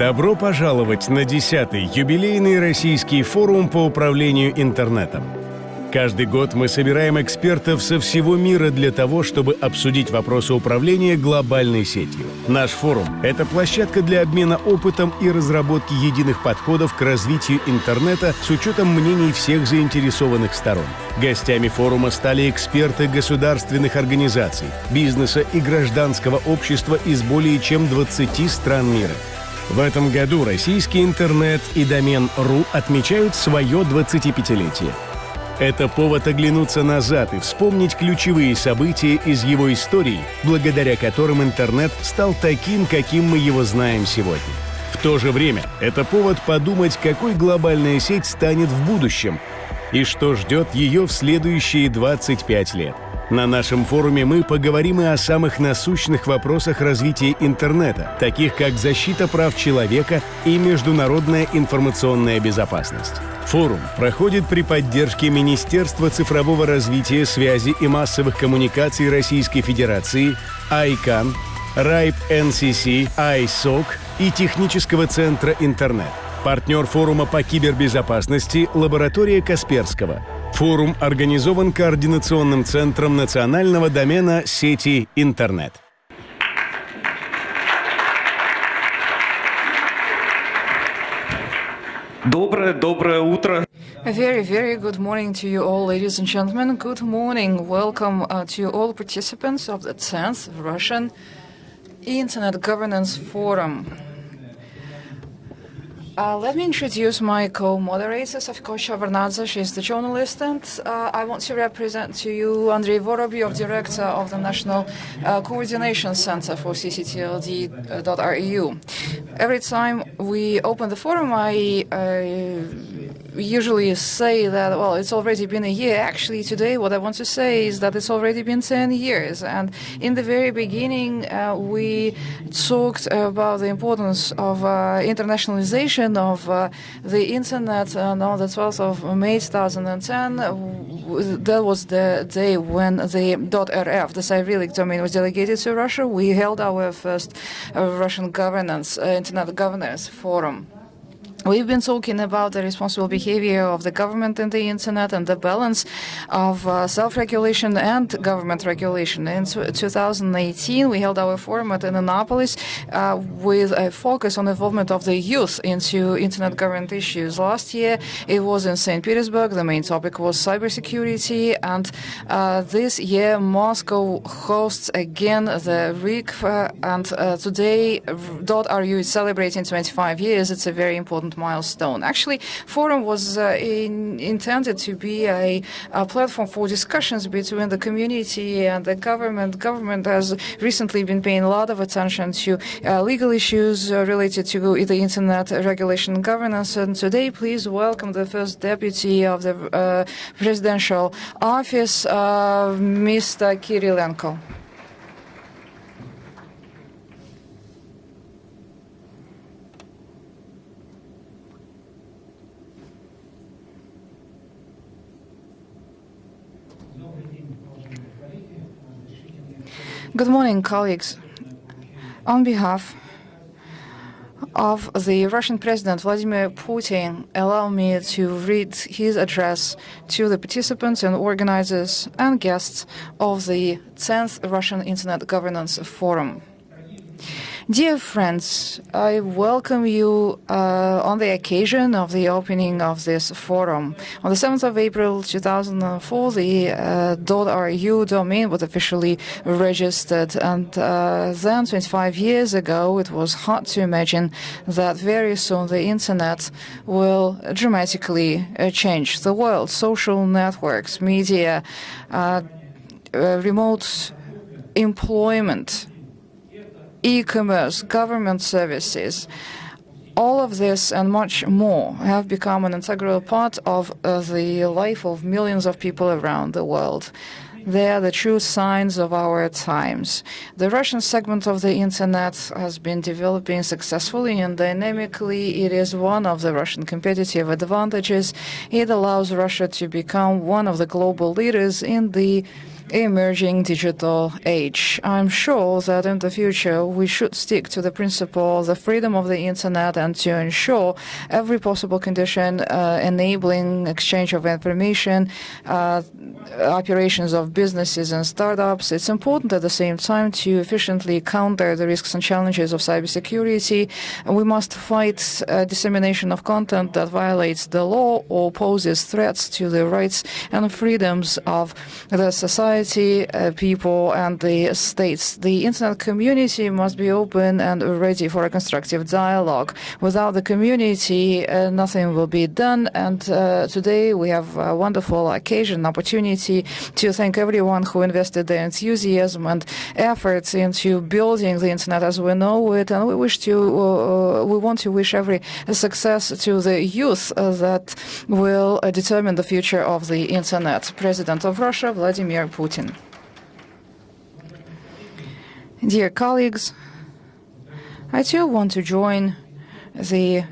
Добро пожаловать на 10-й юбилейный российский форум по управлению интернетом. Каждый год мы собираем экспертов со всего мира для того, чтобы обсудить вопросы управления глобальной сетью. Наш форум — это площадка для обмена опытом и разработки единых подходов к развитию интернета с учетом мнений всех заинтересованных сторон. Гостями форума стали эксперты государственных организаций, бизнеса и гражданского общества из более чем 20 стран мира. В этом году российский интернет и домен .ру отмечают свое 25-летие. Это повод оглянуться назад и вспомнить ключевые события из его истории, благодаря которым интернет стал таким, каким мы его знаем сегодня. В то же время это повод подумать, какой глобальная сеть станет в будущем и что ждет ее в следующие 25 лет. На нашем форуме мы поговорим и о самых насущных вопросах развития интернета, таких как защита прав человека и международная информационная безопасность. Форум проходит при поддержке Министерства цифрового развития, связи и массовых коммуникаций Российской Федерации, ICANN, RIGF NCC, ISOC и Технического центра «Интернет». Партнер форума по кибербезопасности — лаборатория Касперского. Форум организован Координационным центром национального домена сети «Интернет». Доброе утро. A very good morning to you all, ladies and gentlemen. Good morning. Welcome to all participants of the 10th Russian Internet Governance Forum. Let me introduce my co-moderators. Of course, Shavardnadze, she's the journalist, and I want to represent to you Andrei Vorobyov, director of the National Coordination Center for CCTLD.REU. Every time we open the forum, I usually say that, well, it's already been a year. Actually, today, what I want to say is that it's already been 10 years. And in the very beginning, we talked about the importance of internationalization of the Internet. And on the 12th of May 2010, that was the day when the .rf, the Cyrillic domain, was delegated to Russia. We held our first Russian Internet Governance Forum. We've been talking about the responsible behavior of the government in the Internet and the balance of self-regulation and government regulation. In 2018, we held our forum at Annapolis with a focus on involvement of the youth into Internet government issues. Last year, it was in St. Petersburg. The main topic was cybersecurity. And this year, Moscow hosts again the RIGF. And today, .RU is celebrating 25 years. It's a very important milestone. Actually, forum was intended to be a platform for discussions between the community and the government. Government has recently been paying a lot of attention to legal issues related to the Internet regulation and governance. And today, please welcome the first deputy of the presidential office, Mr. Kirilenko. Good morning, colleagues. On behalf of the Russian President Vladimir Putin, allow me to read his address to the participants and organizers and guests of the 10th Russian Internet Governance Forum. Dear friends, I welcome you on the occasion of the opening of this forum. On the 7th of April 2004, the .RU domain was officially registered, and then 25 years ago, it was hard to imagine that very soon the Internet will dramatically change the world. Social networks, media, remote employment, e-commerce, government services, all of this and much more have become an integral part of the life of millions of people around the world. They are the true signs of our times. The Russian segment of the Internet has been developing successfully and dynamically. It is one of the Russian competitive advantages. It allows Russia to become one of the global leaders in the emerging digital age. I'm sure that in the future we should stick to the principle of the freedom of the internet and to ensure every possible condition enabling exchange of information, operations of businesses and startups. It's important at the same time to efficiently counter the risks and challenges of cybersecurity. We must fight dissemination of content that violates the law or poses threats to the rights and freedoms of the society, people and the states. The internet community must be open and ready for a constructive dialogue. Without the community, nothing will be done. And today we have a wonderful occasion, opportunity to thank everyone who invested their enthusiasm and efforts into building the internet as we know it. And we want to wish every success to the youth that will determine the future of the internet. President of Russia, Vladimir Putin. Dear colleagues, I too want to join the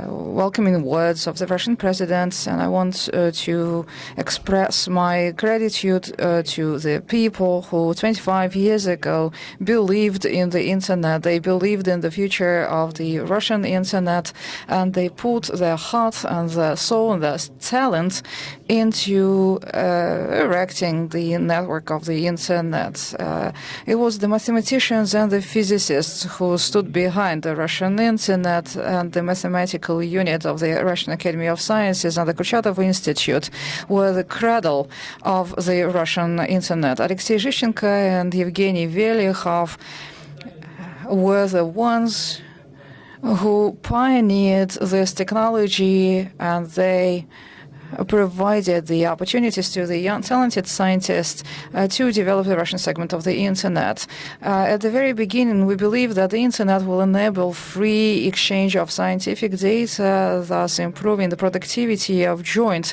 welcoming words of the Russian president, and I want to express my gratitude to the people who 25 years ago believed in the internet. They believed in the future of the Russian internet, and they put their heart and their soul and their talent into erecting the network of the internet. It was the mathematicians and the physicists who stood behind the Russian internet, and the mathematical unit of the Russian Academy of Sciences and the Kurchatov Institute were the cradle of the Russian internet. Alexei Zhishchenko and Evgeny Velikhov were the ones who pioneered this technology, and they provided the opportunities to the young, talented scientists to develop the Russian segment of the internet. At the very beginning, we believed that the internet will enable free exchange of scientific data, thus improving the productivity of joint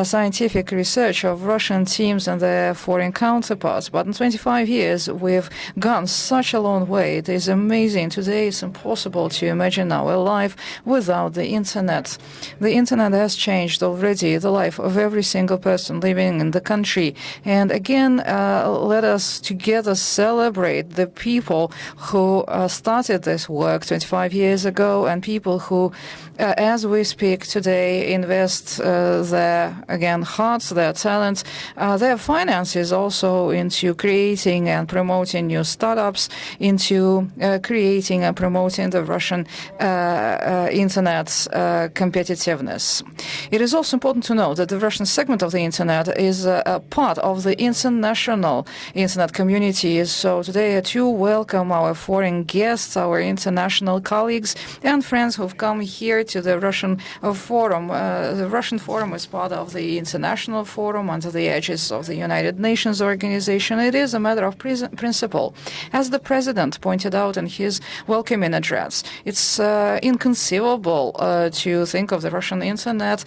scientific research of Russian teams and their foreign counterparts. But in 25 years, we've gone such a long way. It is amazing. Today, it's impossible to imagine our life without the internet. The internet has changed already the life of every single person living in the country. And again, let us together celebrate the people who started this work 25 years ago, and people who, as we speak today, invest their, again, hearts, their talents, their finances also into creating and promoting new startups, into creating and promoting the Russian internet's competitiveness. It is also important to know that the Russian segment of the internet is a part of the international internet community. So today I too welcome our foreign guests, our international colleagues and friends who've come here to the Russian forum. The Russian forum is part of the international forum under the aegis of the United Nations organization. It is a matter of principle. As the president pointed out in his welcoming address, it's inconceivable to think of the Russian internet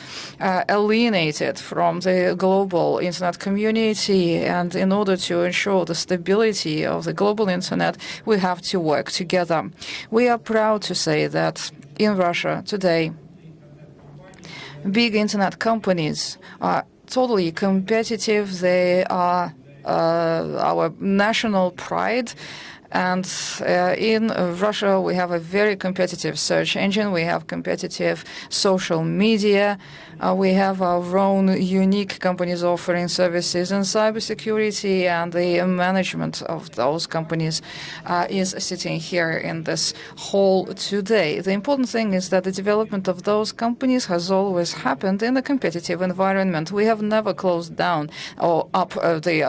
alienated from the global internet community, and in order to ensure the stability of the global internet, we have to work together. We are proud to say that in Russia today, big internet companies are totally competitive. They are our national pride. And in Russia, we have a very competitive search engine. We have competitive social media. We have our own unique companies offering services in cybersecurity, and the management of those companies is sitting here in this hall today. The important thing is that the development of those companies has always happened in a competitive environment. We have never closed down or up the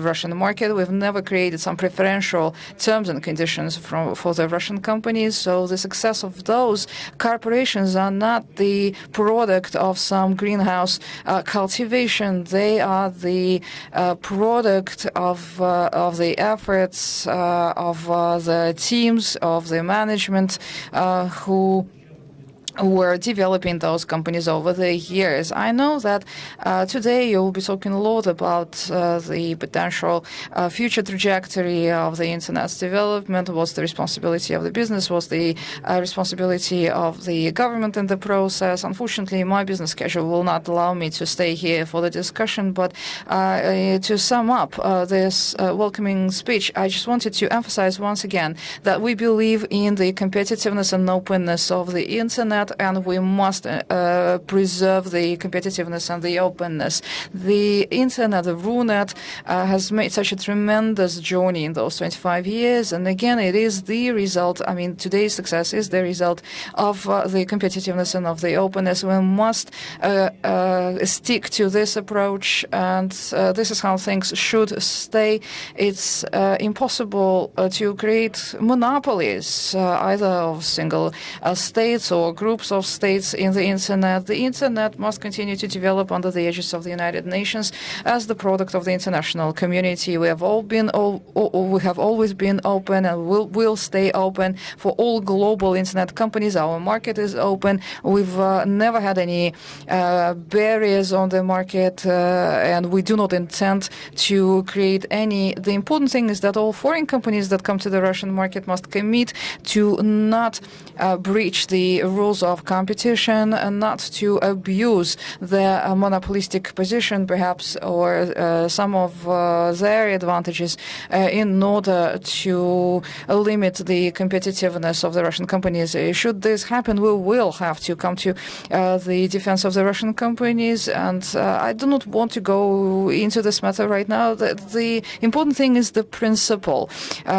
Russian market. We've never created some preferential terms and conditions for the Russian companies. So the success of those corporations are not the product of some greenhouse cultivation. They are the product of the efforts of the teams of the management who were developing those companies over the years. I know that today you will be talking a lot about the potential future trajectory of the Internet's development. What's the responsibility of the business? What's the responsibility of the government in the process? Unfortunately, my business schedule will not allow me to stay here for the discussion, but to sum up this welcoming speech, I just wanted to emphasize once again that we believe in the competitiveness and openness of the Internet, and we must preserve the competitiveness and the openness. The Internet, the RUNET, has made such a tremendous journey in those 25 years, and again, it is the result, I mean, today's success is the result of the competitiveness and of the openness. We must stick to this approach, and this is how things should stay. It's impossible to create monopolies, either of single states or groups of states in the Internet. The Internet must continue to develop under the aegis of the United Nations as the product of the international community. We have always been open and will stay open for all global Internet companies. Our market is open. We've never had any barriers on the market, and we do not intend to create any. The important thing is that all foreign companies that come to the Russian market must commit to not breach the rules of competition and not to abuse their monopolistic position, perhaps, or some of their advantages in order to limit the competitiveness of the Russian companies. Should this happen, we will have to come to the defense of the Russian companies, and I do not want to go into this matter right now. The important thing is the principle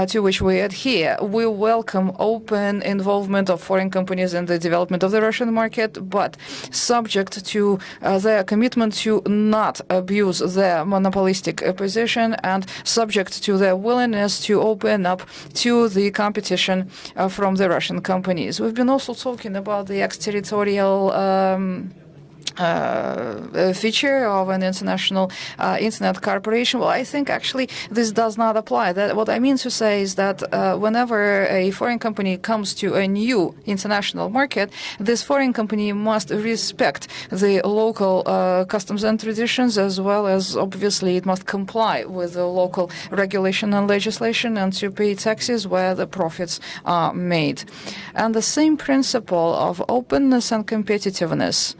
to which we adhere. We welcome open involvement of foreign companies in the development of the Russian market, but subject to their commitment to not abuse their monopolistic position and subject to their willingness to open up to the competition from the Russian companies. We've been also talking about the exterritorial feature of an international internet corporation. Well, I think actually this does not apply. What I mean to say is that whenever a foreign company comes to a new international market, this foreign company must respect the local customs and traditions, as well as obviously it must comply with the local regulation and legislation and to pay taxes where the profits are made. And the same principle of openness and competitiveness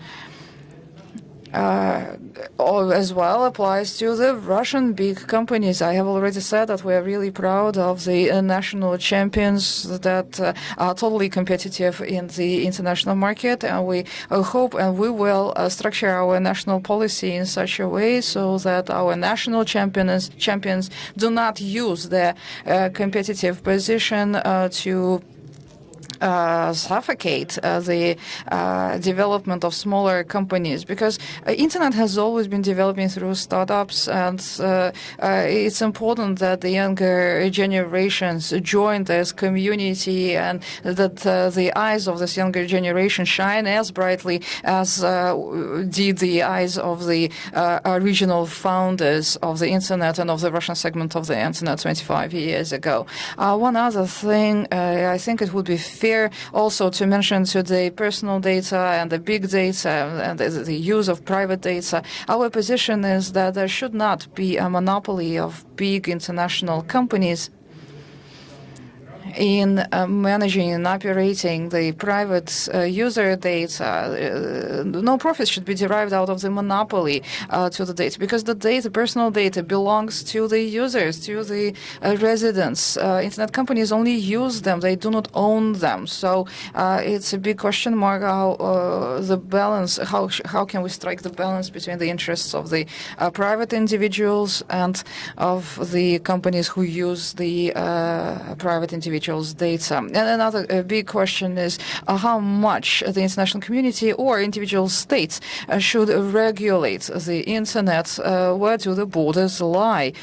as well applies to the Russian big companies. I have already said that we are really proud of the national champions that are totally competitive in the international market, and we hope and we will structure our national policy in such a way so that our national champions do not use their competitive position to suffocate the development of smaller companies, because internet has always been developing through startups, and it's important that the younger generations join this community and that the eyes of this younger generation shine as brightly as did the eyes of the original founders of the internet and of the Russian segment of the internet 25 years ago. One other thing, I think it would be fair also to mention today personal data and the big data and the use of private data. Our position is that there should not be a monopoly of big international companies in managing and operating the private user data. No profit should be derived out of the monopoly to the data, because the data, personal data, belongs to the users, to the residents. Internet companies only use them; they do not own them. So it's a big question mark how the balance, how can we strike the balance between the interests of the private individuals and of the companies who use the private individuals' data. And another big question is how much the international community or individual states should regulate the internet. Where do the borders lie?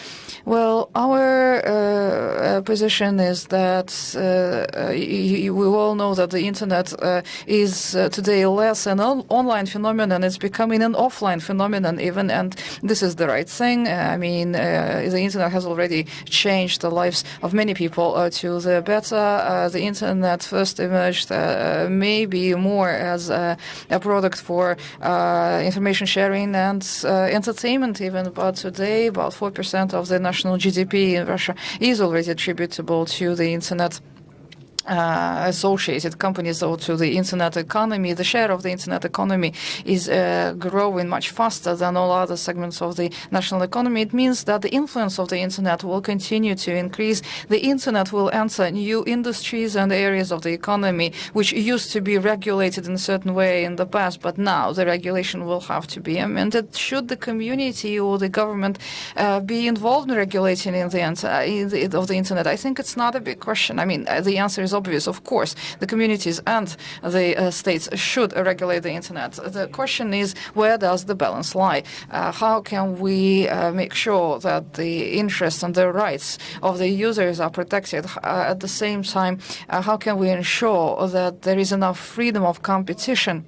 Well, our position is that we all know that the internet is today less an online phenomenon. It's becoming an offline phenomenon even, and this is the right thing. I mean, the internet has already changed the lives of many people to the better. The internet first emerged maybe more as a product for information sharing and entertainment even, but today about 4% of the national GDP in Russia is already attributable to the internet. Associated companies or to the internet economy. The share of the internet economy is growing much faster than all other segments of the national economy. It means that the influence of the internet will continue to increase. The internet will enter new industries and areas of the economy which used to be regulated in a certain way in the past, but now the regulation will have to be amended. Should the community or the government be involved in regulating of the internet? I think it's not a big question. I mean, the answer is obvious. Of course, the communities and the states should regulate the internet. The question is, where does the balance lie? How can we make sure that the interests and the rights of the users are protected? At the same time, how can we ensure that there is enough freedom of competition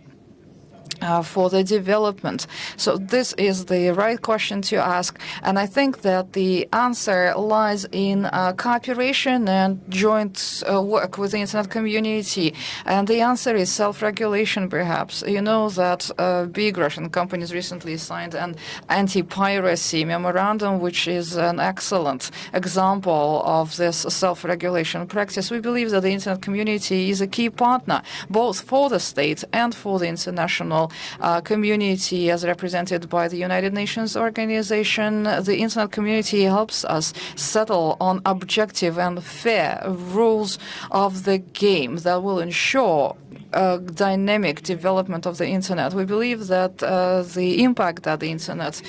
for the development? So this is the right question to ask, and I think that the answer lies in cooperation and joint work with the internet community, and the answer is self-regulation, perhaps. You know that big Russian companies recently signed an anti-piracy memorandum, which is an excellent example of this self-regulation practice. We believe that the internet community is a key partner, both for the state and for the international community as represented by the United Nations organization. The internet community helps us settle on objective and fair rules of the game that will ensure dynamic development of the internet. We believe that the impact that the internet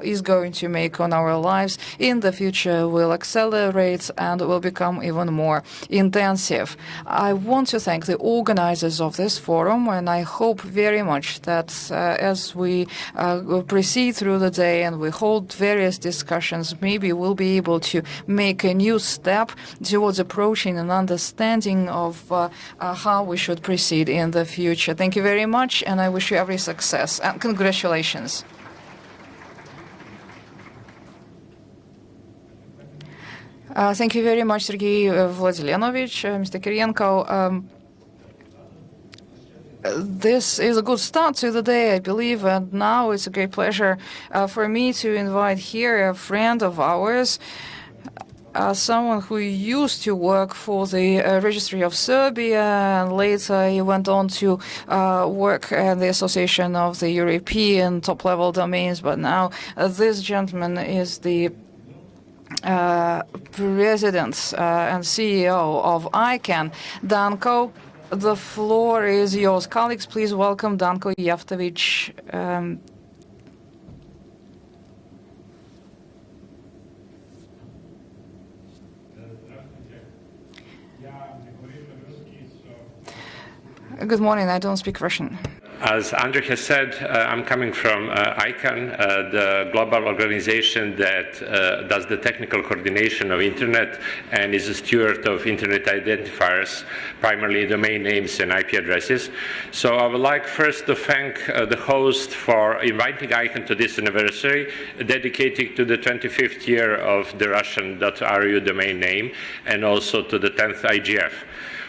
is going to make on our lives in the future will accelerate and will become even more intensive. I want to thank the organizers of this forum, and I hope very much that as we proceed through the day and we hold various discussions, maybe we'll be able to make a new step towards approaching an understanding of how we should proceed in the future. Thank you very much, and I wish you every success and congratulations. Thank you very much, Sergei Vladimirovich, Mr. Kirienko. This is a good start to the day, I believe, and now it's a great pleasure for me to invite here a friend of ours, someone who used to work for the Registry of Serbia, and later he went on to work at the Association of the European top-level domains, but now this gentleman is the President and CEO of ICANN. Danko, the floor is yours. Colleagues, please welcome Danko Yeftovich. Good morning. I don't speak Russian. As Andrei has said, I'm coming from ICANN, the global organization that does the technical coordination of Internet and is a steward of Internet identifiers, primarily domain names and IP addresses. So I would like first to thank the host for inviting ICANN to this anniversary, dedicated to the 25th year of the Russian.ru domain name, and also to the 10th RIGF.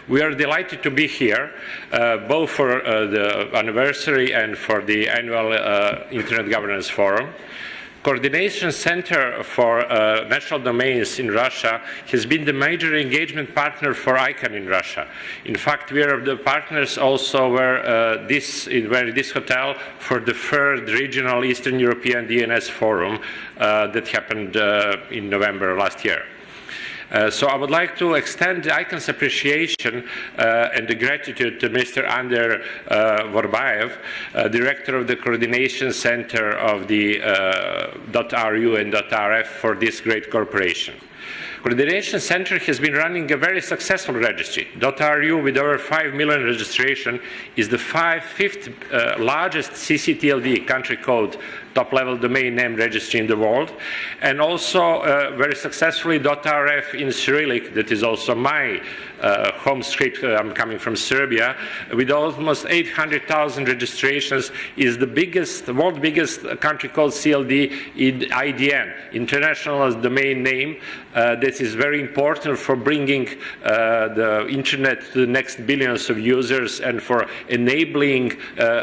We are delighted to be here, both for the anniversary and for the annual Internet Governance Forum. Coordination Center for National Domains in Russia has been the major engagement partner for ICANN in Russia. In fact, we are the partners also where this hotel for the third regional Eastern European DNS Forum that happened in November last year. So I would like to extend ICANN's appreciation and the gratitude to Mr. Ander Vorbayev, Director of the Coordination Center of the .ru and .rf for this great cooperation. Coordination Center has been running a very successful registry. .ru, with over 5 million registration, is the fifth largest CCTLD country code top-level domain name registry in the world, and also very successfully .rf in Cyrillic, that is also my home script. I'm coming from Serbia, with almost 800,000 registrations, is the world's biggest country called CLD in IDN, International Domain Name. This is very important for bringing the internet to the next billions of users and for enabling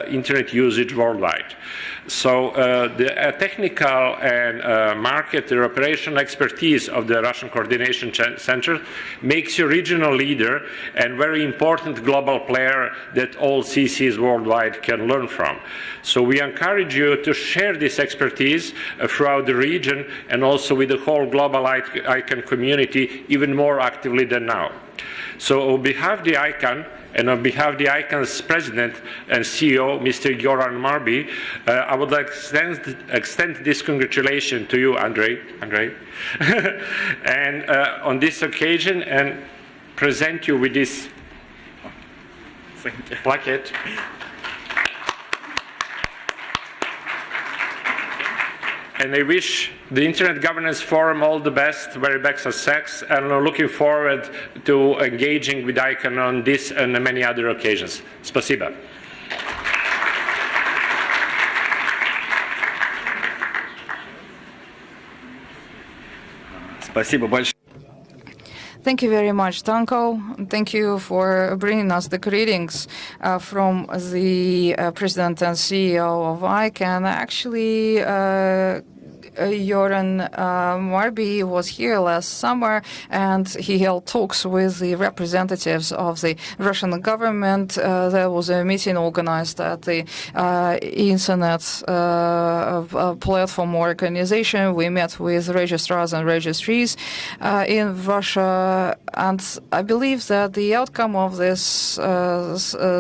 internet usage worldwide. So the technical and market or operational expertise of the Russian Coordination Center makes you a regional leader and very important global player that all CCs worldwide can learn from. So we encourage you to share this expertise throughout the region and also with the whole global ICANN community even more actively than now. So on behalf of the ICANN, and on behalf of the ICANN's president and CEO, Mr. Jovan Kurbalia, I would like to extend this congratulations to you, Andrei, and on this occasion, and present you with this plaquette. And I wish the Internet Governance Forum all the best, very best success, and I'm looking forward to engaging with ICANN on this and many other occasions. Спасибо. Спасибо большое. Thank you very much, Tanko. Thank you for bringing us the greetings from the President and CEO of ICANN. Actually, Jovan Kurbalia was here last summer, and he held talks with the representatives of the Russian government. There was a meeting organized at the Internet Platform Organization. We met with registrars and registries in Russia, and I believe that the outcome of this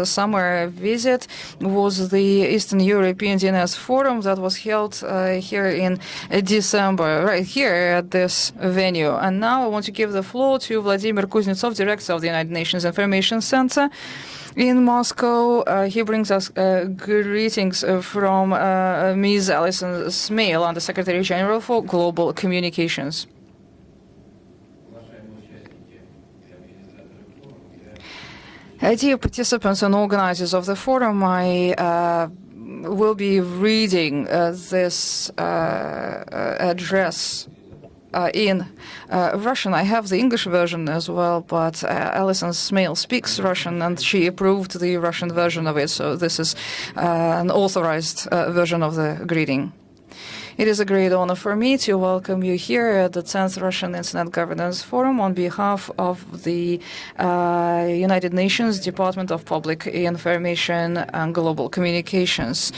summer visit was the Eastern European DNS Forum that was held here in December, right here at this venue. And now I want to give the floor to Vladimir Kuznetsov, Director of the United Nations Information Center in Moscow. He brings us greetings from Ms. Alison Smale, Under Secretary General for Global Communications. Dear participants and organizers of the forum, I will be reading this address in Russian. I have the English version as well, but Alison Smale speaks Russian, and she approved the Russian version of it, so this is an authorized version of the greeting. It is a great honor for me to welcome you here at the 10th Russian Internet Governance Forum on behalf of the United Nations Department of Public Information and Global Communications.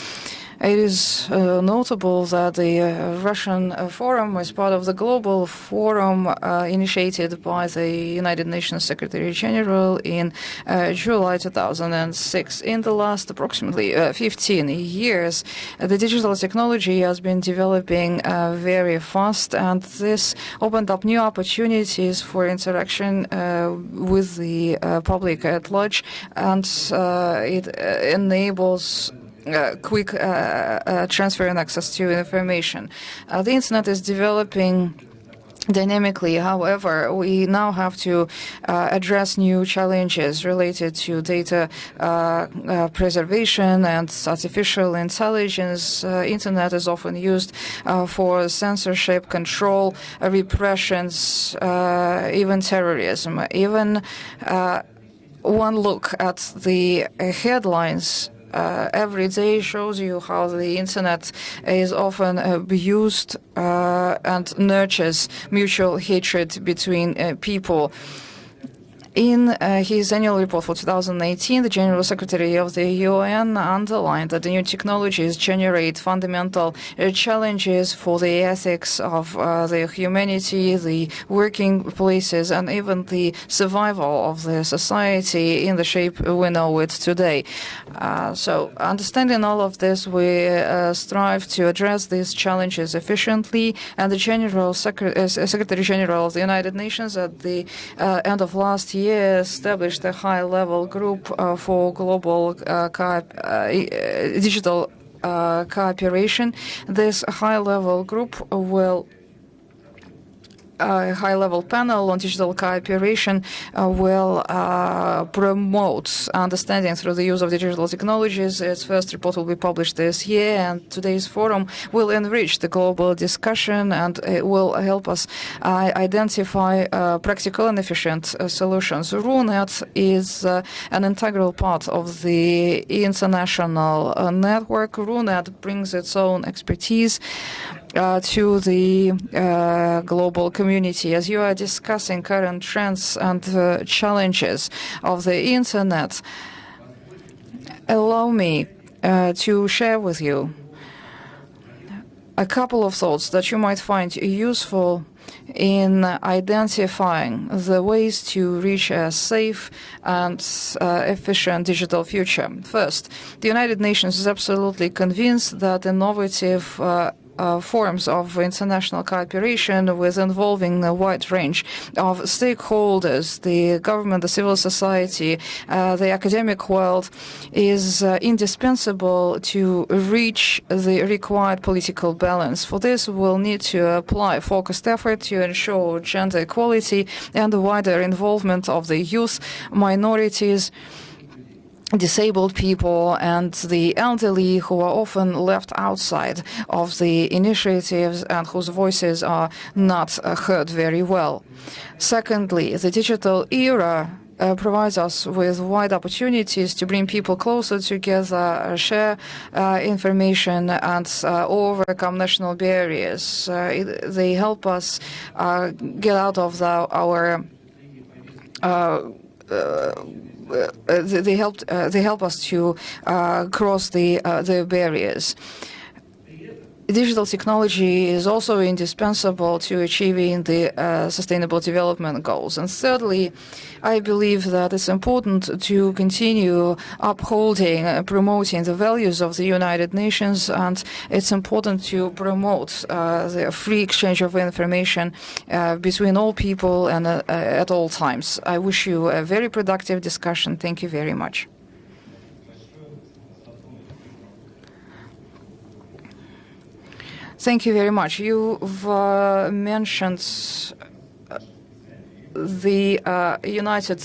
It is notable that the Russian Forum is part of the global forum initiated by the United Nations Secretary General in July 2006. In the last approximately 15 years, the digital technology has been developing very fast, and this opened up new opportunities for interaction with the public at large, and it enables quick transfer and access to information. The internet is developing dynamically. However, we now have to address new challenges related to data preservation and artificial intelligence. Internet is often used for censorship, control, repressions, even terrorism. Even one look at the headlines every day shows you how the internet is often abused and nurtures mutual hatred between people. In his annual report for 2018, the General Secretary of the UN underlined that the new technologies generate fundamental challenges for the ethics of the humanity, the working places, and even the survival of the society in the shape we know it today. So, understanding all of this, we strive to address these challenges efficiently, and the Secretary General of the United Nations at the end of last year established a high-level group for global digital cooperation. This high-level group will a high-level panel on digital cooperation will promote understanding through the use of digital technologies. Its first report will be published this year, and today's forum will enrich the global discussion, and it will help us identify practical and efficient solutions. RUNET is an integral part of the international network. RUNET brings its own expertise to the global community. As you are discussing current trends and challenges of the Internet, allow me to share with you a couple of thoughts that you might find useful in identifying the ways to reach a safe and efficient digital future. First, the United Nations is absolutely convinced that innovative forms of international cooperation with involving a wide range of stakeholders, the government, the civil society, the academic world, is indispensable to reach the required political balance. For this, we'll need to apply focused effort to ensure gender equality and the wider involvement of the youth, minorities, disabled people, and the elderly, who are often left outside of the initiatives and whose voices are not heard very well. Secondly, the digital era provides us with wide opportunities to bring people closer together, share information, and overcome national barriers. They help us get out of they help us to cross the barriers. Digital technology is also indispensable to achieving the Sustainable Development Goals. And thirdly, I believe that it's important to continue upholding and promoting the values of the United Nations, and it's important to promote the free exchange of information between all people and at all times. I wish you a very productive discussion. Thank you very much. Thank you very much. You've mentioned the United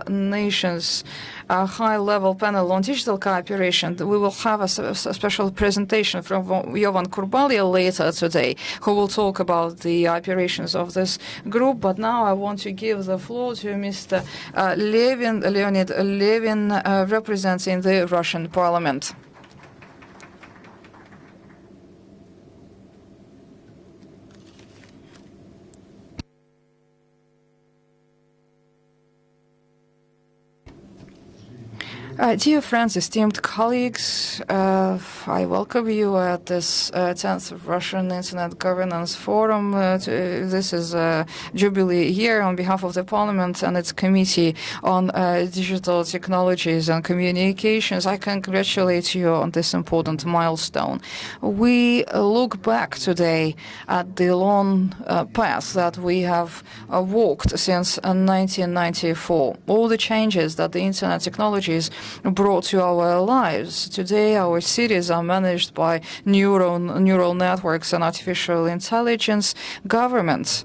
Nations high-level panel on digital cooperation. We will have a special presentation from Jovan Kurbalia later today, who will talk about the operations of this group. But now I want to give the floor to Mr. Leonid Levin, representing the Russian Parliament. Dear friends, esteemed colleagues, I welcome you at this 10th Russian Internet Governance Forum. This is a jubilee year on behalf of the Parliament and its Committee on Digital Technologies and Communications. I congratulate you on this important milestone. We look back today at the long path that we have walked since 1994. All the changes that the Internet technologies brought to our lives. Today, our cities are managed by neural networks and artificial intelligence. Government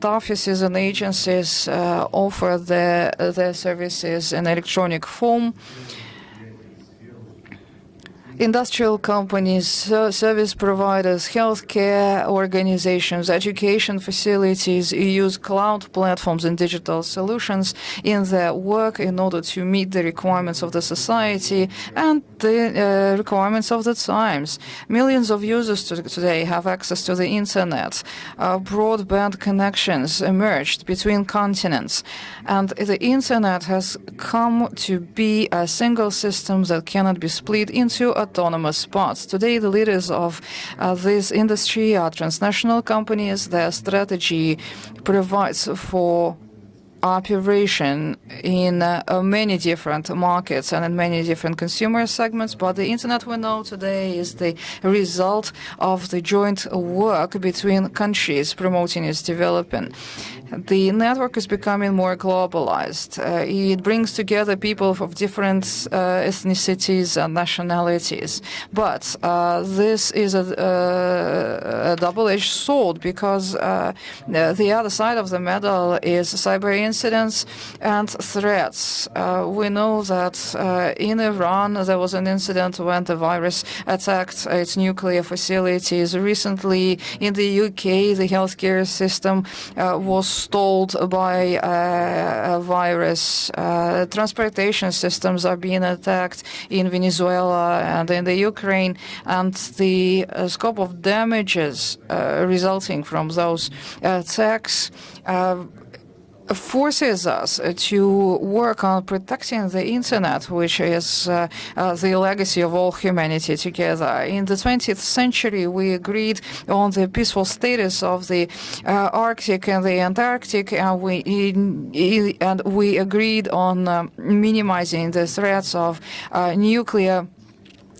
offices and agencies offer their services in electronic form. Industrial companies, service providers, healthcare organizations, education facilities use cloud platforms and digital solutions in their work in order to meet the requirements of the society and the requirements of the times. Millions of users today have access to the Internet. Broadband connections emerged between continents, and the Internet has come to be a single system that cannot be split into autonomous parts. Today, the leaders of this industry are transnational companies. Their strategy provides for operation in many different markets and in many different consumer segments, but the Internet we know today is the result of the joint work between countries promoting its development. The network is becoming more globalized. It brings together people of different ethnicities and nationalities. But this is a double-edged sword, because the other side of the medal is cyber incidents and threats. We know that in Iran there was an incident when the virus attacked its nuclear facilities. Recently in the UK, the healthcare system was stalled by a virus. Transportation systems are being attacked in Venezuela and in the Ukraine, and the scope of damages resulting from those attacks forces us to work on protecting the internet, which is the legacy of all humanity together. In the 20th century, we agreed on the peaceful status of the Arctic and the Antarctic, and we agreed on minimizing the threats of nuclear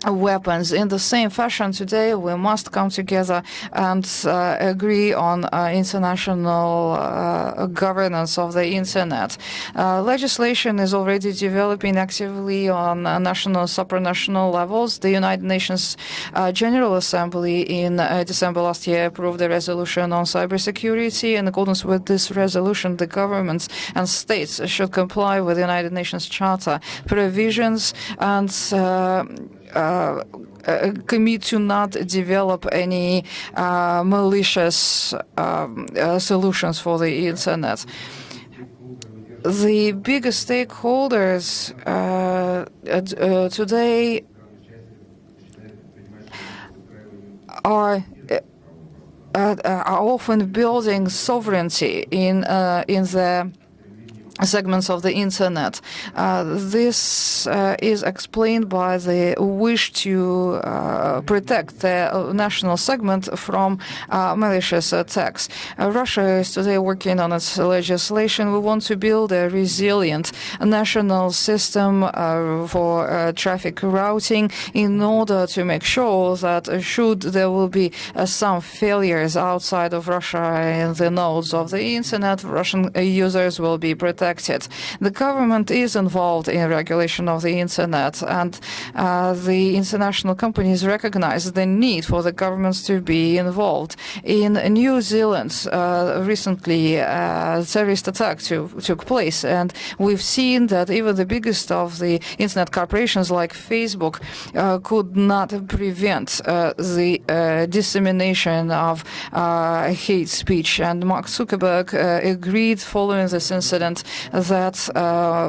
weapons. In the same fashion, today we must come together and agree on international governance of the internet. Legislation is already developing actively on national, supranational levels. The United Nations General Assembly in December last year approved a resolution on cybersecurity. In accordance with this resolution, the governments and states should comply with the United Nations Charter provisions and commit to not develop any malicious solutions for the internet. The biggest stakeholders today are often building sovereignty in the segments of the internet. This is explained by the wish to protect the national segment from malicious attacks. Russia is today working on its legislation. We want to build a resilient national system for traffic routing in order to make sure that should there will be some failures outside of Russia in the nodes of the internet, Russian users will be protected. The government is involved in regulation of the internet, and the international companies recognize the need for the governments to be involved. In New Zealand, recently, a terrorist attack took place, and we've seen that even the biggest of the internet corporations like Facebook could not prevent the dissemination of hate speech. And Mark Zuckerberg agreed following this incident that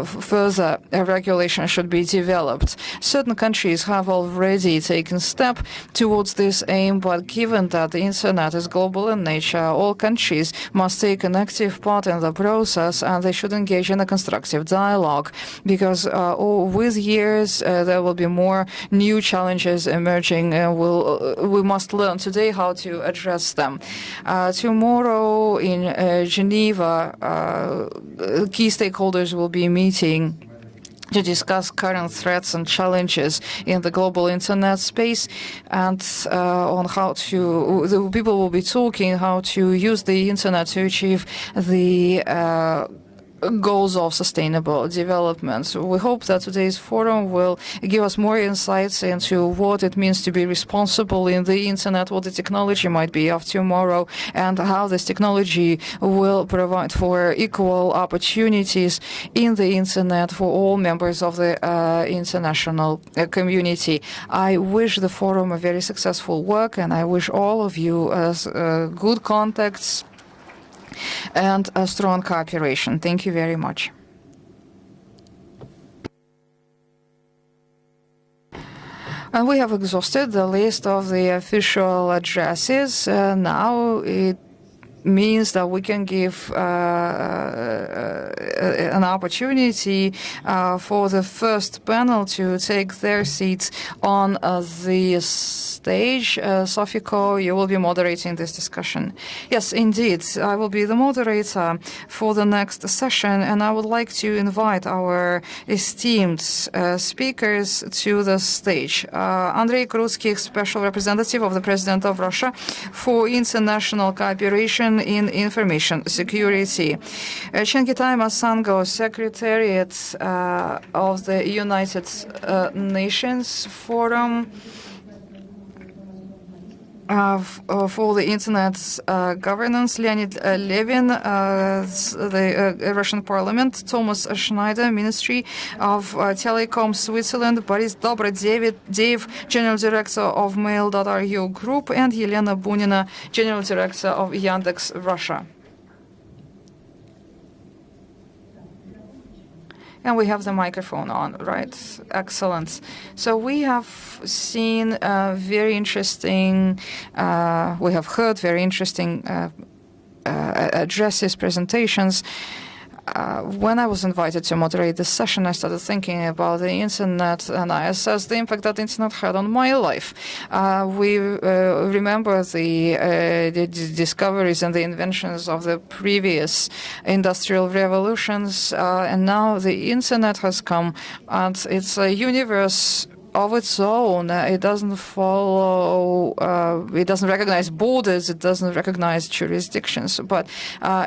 further regulation should be developed. Certain countries have already taken step towards this aim, but given that the internet is global in nature, all countries must take an active part in the process, and they should engage in a constructive dialogue, because with years there will be more new challenges emerging, and we must learn today how to address them. Tomorrow in Geneva, key stakeholders will be meeting to discuss current threats and challenges in the global internet space, and on how to, the people will be talking how to use the internet to achieve the goals of sustainable development. We hope that today's forum will give us more insights into what it means to be responsible in the internet, what the technology might be of tomorrow, and how this technology will provide for equal opportunities in the internet for all members of the international community. I wish the forum a very successful work, and I wish all of you good contacts and a strong cooperation. Thank you very much. And we have exhausted the list of the official addresses. Now it means that we can give an opportunity for the first panel to take their seats on the stage. Sofiko, you will be moderating this discussion. Yes, indeed. I will be the moderator for the next session, and I would like to invite our esteemed speakers to the stage. Andrei Krutsky, Special Representative of the President of Russia for International Cooperation cooperation in information security. Chengitai Masango, Secretariat of the United Nations Forum for the Internet's governance, Leonid Levin, the Russian Parliament, Thomas Schneider, Ministry of Telecom, Switzerland, Boris Dobrodev, General Director of Mail.ru Group, and Yelena Bunina, General Director of Yandex Russia. And we have the microphone on, right? Excellent. So we have seen very interesting, we have heard very interesting addresses, presentations. When I was invited to moderate this session, I started thinking about the internet, and I assessed the impact that the internet had on my life. We remember the discoveries and the inventions of the previous industrial revolutions, and now the internet has come, and it's a universe of its own. It doesn't follow, it doesn't recognize borders, it doesn't recognize jurisdictions, but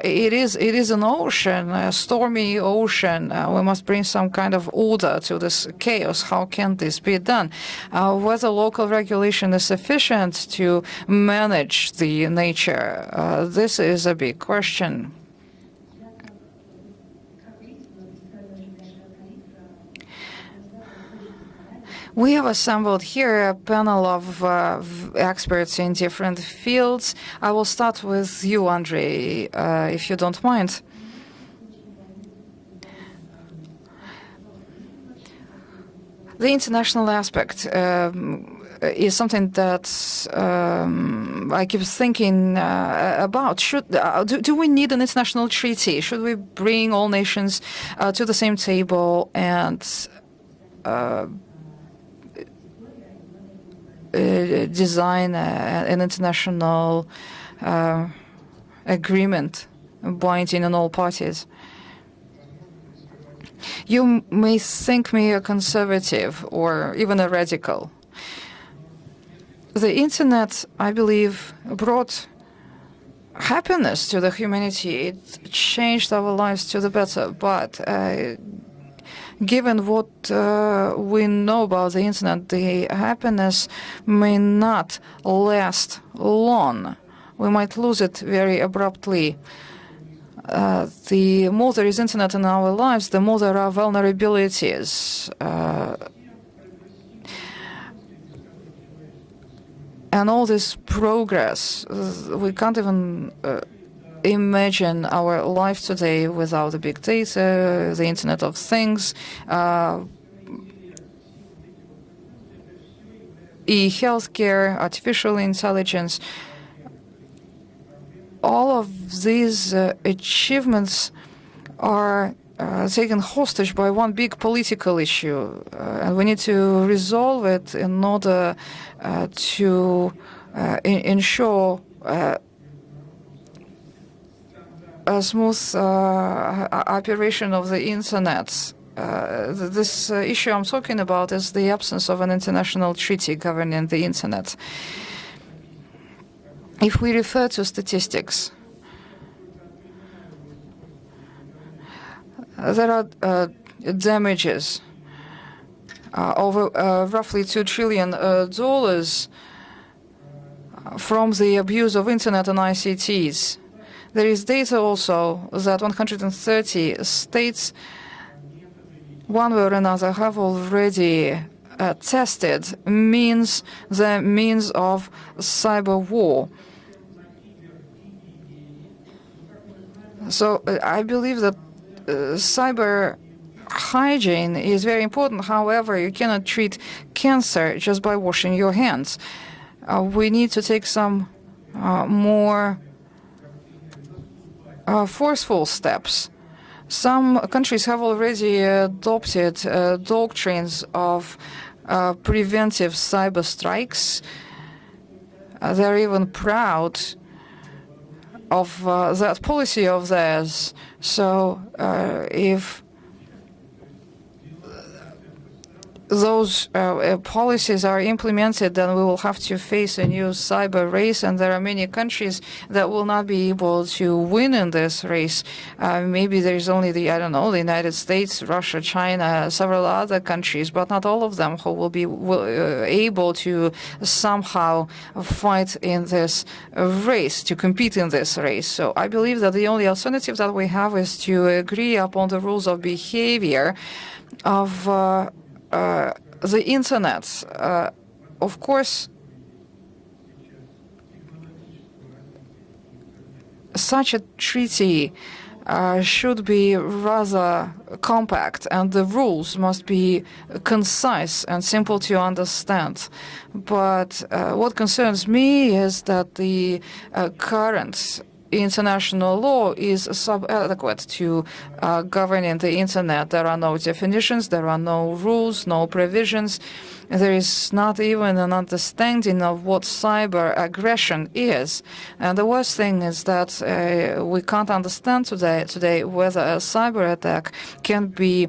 it is an ocean, a stormy ocean. We must bring some kind of order to this chaos. How can this be done? Whether local regulation is sufficient to manage the nature, this is a big question. We have assembled here a panel of experts in different fields. I will start with you, Andrei, if you don't mind. The international aspect is something that I keep thinking about. Do we need an international treaty? Should we bring all nations to the same table and design an international agreement binding on all parties? You may think me a conservative or even a radical. The internet, I believe, brought happiness to the humanity. It changed our lives to the better, but given what we know about the internet, the happiness may not last long. We might lose it very abruptly. The more there is internet in our lives, the more there are vulnerabilities. And all this progress, we can't even imagine our life today without the big data, the Internet of Things, e-healthcare, artificial intelligence. All of these achievements are taken hostage by one big political issue, and we need to resolve it in order to ensure a smooth operation of the internet. This issue I'm talking about is the absence of an international treaty governing the internet. If we refer to statistics, there are damages over roughly $2 trillion from the abuse of internet and ICTs. There is data also that 130 states, one way or another, have already tested the means of cyber war. So I believe that cyber hygiene is very important. However, you cannot treat cancer just by washing your hands. We need to take some more forceful steps. Some countries have already adopted doctrines of preventive cyber strikes. They're even proud of that policy of theirs. So if those policies are implemented, then we will have to face a new cyber race, and there are many countries that will not be able to win in this race. Maybe there is only the United States, Russia, China, several other countries, but not all of them who will be able to somehow fight in this race, to compete in this race. So I believe that the only alternative that we have is to agree upon the rules of behavior of the internet. Of course, such a treaty should be rather compact, and the rules must be concise and simple to understand. But what concerns me is that the current international law is sub-adequate to governing the internet. There are no definitions, there are no rules, no provisions. There is not even an understanding of what cyber aggression is. And the worst thing is that we can't understand today whether a cyber attack can be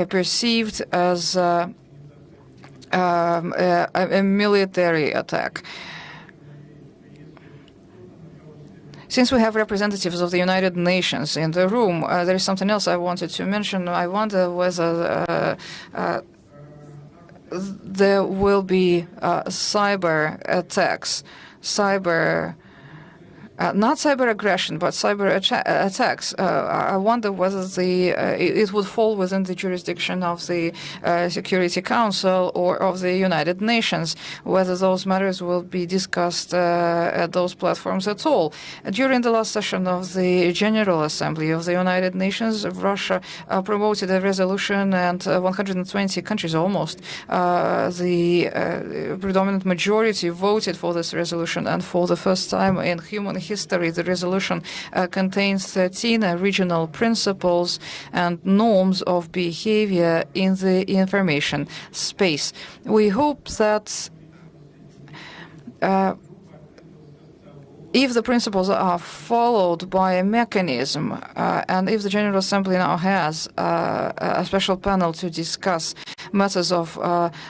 perceived as a military attack. Since we have representatives of the United Nations in the room, there is something else I wanted to mention. I wonder whether there will be cyber attacks, not cyber aggression, but cyber attacks. I wonder whether it would fall within the jurisdiction of the Security Council or of the United Nations, whether those matters will be discussed at those platforms at all. During the last session of the General Assembly of the United Nations, Russia promoted a resolution, and 120 countries almost, the predominant majority voted for this resolution, and for the first time in human history, the resolution contains 13 regional principles and norms of behavior in the information space. We hope that if the principles are followed by a mechanism, and if the General Assembly now has a special panel to discuss matters of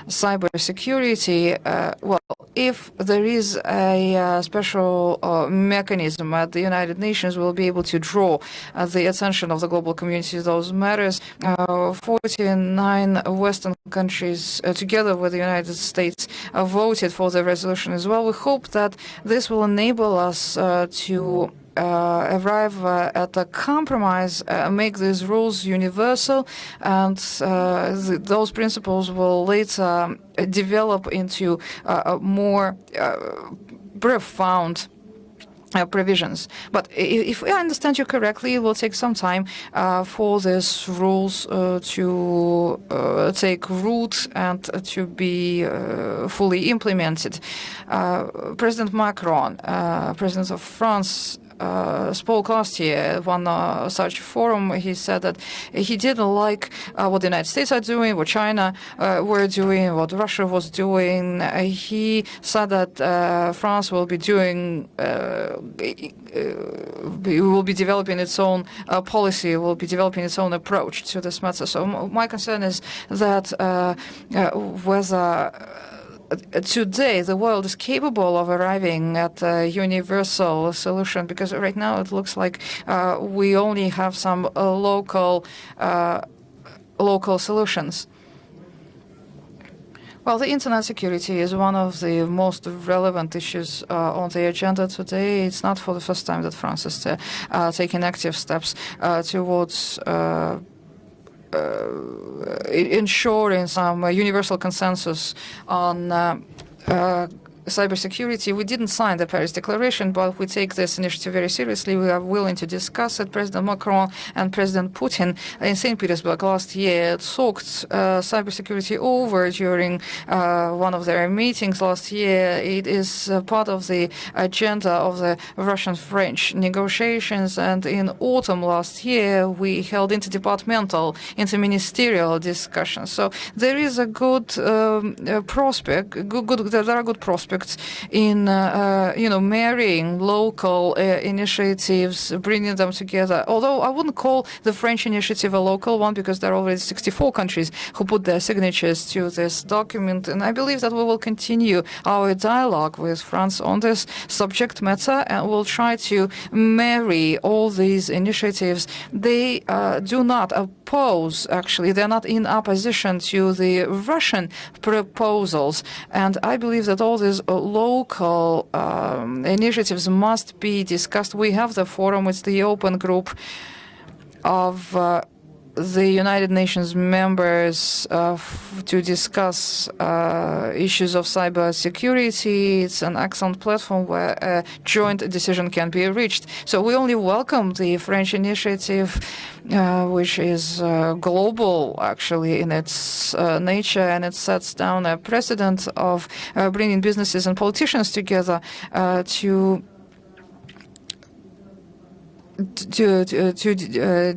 cyber security, well, if there is a special mechanism at the United Nations, we'll be able to draw the attention of the global community to those matters. 49 Western countries, together with the United States, voted for the resolution as well. We hope that this will enable us to arrive at a compromise, make these rules universal, and those principles will later develop into more profound provisions. But if I understand you correctly, it will take some time for these rules to take root and to be fully implemented. President Macron, President of France, spoke last year at one such forum. He said that he didn't like what the United States are doing, what China were doing, what Russia was doing. He said that France will be doing, will be developing its own policy, will be developing its own approach to this matter. So my concern is that whether today the world is capable of arriving at a universal solution, because right now it looks like we only have some local solutions. Well, the internet security is one of the most relevant issues on the agenda today. It's not for the first time that France is taking active steps towards ensuring some universal consensus on cybersecurity. We didn't sign the Paris Declaration, but we take this initiative very seriously. We are willing to discuss it. President Macron and President Putin in St. Petersburg last year talked cybersecurity over during one of their meetings last year. It is part of the agenda of the Russian-French negotiations, and in autumn last year we held interdepartmental, interministerial discussions. So there is a good prospect. There are good prospects aspects in, marrying local initiatives, bringing them together. Although I wouldn't call the French initiative a local one, because there are already 64 countries who put their signatures to this document. And I believe that we will continue our dialogue with France on this subject matter, and we'll try to marry all these initiatives. They do not oppose, actually, they're not in opposition to the Russian proposals. And I believe that all these local initiatives must be discussed. We have the forum, it's the open group of the United Nations members to discuss issues of cyber security. It's an excellent platform where a joint decision can be reached. So we only welcome the French initiative, which is global, actually, in its nature, and it sets down a precedent of bringing businesses and politicians together to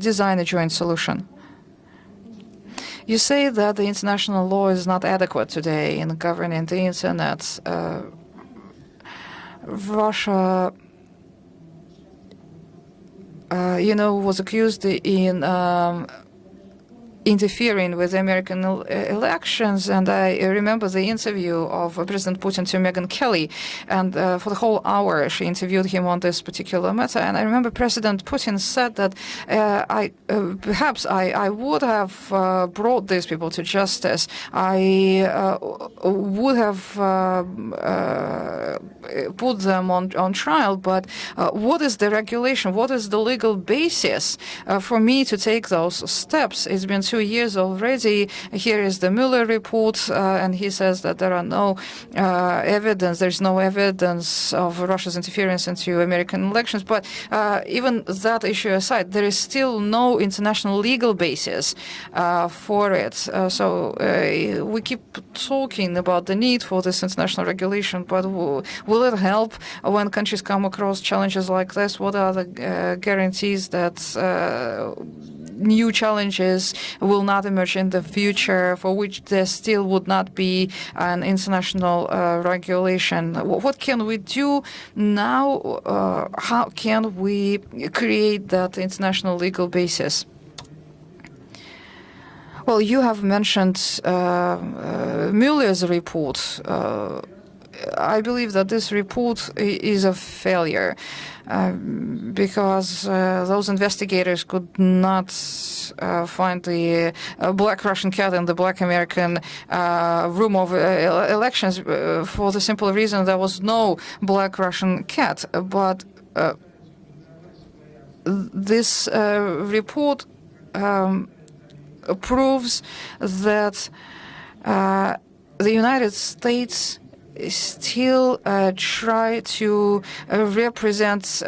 design a joint solution. You say that the international law is not adequate today in governing the internet. Russia, was accused in interfering with American elections, and I remember the interview of President Putin to Megyn Kelly, and for the whole hour she interviewed him on this particular matter. And I remember President Putin said that perhaps I would have brought these people to justice. I would have put them on trial, but what is the regulation? What is the legal basis for me to take those steps? It's been 2 years already. Here is the Mueller report, and he says that there are no evidence. There's no evidence of Russia's interference into American elections. But even that issue aside, there is still no international legal basis for it. So we keep talking about the need for this international regulation, but will it help when countries come across challenges like this? What are the guarantees that new challenges will not emerge in the future, for which there still would not be an international regulation? What can we do now? How can we create that international legal basis? Well, you have mentioned Mueller's report. I believe that this report is a failure because those investigators could not find the black Russian cat in the black American room of elections for the simple reason there was no black Russian cat. But this report proves that the United States still try to represent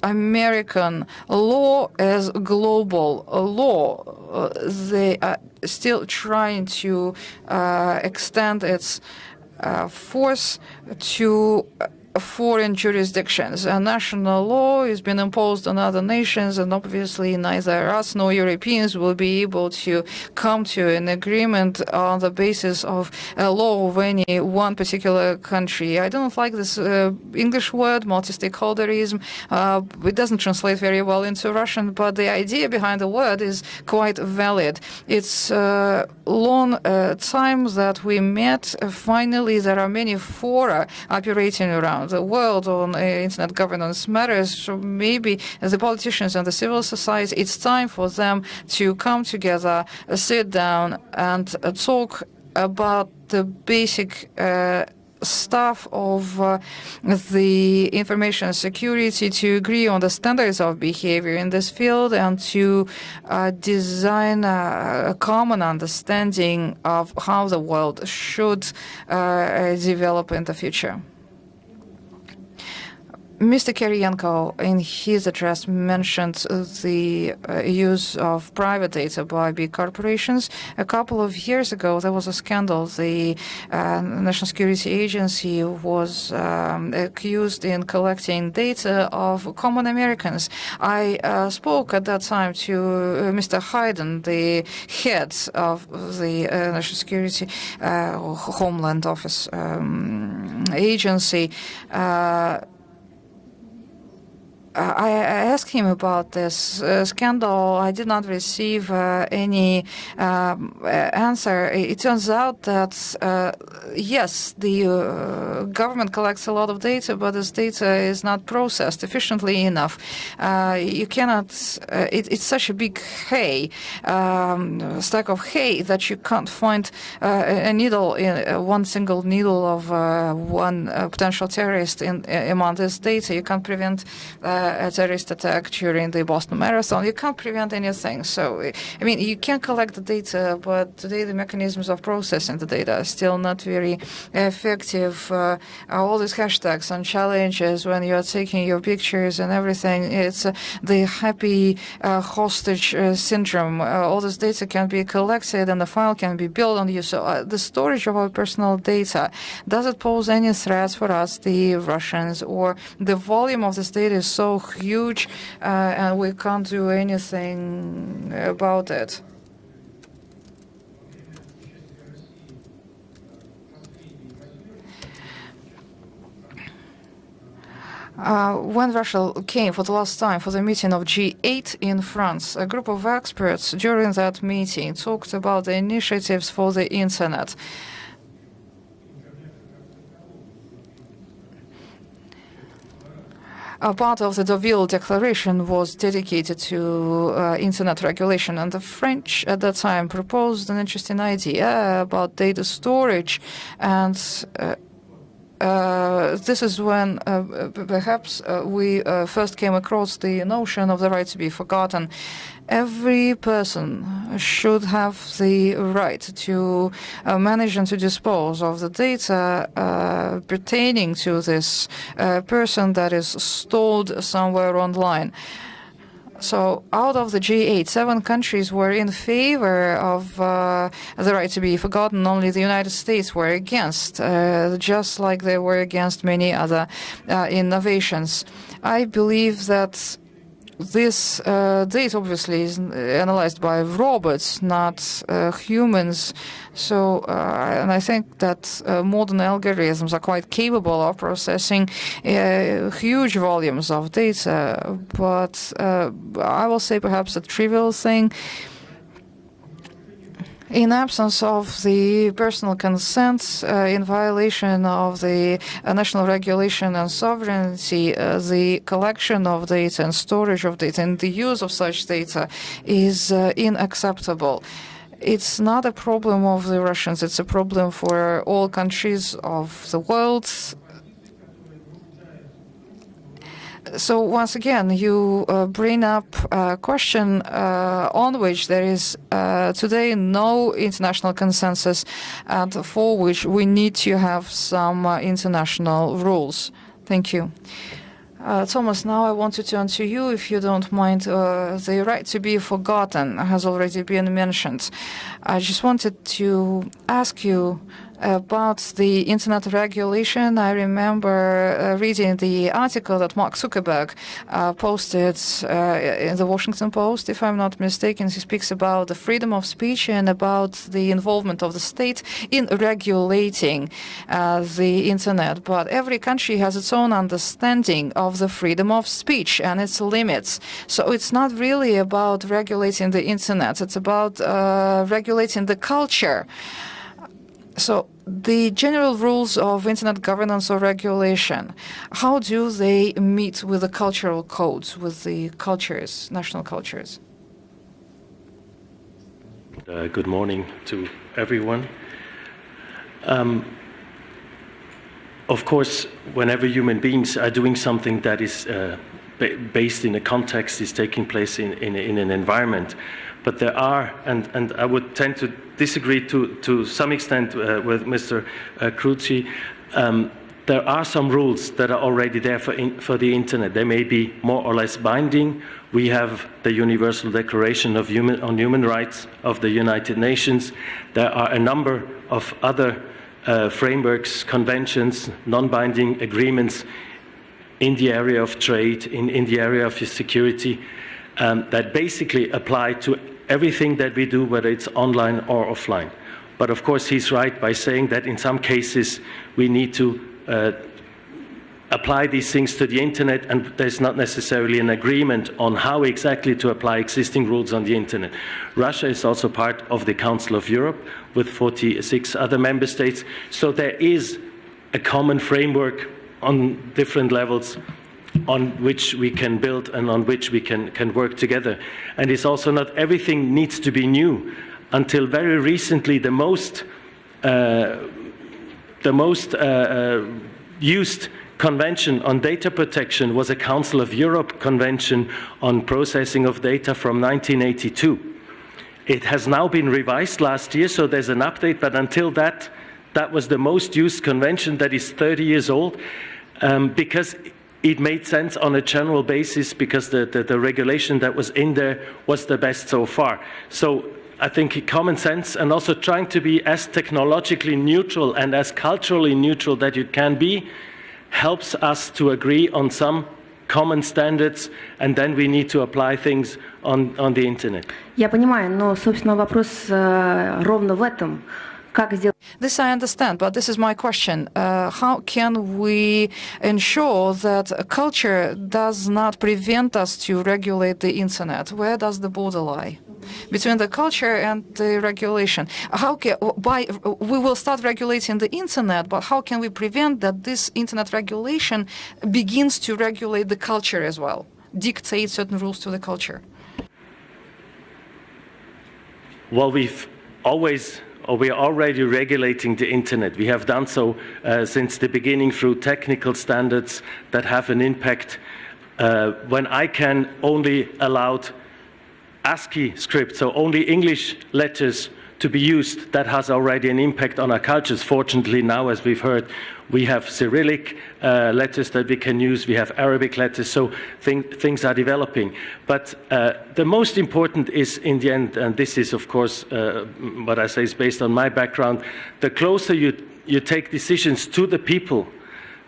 American law as global law. They are still trying to extend its force to foreign jurisdictions. National law has been imposed on other nations, and obviously neither us nor Europeans will be able to come to an agreement on the basis of a law of any one particular country. I don't like this English word, multi-stakeholderism. It doesn't translate very well into Russian, but the idea behind the word is quite valid. It's a long time that we met. Finally, there are many fora operating around the world on internet governance matters. So maybe as the politicians and the civil society, it's time for them to come together, sit down and talk about the basic stuff of the information security, to agree on the standards of behavior in this field, and to design a common understanding of how the world should develop in the future. Mr. Kirienko, in his address, mentioned the use of private data by big corporations. A couple of years ago, there was a scandal. The National Security Agency was accused in collecting data of common Americans. I spoke at that time to Mr. Hayden, the head of the National Security Homeland Office agency. I asked him about this scandal. I did not receive any answer. It turns out that, yes, the government collects a lot of data, but this data is not processed efficiently enough. You cannot, it's such a big stack of hay, that you can't find a needle, one single needle of one potential terrorist among this data. You can't prevent a terrorist attack during the Boston Marathon. You can't prevent anything. So, I mean, you can collect the data, but today the mechanisms of processing the data are still not very effective. All these hashtags and challenges when you're taking your pictures and everything, it's the happy hostage syndrome. All this data can be collected and the file can be built on you. So the storage of our personal data, does it pose any threats for us, the Russians, or the volume of this data is so huge and we can't do anything about it? When Russia came for the last time for the meeting of G8 in France, a group of experts during that meeting talked about the initiatives for the Internet. A part of the Deauville Declaration was dedicated to Internet regulation, and the French at that time proposed an interesting idea about data storage, and this is when perhaps we first came across the notion of the right to be forgotten. Every person should have the right to manage and to dispose of the data pertaining to this person that is stored somewhere online. So out of the G8, 7 countries were in favor of the right to be forgotten. Only the United States were against, just like they were against many other innovations. I believe that this data obviously is analyzed by robots, not humans. So, and I think that modern algorithms are quite capable of processing huge volumes of data. But I will say perhaps a trivial thing. In absence of the personal consent, in violation of the national regulation and sovereignty, the collection of data and storage of data and the use of such data is unacceptable. It's not a problem of the Russians, it's a problem for all countries of the world. So once again, you bring up a question on which there is today no international consensus and for which we need to have some international rules. Thank you. Thomas, now I want to turn to you, if you don't mind. The right to be forgotten has already been mentioned. I just wanted to ask you about the internet regulation. I remember reading the article that Mark Zuckerberg posted in the Washington Post, if I'm not mistaken. He speaks about the freedom of speech and about the involvement of the state in regulating the internet. But every country has its own understanding of the freedom of speech and its limits. So it's not really about regulating the internet. It's about regulating the culture. So the general rules of internet governance or regulation, how do they meet with the cultural codes, with the cultures, national cultures? Good morning to everyone. Of course, whenever human beings are doing something that is based in a context, is taking place in an environment, but there are, and I would tend to disagree to some extent with Mr. Krucsi, there are some rules that are already there for the internet. They may be more or less binding. We have the Universal Declaration on Human Rights of the United Nations. There are a number of other frameworks, conventions, non-binding agreements in the area of trade, in the area of security, that basically apply to everything that we do, whether it's online or offline. But of course, he's right by saying that in some cases we need to apply these things to the internet, and there's not necessarily an agreement on how exactly to apply existing rules on the internet. Russia is also part of the Council of Europe with 46 other member states, so there is a common framework on different levels on which we can build and on which we can work together. And it's also not everything needs to be new. Until very recently, the most used convention on data protection was a Council of Europe convention on processing of data from 1982. It has now been revised last year, so there's an update, but until that was the most used convention that is 30 years old, because it made sense on a general basis, because the regulation that was in there was the best so far. So I think common sense, and also trying to be as technologically neutral and as culturally neutral that you can be, helps us to agree on some common standards, and then we need to apply things on the internet. Я понимаю, но, собственно, вопрос ровно в этом. Как сделать? This I understand, but this is my question. How can we ensure that culture does not prevent us to regulate the internet? Where does the border lie between the culture and the regulation? We will start regulating the internet, but how can we prevent that this internet regulation begins to regulate the culture as well, dictate certain rules to the culture? Well, we are already regulating the internet. We have done so since the beginning through technical standards that have an impact. When ICANN only allowed ASCII script, so only English letters to be used, that has already an impact on our cultures. Fortunately now, as we've heard, we have Cyrillic letters that we can use, we have Arabic letters, so things are developing. But the most important is, in the end, and this is of course what I say is based on my background, the closer you take decisions to the people,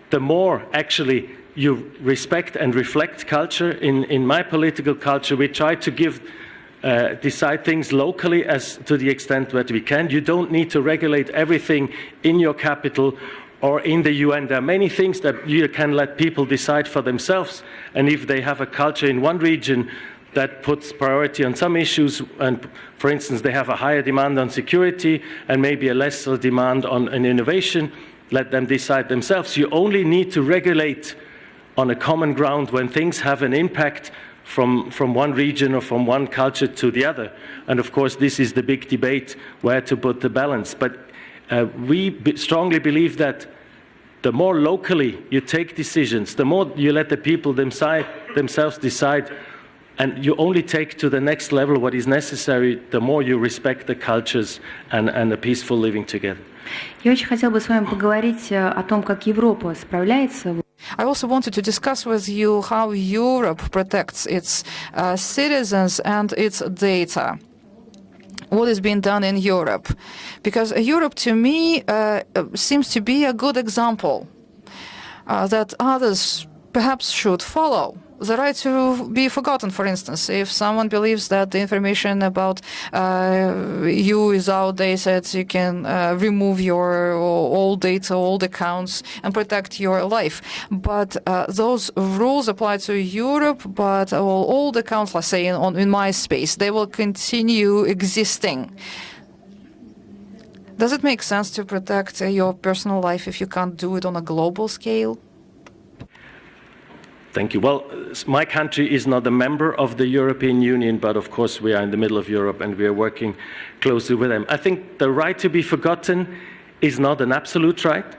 the more actually you respect and reflect culture. In my political culture, we try to decide things locally as to the extent that we can. You don't need to regulate everything in your capital or in the UN. There are many things that you can let people decide for themselves. And if they have a culture in one region that puts priority on some issues, and for instance, they have a higher demand on security and maybe a lesser demand on an innovation, let them decide themselves. You only need to regulate on a common ground when things have an impact from one region or from one culture to the other. And of course, this is the big debate, where to put the balance. But we strongly believe that the more locally you take decisions, the more you let the people themselves decide, and you only take to the next level what is necessary, the more you respect the cultures and a peaceful living together. Я очень хотела бы с вами поговорить о том, как Европа справляется. I also wanted to discuss with you how Europe protects its citizens and its data. What is being done in Europe? Because Europe, to me, seems to be a good example that others perhaps should follow. The right to be forgotten, for instance. If someone believes that the information about you is outdated, you can remove your old data, old accounts, and protect your life. But those rules apply to Europe, but all old accounts, let's say in MySpace, they will continue existing. Does it make sense to protect your personal life if you can't do it on a global scale? Thank you. Well, my country is not a member of the European Union, but of course we are in the middle of Europe and we are working closely with them. I think the right to be forgotten is not an absolute right,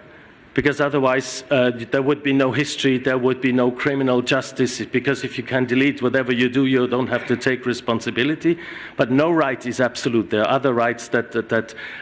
because otherwise there would be no history, there would be no criminal justice, because if you can delete whatever you do, you don't have to take responsibility. But no right is absolute. There are other rights that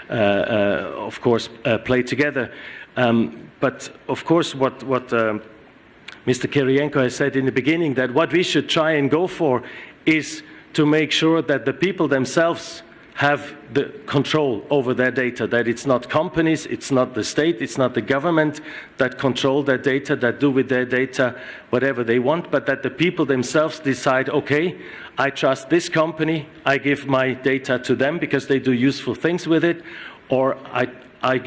of course, play together. But of course, what Mr. Kirienko has said in the beginning, that what we should try and go for is to make sure that the people themselves have the control over their data, that it's not companies, it's not the state, it's not the government that control their data, that do with their data whatever they want, but that the people themselves decide, okay, I trust this company, I give my data to them because they do useful things with it, or I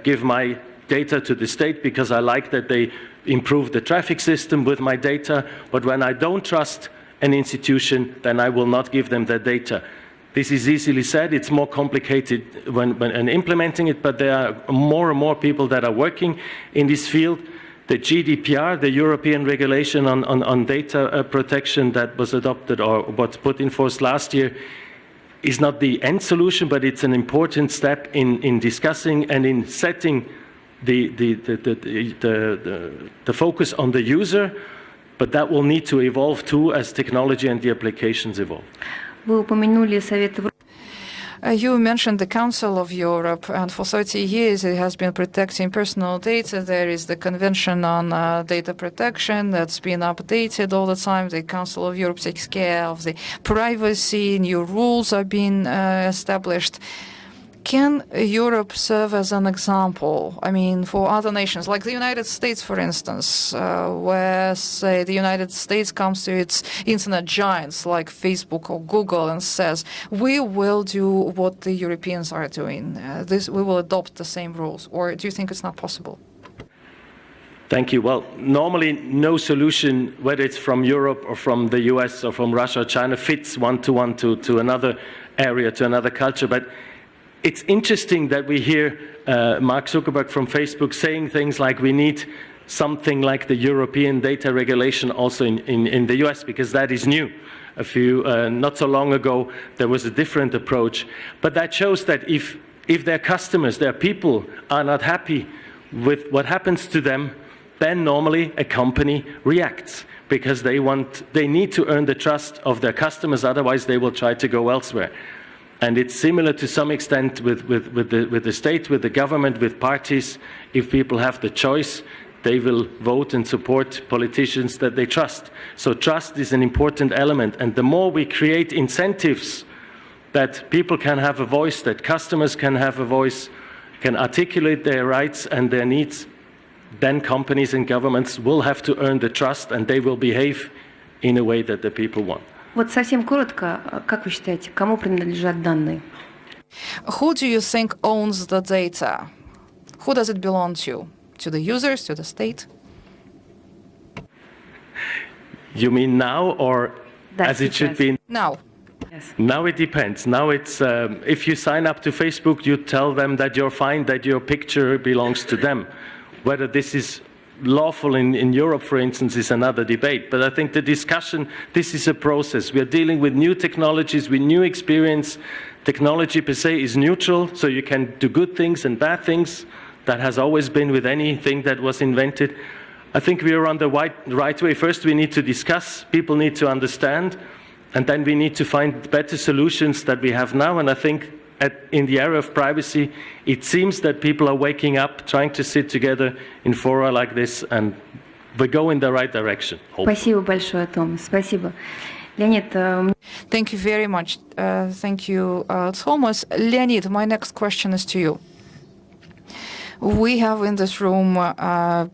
give my data to the state because I like that they improve the traffic system with my data, but when I don't trust an institution, then I will not give them their data. This is easily said, it's more complicated when implementing it, but there are more and more people that are working in this field. The GDPR, the European regulation on data protection that was adopted or was put in force last year, is not the end solution, but it's an important step in discussing and in setting the focus on the user, but that will need to evolve too as technology and the applications evolve. Вы упомянули Совет Европы. You mentioned the Council of Europe, and for 30 years it has been protecting personal data. There is the Convention on Data Protection that's been updated all the time. The Council of Europe takes care of the privacy. New rules are being established. Can Europe serve as an example, I mean, for other nations, like the United States, for instance, where, say, the United States comes to its internet giants like Facebook or Google and says, we will do what the Europeans are doing. We will adopt the same rules. Or do you think it's not possible? Thank you. Well, normally no solution, whether it's from Europe or from the US or from Russia or China, fits one-to-one to another area, to another culture. But it's interesting that we hear Mark Zuckerberg from Facebook saying things like we need something like the European data regulation also in the US, because that is new. Not so long ago, there was a different approach. But that shows that if their customers, their people are not happy with what happens to them, then normally a company reacts because they need to earn the trust of their customers, otherwise they will try to go elsewhere. And it's similar to some extent with the state, with the government, with parties. If people have the choice, they will vote and support politicians that they trust. So trust is an important element. And the more we create incentives that people can have a voice, that customers can have a voice, can articulate their rights and their needs, then companies and governments will have to earn the trust and they will behave in a way that the people want. Вот совсем коротко, как вы считаете, кому принадлежат данные? Who do you think owns the data? Who does it belong to? To the users, to the state? You mean now or as it should be? Now. Yes. Now it depends. Now it's, if you sign up to Facebook, you tell them that you're fine, that your picture belongs to them. Whether this is lawful in Europe, for instance, is another debate. But I think the discussion, this is a process. We are dealing with new technologies, with new experience. Technology per se is neutral, so you can do good things and bad things. That has always been with anything that was invented. I think we are on the right way. First, we need to discuss, people need to understand, and then we need to find better solutions that we have now. And I think in the area of privacy, it seems that people are waking up, trying to sit together in fora like this, and we go in the right direction. Спасибо большое, Том. Спасибо. Leonid, Thank you very much. Thank you, Thomas. Leonid, my next question is to you. We have in this room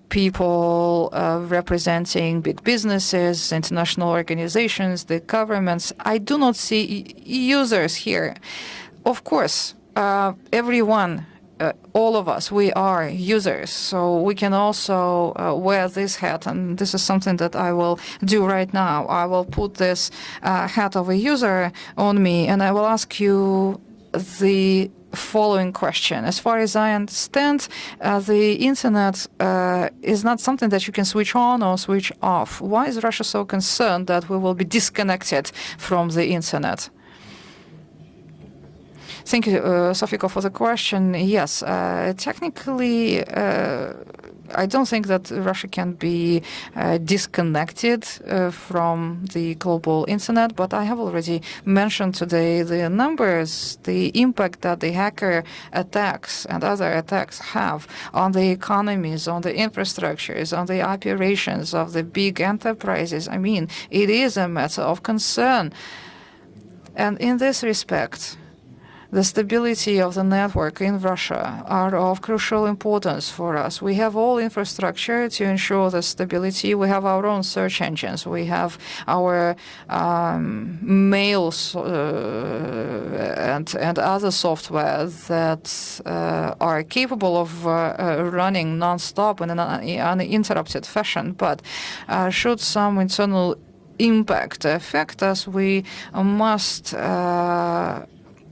people representing big businesses, international organizations, the governments. I do not see users here. Of course, everyone, all of us, we are users, so we can also wear this hat, and this is something that I will do right now. I will put this hat of a user on me, and I will ask you the following question. As far as I understand, the internet is not something that you can switch on or switch off. Why is Russia so concerned that we will be disconnected from the internet? Thank you, Sofiko, for the question. Yes, technically, I don't think that Russia can be disconnected from the global internet, but I have already mentioned today the numbers, the impact that the hacker attacks and other attacks have on the economies, on the infrastructures, on the operations of the big enterprises. I mean, it is a matter of concern. And in this respect, the stability of the network in Russia are of crucial importance for us. We have all infrastructure to ensure the stability. We have our own search engines. We have our mails and other software that are capable of running non-stop in an uninterrupted fashion. But should some internal impact affect us, we must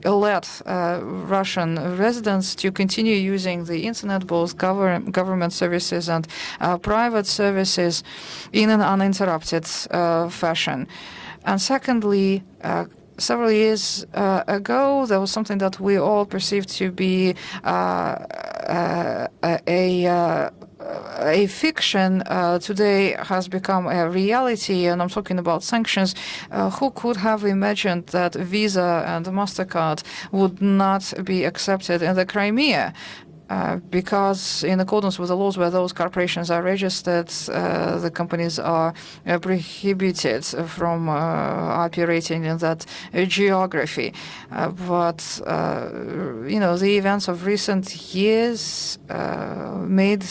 let Russian residents to continue using the internet, both government services and private services, in an uninterrupted fashion. And secondly, several years ago, there was something that we all perceived to be a fiction. Today has become a reality, and I'm talking about sanctions. Who could have imagined that Visa and MasterCard would not be accepted in the Crimea? Because in accordance with the laws where those corporations are registered, the companies are prohibited from operating in that geography. But the events of recent years made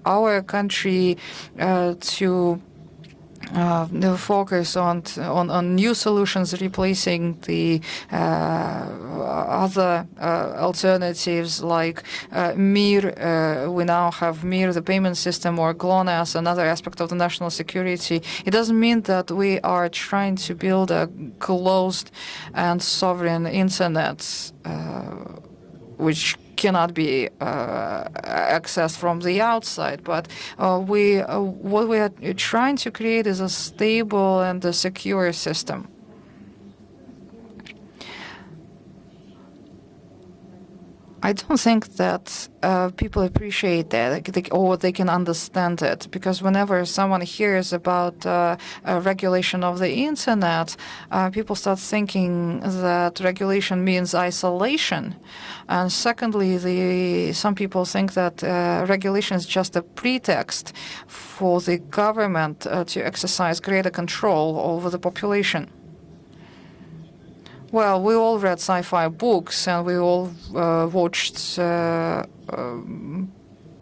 our country to focus on new solutions, replacing the other alternatives like MIR. We now have MIR, the payment system, or GLONASS, another aspect of the national security. It doesn't mean that we are trying to build a closed and sovereign internet, which cannot be accessed from the outside. But what we are trying to create is a stable and a secure system. I don't think that people appreciate that or they can understand it, because whenever someone hears about regulation of the internet, people start thinking that regulation means isolation. And secondly, some people think that regulation is just a pretext for the government to exercise greater control over the population. Well, we all read sci-fi books, and we all watched,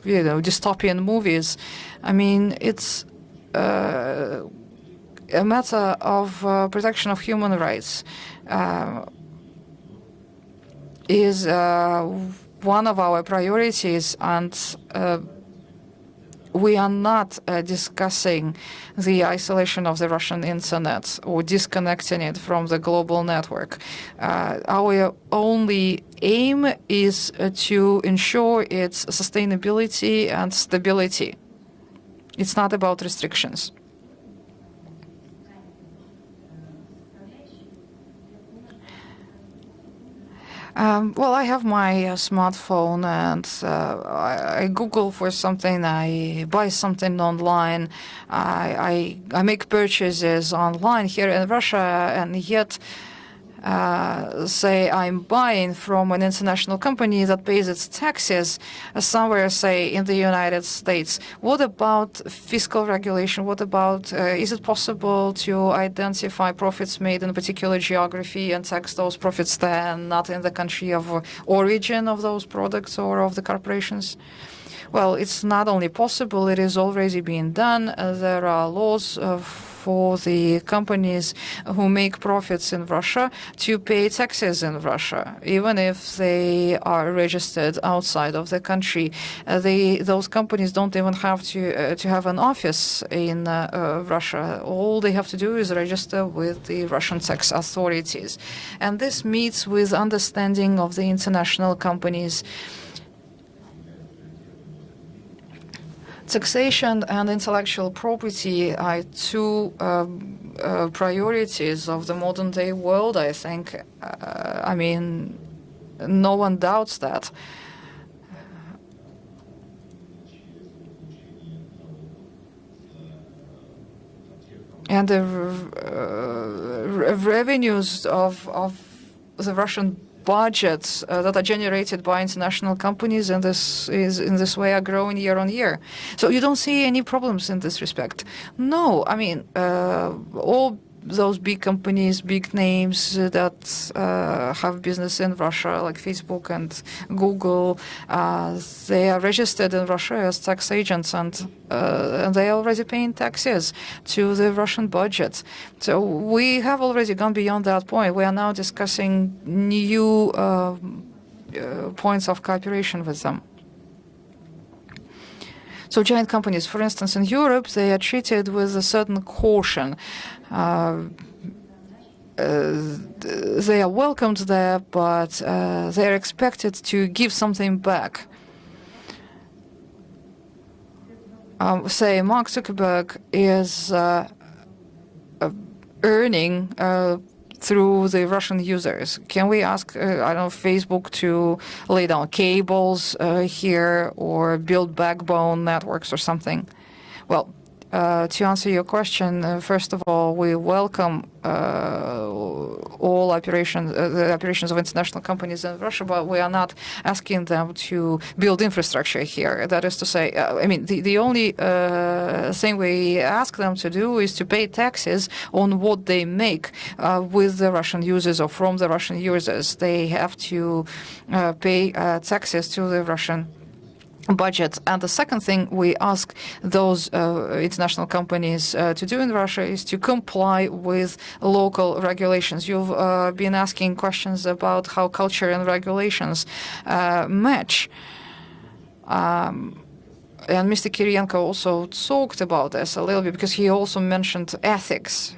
dystopian movies. I mean, it's a matter of protection of human rights. Is one of our priorities, and we are not discussing the isolation of the Russian internet or disconnecting it from the global network. Our only aim is to ensure its sustainability and stability. It's not about restrictions. Well, I have my smartphone, and I Google for something, I buy something online, I make purchases online here in Russia, and yet say I'm buying from an international company that pays its taxes somewhere, say, in the United States. What about fiscal regulation? What about, is it possible to identify profits made in a particular geography and tax those profits there and not in the country of origin of those products or of the corporations? Well, it's not only possible, it is already being done. There are laws for the companies who make profits in Russia to pay taxes in Russia, even if they are registered outside of the country. Those companies don't even have to have an office in Russia. All they have to do is register with the Russian tax authorities. And this meets with understanding of the international companies. Taxation and intellectual property are two priorities of the modern-day world, I think. I mean, no one doubts that. and the revenues of the Russian budgets that are generated by international companies in this way are growing year on year. So you don't see any problems in this respect. No, I mean, all those big companies, big names that have business in Russia, like Facebook and Google, they are registered in Russia as tax agents, and they are already paying taxes to the Russian budget. So we have already gone beyond that point. We are now discussing new points of cooperation with them. So giant companies, for instance, in Europe, they are treated with a certain caution. They are welcomed there, but they are expected to give something back. Say, Mark Zuckerberg is earning through the Russian users. Can we ask, I don't know, Facebook to lay down cables here or build backbone networks or something? Well, to answer your question, first of all, we welcome all operations, the operations of international companies in Russia, but we are not asking them to build infrastructure here. That is to say, I mean, the only thing we ask them to do is to pay taxes on what they make with the Russian users or from the Russian users. They have to pay taxes to the Russian budget. And the second thing we ask those international companies to do in Russia is to comply with local regulations. You've been asking questions about how culture and regulations match. And Mr. Kirienko also talked about this a little bit because he also mentioned ethics.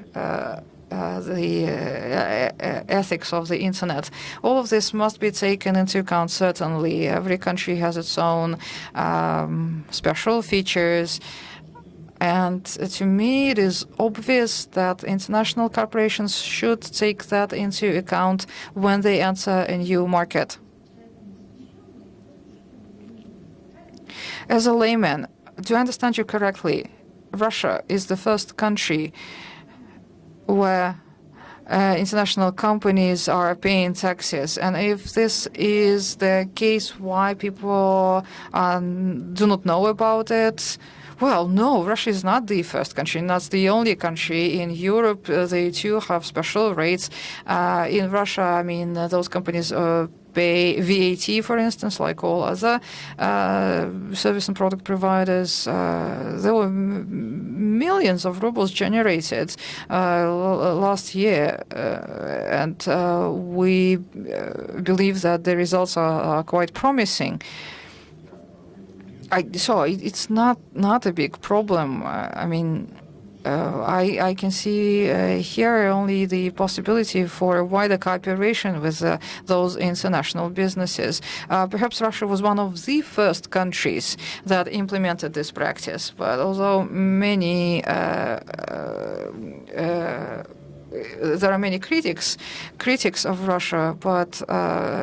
The ethics of the internet. All of this must be taken into account, certainly. Every country has its own special features. And to me, it is obvious that international corporations should take that into account when they enter a new market. As a layman, do I understand you correctly? Russia is the first country where international companies are paying taxes. And if this is the case, why people do not know about it? Well, no, Russia is not the first country, not the only country. In Europe, they too have special rates. In Russia, I mean, those companies pay VAT, for instance, like all other service and product providers. There were millions of rubles generated last year, and we believe that the results are quite promising. So it's not a big problem. I mean, I can see here only the possibility for a wider cooperation with those international businesses. Perhaps Russia was one of the first countries that implemented this practice, but although many there are many critics of Russia, but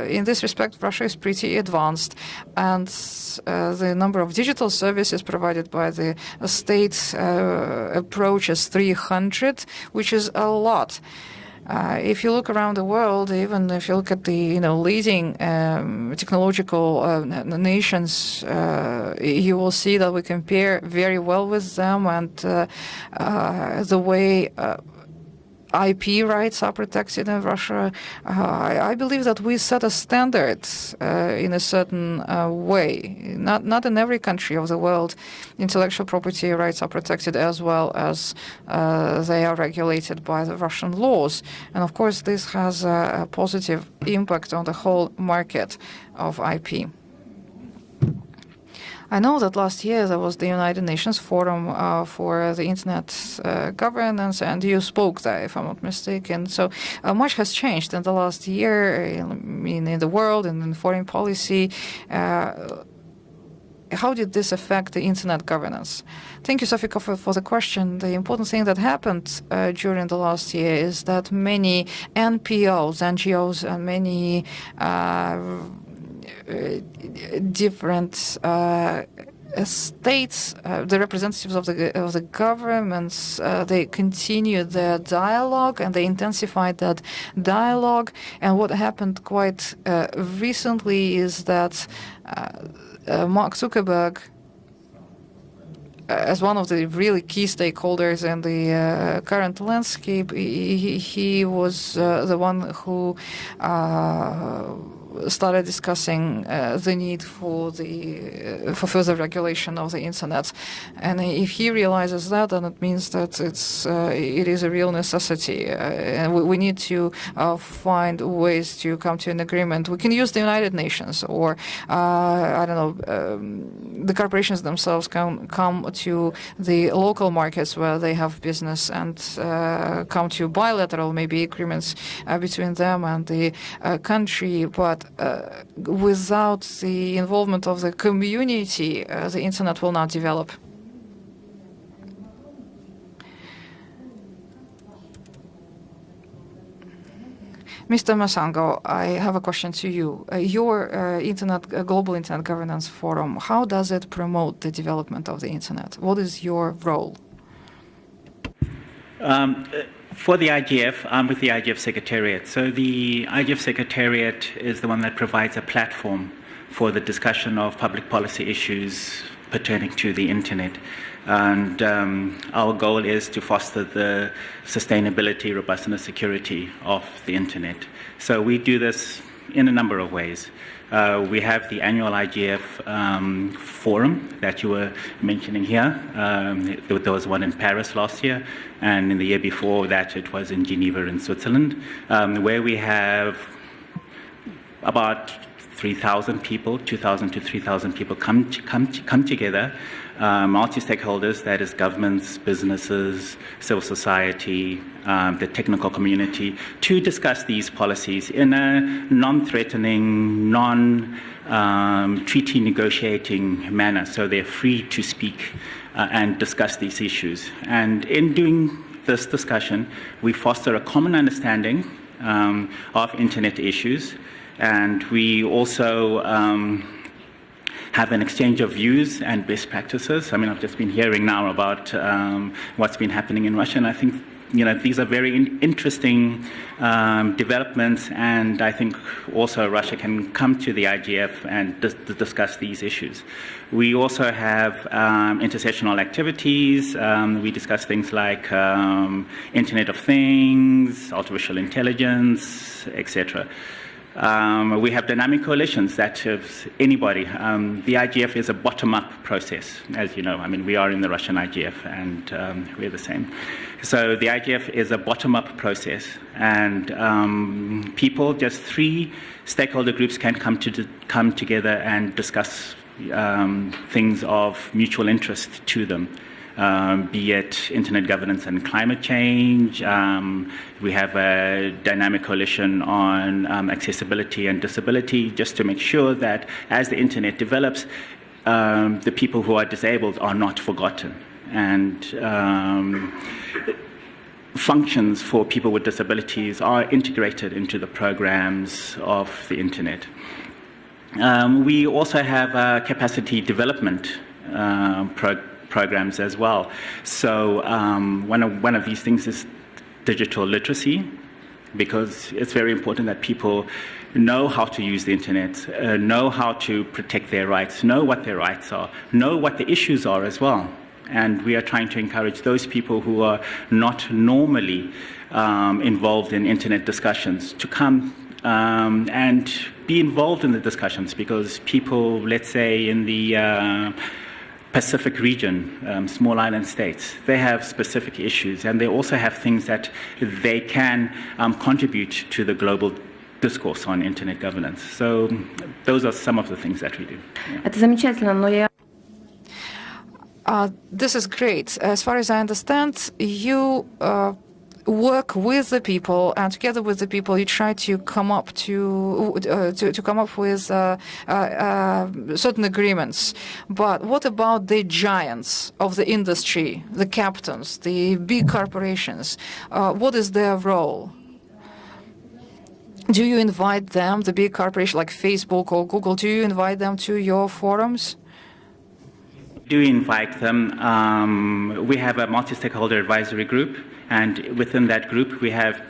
in this respect, Russia is pretty advanced, and the number of digital services provided by the state approaches 300, which is a lot. If you look around the world, even if you look at the leading technological nations, you will see that we compare very well with them, and the way IP rights are protected in Russia. I believe that we set a standard in a certain way. Not in every country of the world intellectual property rights are protected as well as they are regulated by the Russian laws. And of course, this has a positive impact on the whole market of IP. I know that last year there was the United Nations Forum for the Internet governance, and you spoke there, if I'm not mistaken. So much has changed in the last year in the world and in foreign policy. How did this affect the Internet governance? Thank you, Sofika, for the question. The important thing that happened during the last year is that many NGOs, and many different states, the representatives of the governments, they continued their dialogue and they intensified that dialogue. And what happened quite recently is that Mark Zuckerberg, as one of the really key stakeholders in the current landscape, he was the one who started discussing the need for further regulation of the internet, and if he realizes that, then it means that it is a real necessity, and we need to find ways to come to an agreement. We can use the United Nations, or I don't know, the corporations themselves can come to the local markets where they have business and come to bilateral maybe agreements between them and the country, but without the involvement of the community, the internet will not develop. Mr. Masango, I have a question to you. Your Global Internet Governance Forum, how does it promote the development of the internet? What is your role? For the IGF, I'm with the IGF Secretariat. So the IGF Secretariat is the one that provides a platform for the discussion of public policy issues pertaining to the internet. And our goal is to foster the sustainability, robustness, security of the internet. So we do this in a number of ways. We have the annual IGF forum that you were mentioning here. There was one in Paris last year, and in the year before that it was in Geneva in Switzerland, where we have about 3,000 people, 2,000 to 3,000 people come together, multi-stakeholders, that is governments, businesses, civil society, the technical community, to discuss these policies in a non-threatening, non-treaty negotiating manner. So they're free to speak and discuss these issues. And in doing this discussion, we foster a common understanding of internet issues. And we also have an exchange of views and best practices. I mean, I've just been hearing now about what's been happening in Russia, and I think these are very interesting developments, and I think also Russia can come to the IGF and discuss these issues. We also have intersessional activities. We discuss things like Internet of Things, artificial intelligence, etc. We have dynamic coalitions that serves anybody. The IGF is a bottom-up process, as you know. I mean, we are in the Russian IGF, and we're the same. So the IGF is a bottom-up process, and people, just 3 stakeholder groups, can come together and discuss things of mutual interest to them. Be it internet governance and climate change. We have a dynamic coalition on accessibility and disability, just to make sure that as the internet develops, the people who are disabled are not forgotten. And functions for people with disabilities are integrated into the programs of the internet. We also have capacity development programs as well. So one of these things is digital literacy, because it's very important that people know how to use the internet, know how to protect their rights, know what their rights are, know what the issues are as well. And we are trying to encourage those people who are not normally involved in internet discussions to come and be involved in the discussions, because people, let's say in the Pacific region, small island states, they have specific issues, and they also have things that they can contribute to the global discourse on internet governance. So those are some of the things that we do. Это замечательно, но я This is great. As far as I understand, you work with the people, and together with the people, you try to come up with certain agreements. But what about the giants of the industry, the captains, the big corporations? What is their role? Do you invite them, the big corporations like Facebook or Google? Do you invite them to your forums? Do invite them. We have a multi-stakeholder advisory group, and within that group we have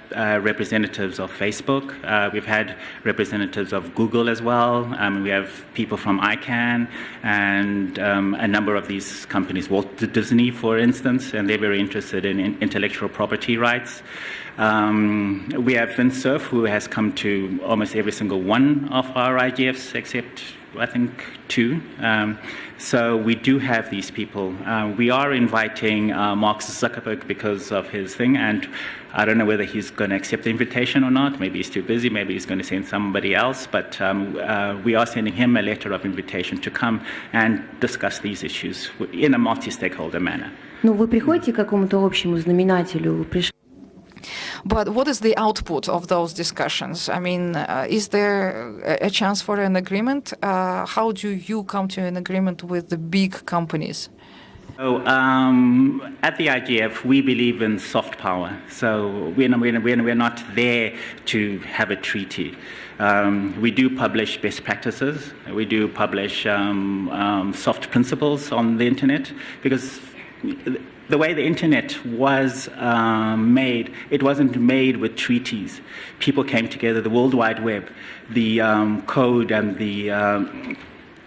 representatives of Facebook. We've had representatives of Google as well. We have people from ICANN and a number of these companies, Walt Disney, for instance, and they're very interested in intellectual property rights. We have FinSurf, who has come to almost every single one of our IGFs, except I think 2. So we do have these people. We are inviting Mark Zuckerberg because of his thing, and I don't know whether he's going to accept the invitation or not. Maybe he's too busy, maybe he's going to send somebody else, but we are sending him a letter of invitation to come and discuss these issues in a multi-stakeholder manner. Ну, вы приходите к какому-то общему знаменателю? But what is the output of those discussions? I mean, is there a chance for an agreement? How do you come to an agreement with the big companies? So, at the IGF, we believe in soft power. So we're not there to have a treaty. We do publish best practices. We do publish soft principles on the internet, because the way the internet was made, it wasn't made with treaties. People came together, the World Wide Web, the code and the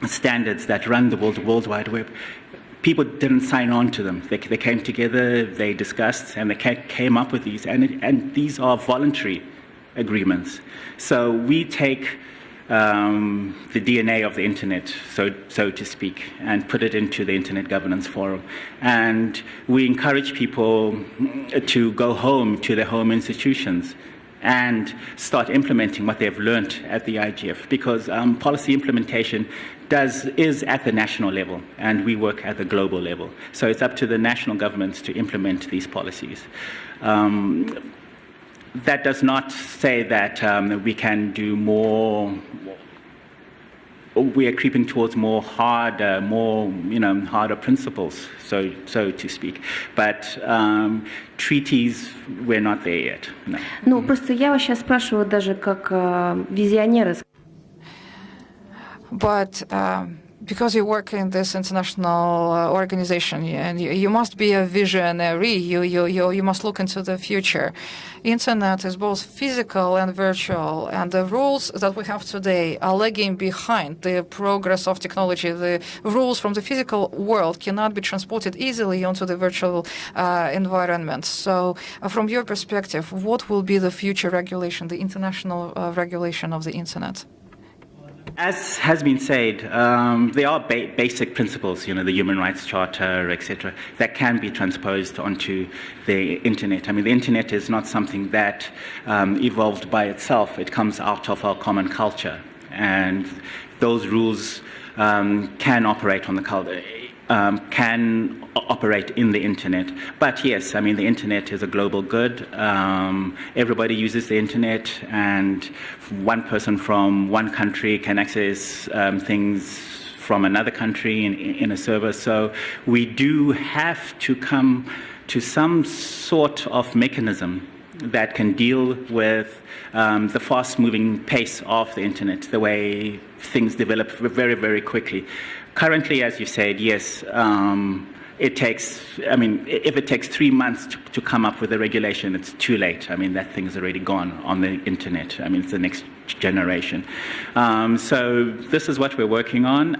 standards that run the World Wide Web. People didn't sign on to them. They came together, they discussed, and they came up with these. And these are voluntary agreements. So we take the DNA of the internet, so to speak, and put it into the Internet Governance Forum. And we encourage people to go home to their home institutions and start implementing what they've learned at the IGF, because policy implementation is at the national level, and we work at the global level. So it's up to the national governments to implement these policies. That does not say that we can do more. We are creeping towards more harder principles, so to speak. But treaties, we're not there yet. No. Ну, просто я вас сейчас спрашиваю даже как визионера. But because you work in this international organization, and you must be a visionary, you must look into the future. Internet is both physical and virtual, and the rules that we have today are lagging behind the progress of technology. The rules from the physical world cannot be transported easily onto the virtual environment. So from your perspective, what will be the future regulation, the international regulation of the internet? As has been said, there are basic principles, the Human Rights Charter, etc., that can be transposed onto the internet. I mean, the internet is not something that evolved by itself. It comes out of our common culture, and those rules can operate on the culture. Can operate in the internet. But yes, I mean, the internet is a global good. Everybody uses the internet, and one person from one country can access things from another country in a server. So we do have to come to some sort of mechanism that can deal with the fast-moving pace of the internet, the way things develop very, very quickly. Currently, as you said, yes, it takes, if it takes 3 months to come up with a regulation, it's too late. I mean, that thing's already gone on the internet. I mean, it's the next generation. So this is what we're working on.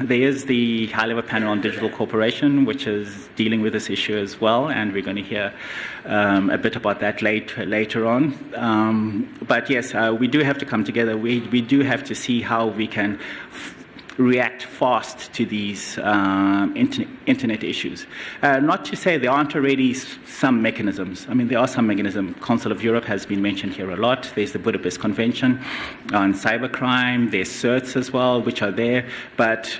There is the high-level panel on digital cooperation, which is dealing with this issue as well, and we're going to hear a bit about that later on. But yes, we do have to come together. We do have to see how we can react fast to these internet issues. Not to say there aren't already some mechanisms. I mean, there are some mechanisms. Council of Europe has been mentioned here a lot. There's the Budapest Convention on cybercrime. There's certs as well, which are there. But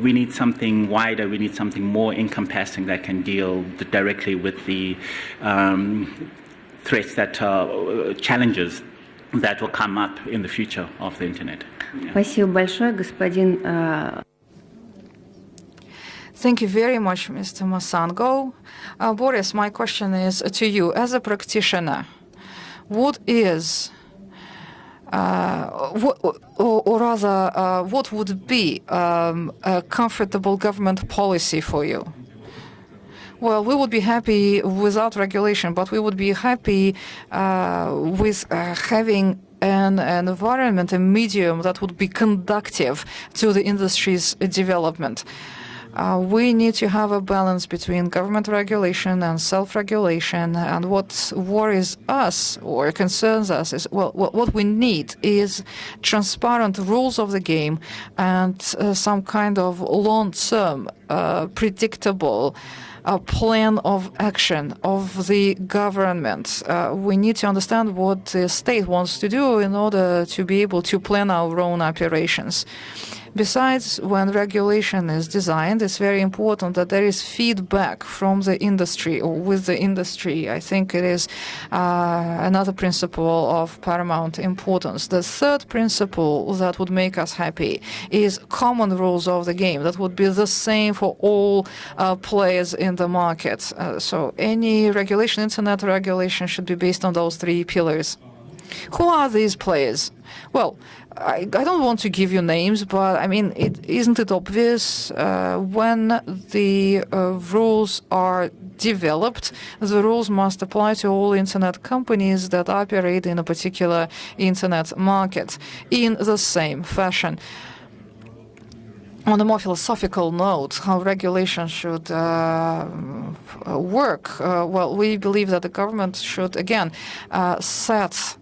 we need something wider. We need something more encompassing that can deal directly with the threats challenges that will come up in the future of the internet. Спасибо большое, господин. Thank you very much, Mr. Masango. Boris, my question is to you. As a practitioner, what is or rather, what would be a comfortable government policy for you? Well, we would be happy without regulation, but we would be happy with having an environment, a medium that would be conducive to the industry's development. We need to have a balance between government regulation and self-regulation. And what worries us or concerns us is, well, what we need is transparent rules of the game and some kind of long-term, predictable plan of action of the government. We need to understand what the state wants to do in order to be able to plan our own operations. Besides, when regulation is designed, it's very important that there is feedback from the industry or with the industry. I think it is another principle of paramount importance. The third principle that would make us happy is common rules of the game that would be the same for all players in the market. So any regulation, internet regulation, should be based on those three pillars. Who are these players? Well, I don't want to give you names, but I mean, isn't it obvious when the rules are developed, the rules must apply to all internet companies that operate in a particular internet market in the same fashion. On a more philosophical note, how regulation should work, well, we believe that the government should, again, set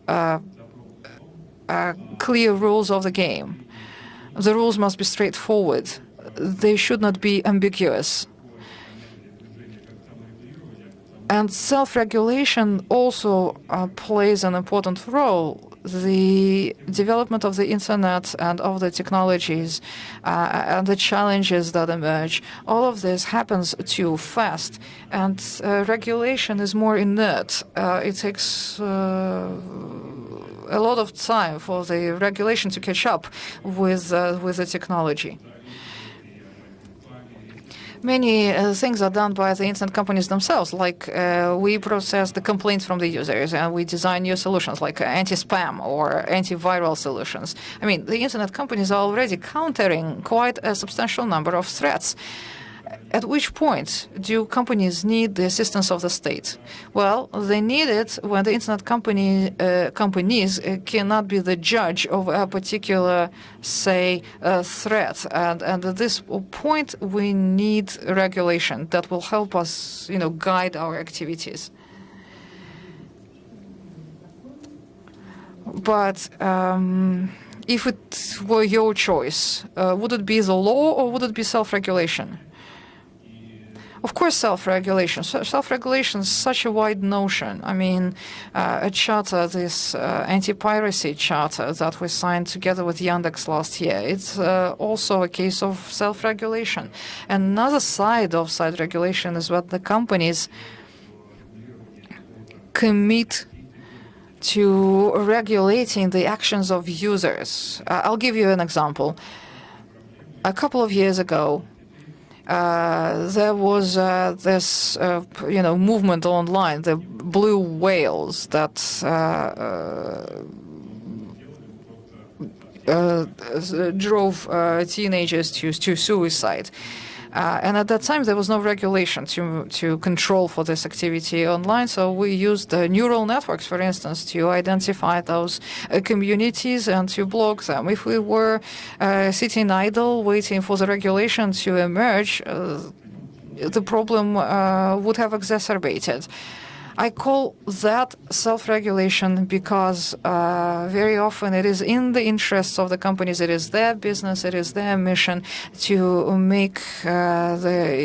clear rules of the game. The rules must be straightforward. They should not be ambiguous. And self-regulation also plays an important role. The development of the internet and of the technologies and the challenges that emerge, all of this happens too fast, and regulation is more inert. It takes a lot of time for the regulation to catch up with the technology. Many things are done by the internet companies themselves, like we process the complaints from the users and we design new solutions like anti-spam or antiviral solutions. I mean, the internet companies are already countering quite a substantial number of threats. At which point do companies need the assistance of the state? Well, they need it when the internet companies cannot be the judge of a particular, say, threat. And at this point, we need regulation that will help us, guide our activities. But if it were your choice, would it be the law or would it be self-regulation? Of course, self-regulation. Self-regulation is such a wide notion. I mean, a charter, this anti-piracy charter that we signed together with Yandex last year, it's also a case of self-regulation. Another side of side regulation is what the companies commit to regulating the actions of users. I'll give you an example. A couple of years ago, there was this, movement online, the blue whales that drove teenagers to suicide. And at that time, there was no regulation to control for this activity online. So we used neural networks, for instance, to identify those communities and to block them. If we were sitting idle, waiting for the regulation to emerge, the problem would have exacerbated. I call that self-regulation because very often it is in the interests of the companies, it is their business, it is their mission to make the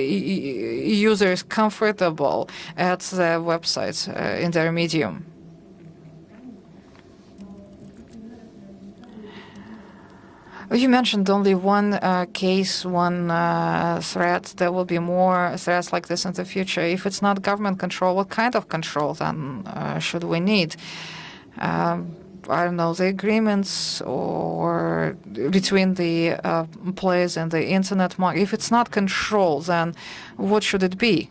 users comfortable at their websites in their medium. You mentioned only one case, one threat. There will be more threats like this in the future. If it's not government control, what kind of control then should we need? I don't know, the agreements or between the players and the internet market. If it's not control, then what should it be?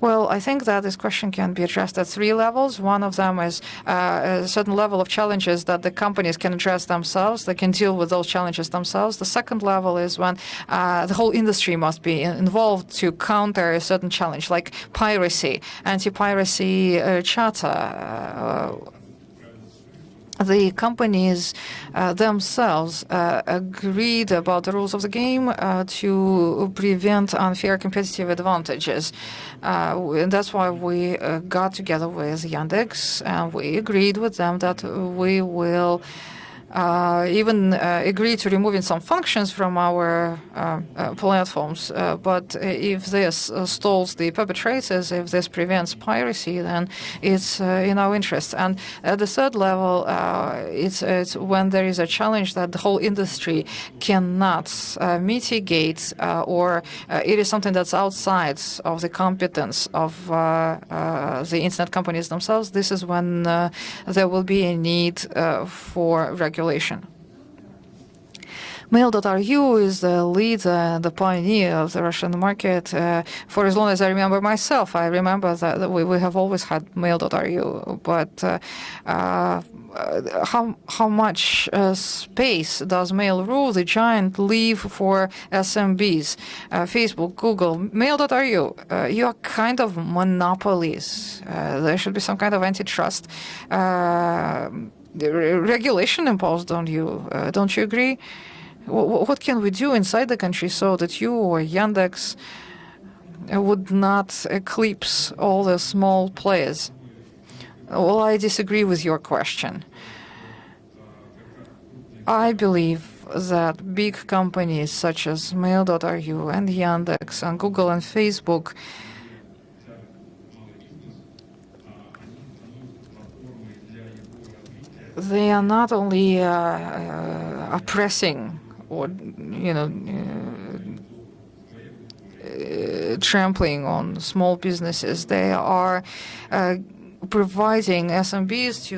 Well, I think that this question can be addressed at three levels. One of them is a certain level of challenges that the companies can address themselves. They can deal with those challenges themselves. The second level is when the whole industry must be involved to counter a certain challenge, like piracy, anti-piracy charter. The companies themselves agreed about the rules of the game to prevent unfair competitive advantages. And that's why we got together with Yandex and we agreed with them that we will even agree to removing some functions from our platforms. But if this stalls the perpetrators, if this prevents piracy, then it's in our interest. And at the third level, it's when there is a challenge that the whole industry cannot mitigate, or it is something that's outside of the competence of the internet companies themselves. This is when there will be a need for regulation. Mail.ru is the leader, the pioneer of the Russian market. For as long as I remember myself, I remember that we have always had Mail.ru. But how much space does Mail.ru, the giant, leave for SMBs? Facebook, Google, Mail.ru, you are kind of monopolies. There should be some kind of antitrust regulation imposed on you. Don't you agree? What can we do inside the country so that you or Yandex would not eclipse all the small players? Well, I disagree with your question. I believe that big companies such as Mail.ru and Yandex and Google and Facebook they are not only oppressing or, trampling on small businesses. They are providing SMBs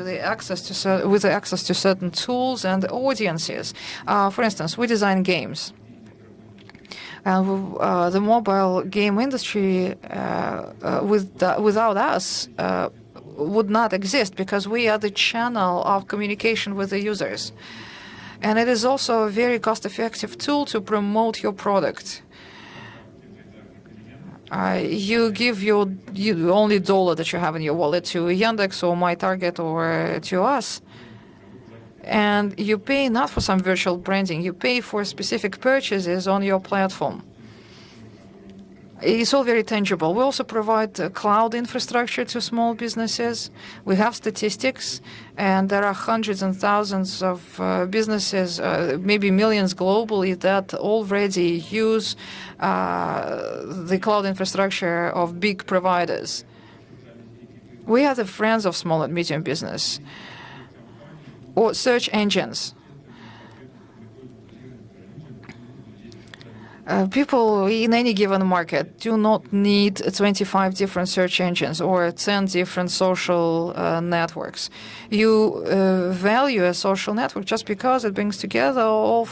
with the access to certain tools and audiences. For instance, we design games. The mobile game industry, without us, would not exist because we are the channel of communication with the users. And it is also a very cost-effective tool to promote your product. You give your only dollar that you have in your wallet to Yandex or MyTarget or to us. And you pay not for some virtual branding, you pay for specific purchases on your platform. It's all very tangible. We also provide cloud infrastructure to small businesses. We have statistics, and there are hundreds and thousands of businesses, maybe millions globally, that already use the cloud infrastructure of big providers. We are the friends of small and medium business. Or search engines. People in any given market do not need 25 different search engines or 10 different social networks. You value a social network just because it brings together all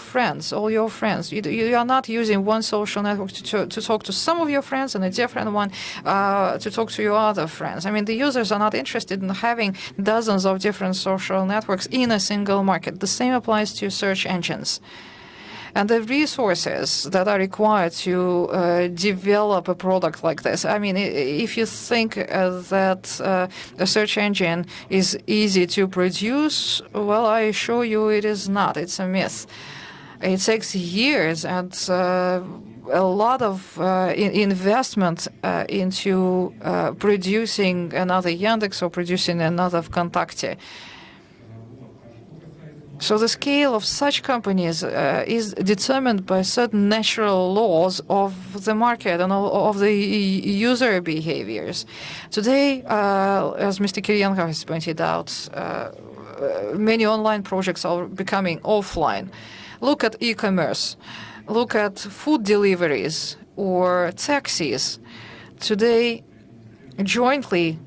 your friends. You are not using one social network to talk to some of your friends and a different one to talk to your other friends. I mean, the users are not interested in having dozens of different social networks in a single market. The same applies to search engines. And the resources that are required to develop a product like this. I mean, if you think that a search engine is easy to produce, well, I assure you it is not. It's a myth. It takes years and a lot of investment into producing another Yandex or producing another Vkontakte. So the scale of such companies is determined by certain natural laws of the market and of the user behaviors. Today, as Mr. Kirienko has pointed out, many online projects are becoming offline. Look at e-commerce. Look at food deliveries or taxis. Today, jointly,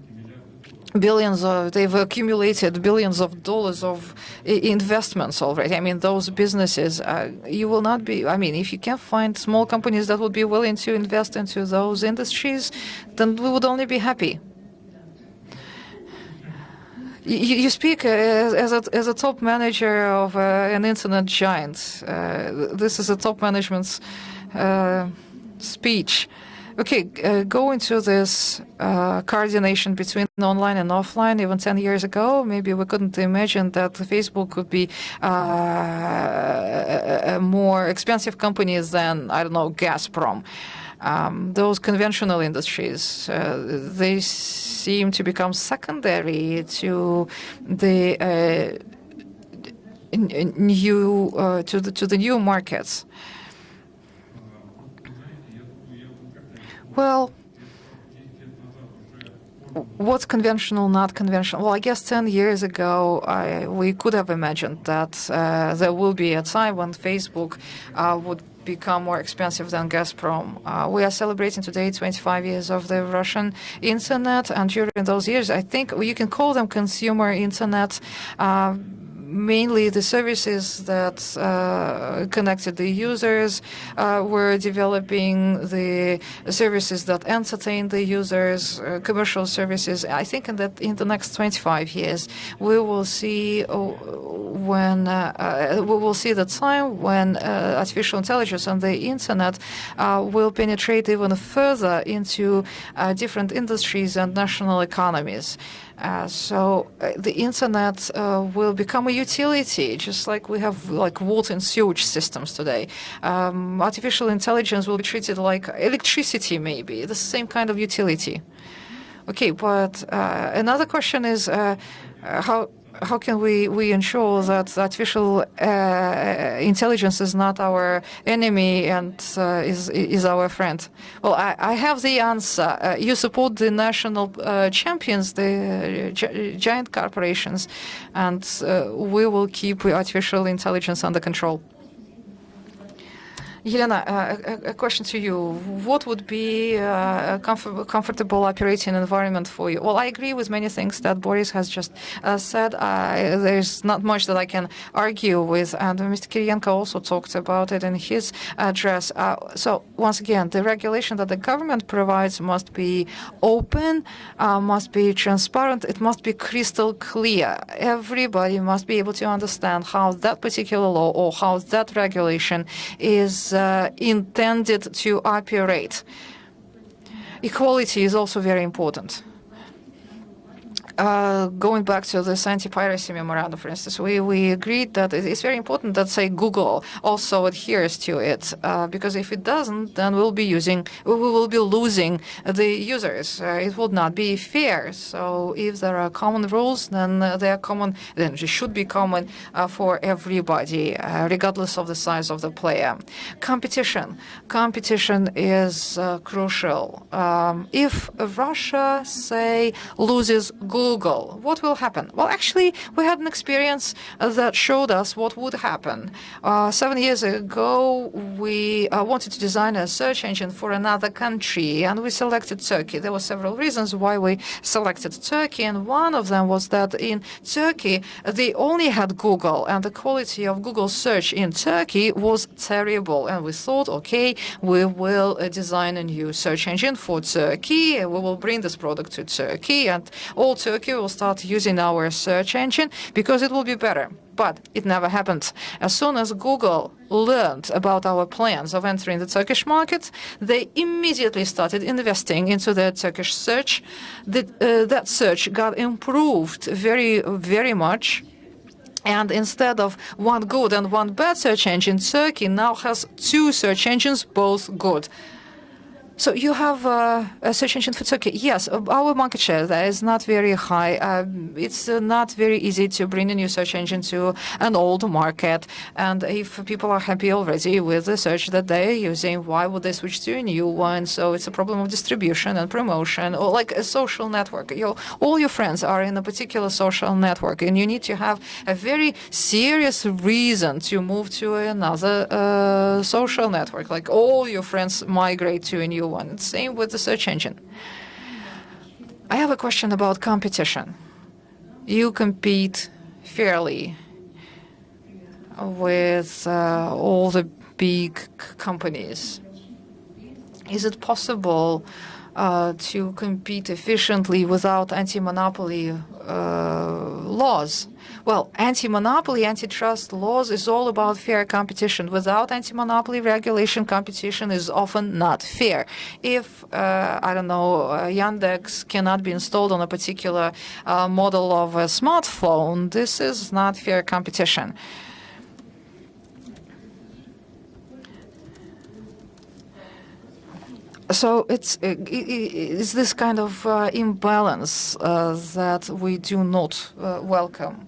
they've accumulated billions of dollars of investments already. I mean, those businesses, you will not be, I mean, if you can find small companies that would be willing to invest into those industries, then we would only be happy. You speak as a top manager of an internet giant. This is a top management's speech. Okay, go into this coordination between online and offline. Even 10 years ago, maybe we couldn't imagine that Facebook could be a more expensive company than, I don't know, Gazprom. Those conventional industries, they seem to become secondary to the new markets. Well, what's conventional, not conventional? Well, I guess 10 years ago, we could have imagined that there will be a time when Facebook would become more expensive than Gazprom. We are celebrating today 25 years of the Russian internet, and during those years, I think you can call them consumer internet. Mainly the services that connected the users were developing, the services that entertain the users, commercial services. I think in the next 25 years, we will see the time when artificial intelligence and the internet will penetrate even further into different industries and national economies. So the internet will become a utility, just like we have like water and sewage systems today. Artificial intelligence will be treated like electricity, maybe, the same kind of utility. Okay, but another question is how can we ensure that artificial intelligence is not our enemy and is our friend? Well, I have the answer. You support the national champions, the giant corporations, and we will keep artificial intelligence under control. Yelena, a question to you. What would be a comfortable operating environment for you? Well, I agree with many things that Boris has just said. There's not much that I can argue with, and Mr. Kirienko also talked about it in his address. So, once again, the regulation that the government provides must be open, must be transparent, it must be crystal clear. Everybody must be able to understand how that particular law or how that regulation is intended to operate. Equality is also very important. Going back to this anti-piracy memorandum, for instance, we agreed that it's very important that, say, Google also adheres to it, because if it doesn't, then we will be losing the users. It would not be fair. So if there are common rules, then they are common. Then it should be common for everybody, regardless of the size of the player. Competition is crucial. If Russia, say, loses Google, what will happen? Well, actually, we had an experience that showed us what would happen. 7 years ago, we wanted to design a search engine for another country, and we selected Turkey. There were several reasons why we selected Turkey, and one of them was that in Turkey, they only had Google, and the quality of Google search in Turkey was terrible. And we thought, okay, we will design a new search engine for Turkey, we will bring this product to Turkey, and all Turkey will start using our search engine because it will be better. But it never happened. As soon as Google learned about our plans of entering the Turkish market, they immediately started investing into the Turkish search. That search got improved very, very much. And instead of one good and one bad search engine, Turkey now has two search engines, both good. So you have a search engine for Turkey. Yes, our market share there is not very high. It's not very easy to bring a new search engine to an old market. And if people are happy already with the search that they're using, why would they switch to a new one? So it's a problem of distribution and promotion, or like a social network. All your friends are in a particular social network, and you need to have a very serious reason to move to another social network. Like all your friends migrate to a new one. Same with the search engine. I have a question about competition. You compete fairly with all the big companies. Is it possible to compete efficiently without anti-monopoly laws? Well, anti-monopoly, antitrust laws is all about fair competition. Without anti-monopoly regulation, competition is often not fair. If, Yandex cannot be installed on a particular model of a smartphone, this is not fair competition. So it's this kind of imbalance that we do not welcome.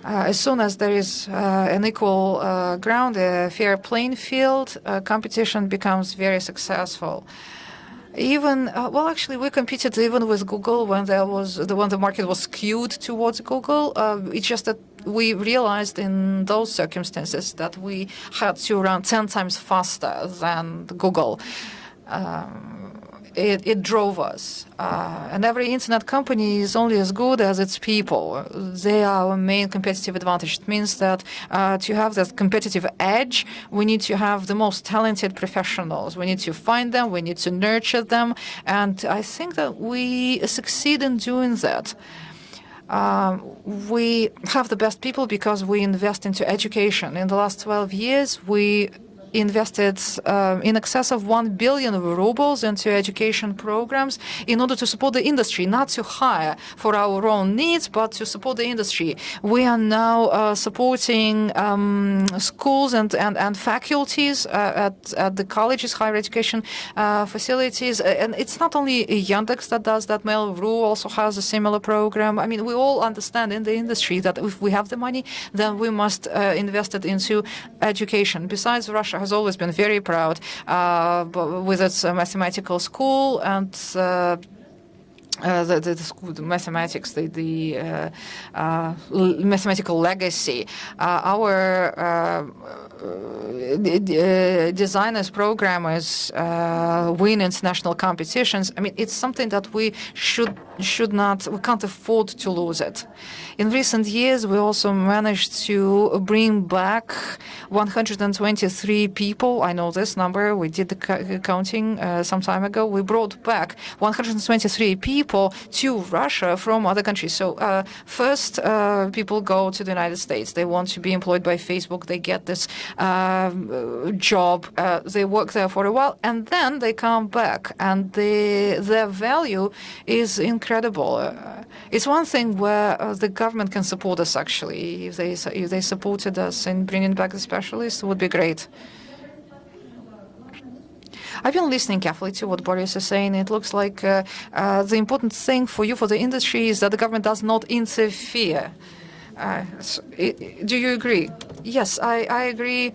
As soon as there is an equal ground, a fair playing field, competition becomes very successful. Even we competed even with Google when the market was skewed towards Google. It's just that we realized in those circumstances that we had to run 10 times faster than Google. It drove us. And every internet company is only as good as its people. They are our main competitive advantage. It means that to have that competitive edge, we need to have the most talented professionals. We need to find them, we need to nurture them. And I think that we succeed in doing that. We have the best people because we invest into education. In the last 12 years, we invested in excess of 1 billion rubles into education programs in order to support the industry, not to hire for our own needs, but to support the industry. We are now supporting schools and faculties at the colleges, higher education facilities. And it's not only Yandex that does that. Mail.ru also has a similar program. I mean, we all understand in the industry that if we have the money, then we must invest it into education. Besides, Russia has always been very proud with its mathematical school and the school, the mathematics, the mathematical legacy. Our designers, programmers win international competitions. I mean, it's something that we can't afford to lose it. In recent years, we also managed to bring back 123 people. I know this number. We did the counting some time ago. We brought back 123 people to Russia from other countries. So first, people go to the United States. They want to be employed by Facebook. They get this job. They work there for a while, and then they come back, and their value is incredible. It's one thing where the government can support us, actually. If they supported us in bringing back the specialists, it would be great. I've been listening carefully to what Boris is saying. It looks like the important thing for you, for the industry, is that the government does not interfere. Do you agree? Yes, I agree.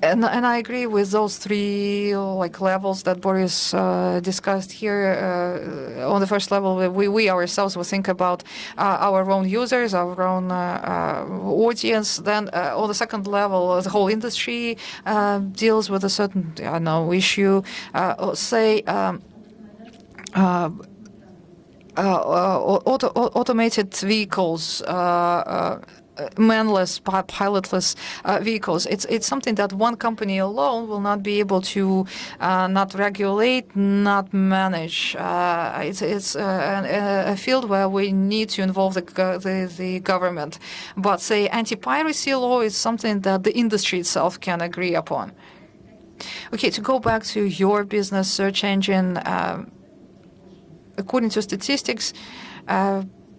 And I agree with those three levels that Boris discussed here. On the first level, we ourselves will think about our own users, our own audience. Then on the second level, the whole industry deals with a certain issue. Say automated vehicles. Manless, pilotless vehicles. It's something that one company alone will not be able to not regulate, not manage. It's a field where we need to involve the government. But say anti-piracy law is something that the industry itself can agree upon. Okay, to go back to your business search engine, according to statistics,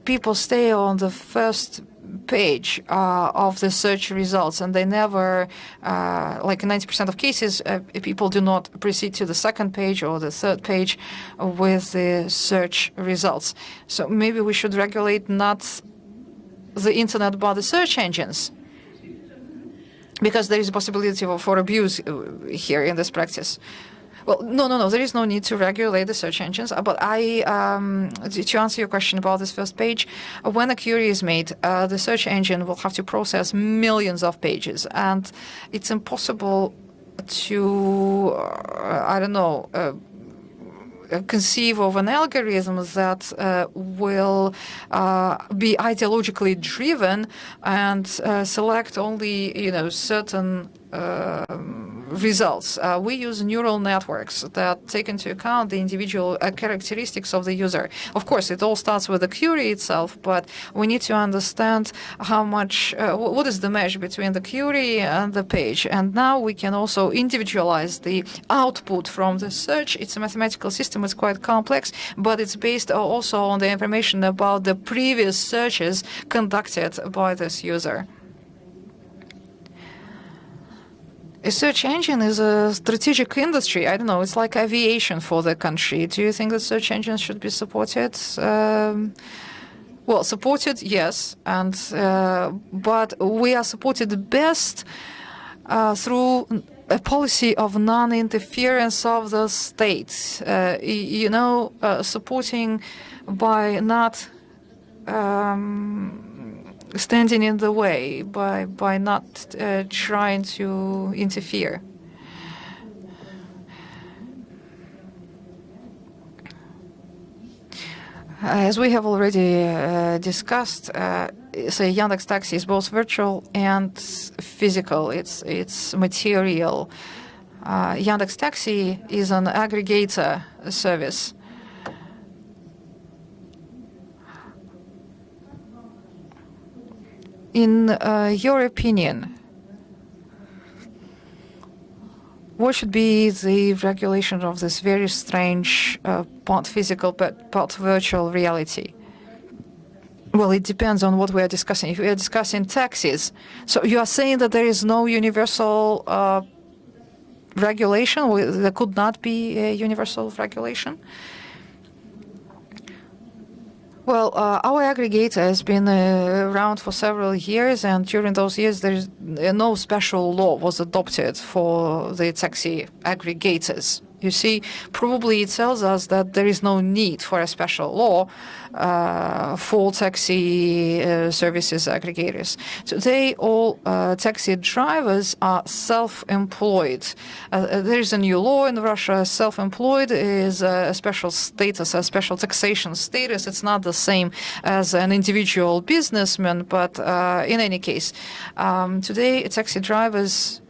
people stay on the first page of the search results, and they never, like in 90% of cases, people do not proceed to the second page or the third page with the search results. So maybe we should regulate not the internet but the search engines, because there is a possibility for abuse here in this practice. Well, no. There is no need to regulate the search engines. But to answer your question about this first page, when a query is made, the search engine will have to process millions of pages, and it's impossible to, conceive of an algorithm that will be ideologically driven and select only, certain results. We use neural networks that take into account the individual characteristics of the user. Of course, it all starts with the query itself, but we need to understand how much, what is the mesh between the query and the page. And now we can also individualize the output from the search. It's a mathematical system, it's quite complex, but it's based also on the information about the previous searches conducted by this user. A search engine is a strategic industry. I don't know, it's like aviation for the country. Do you think that search engines should be supported? Well, supported, yes, and but we are supported best through a policy of non-interference of the state. Supporting by not standing in the way, by not trying to interfere. As we have already discussed, say Yandex Taxi is both virtual and physical. It's material. Yandex Taxi is an aggregator service. In your opinion, what should be the regulation of this very strange part physical but part virtual reality? Well, it depends on what we are discussing. If we are discussing taxis, so you are saying that there is no universal regulation? There could not be a universal regulation? Well, our aggregator has been around for several years, and during those years, there is no special law was adopted for the taxi aggregators. You see, probably it tells us that there is no need for a special law for taxi services aggregators. Today, all taxi drivers are self-employed. There is a new law in Russia. Self-employed is a special status, a special taxation status. It's not the same as an individual businessman, but in any case, today taxi drivers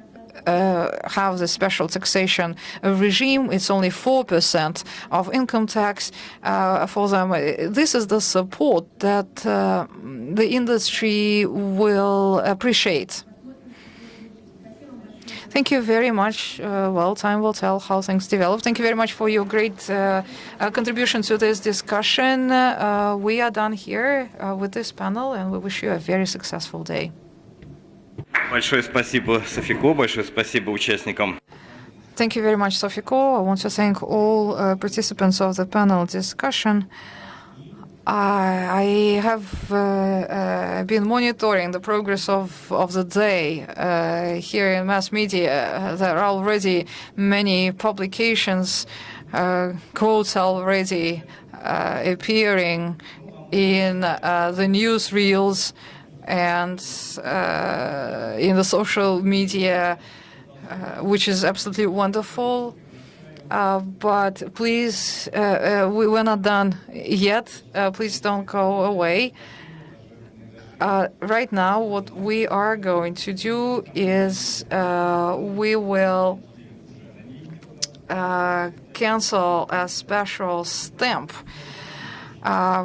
have the special taxation regime. It's only 4% of income tax for them. This is the support that the industry will appreciate. Thank you very much. Well, time will tell how things develop. Thank you very much for your great contribution to this discussion. We are done here with this panel, and we wish you a very successful day. Большое спасибо, Софико, большое спасибо участникам. Thank you very much, Sofiko. I want to thank all participants of the panel discussion. I have been monitoring the progress of the day here in mass media. There are already many publications, quotes already appearing in the newsreels and in the social media, which is absolutely wonderful. But please, we're not done yet. Please don't go away. Right now, what we are going to do is we will cancel a special stamp.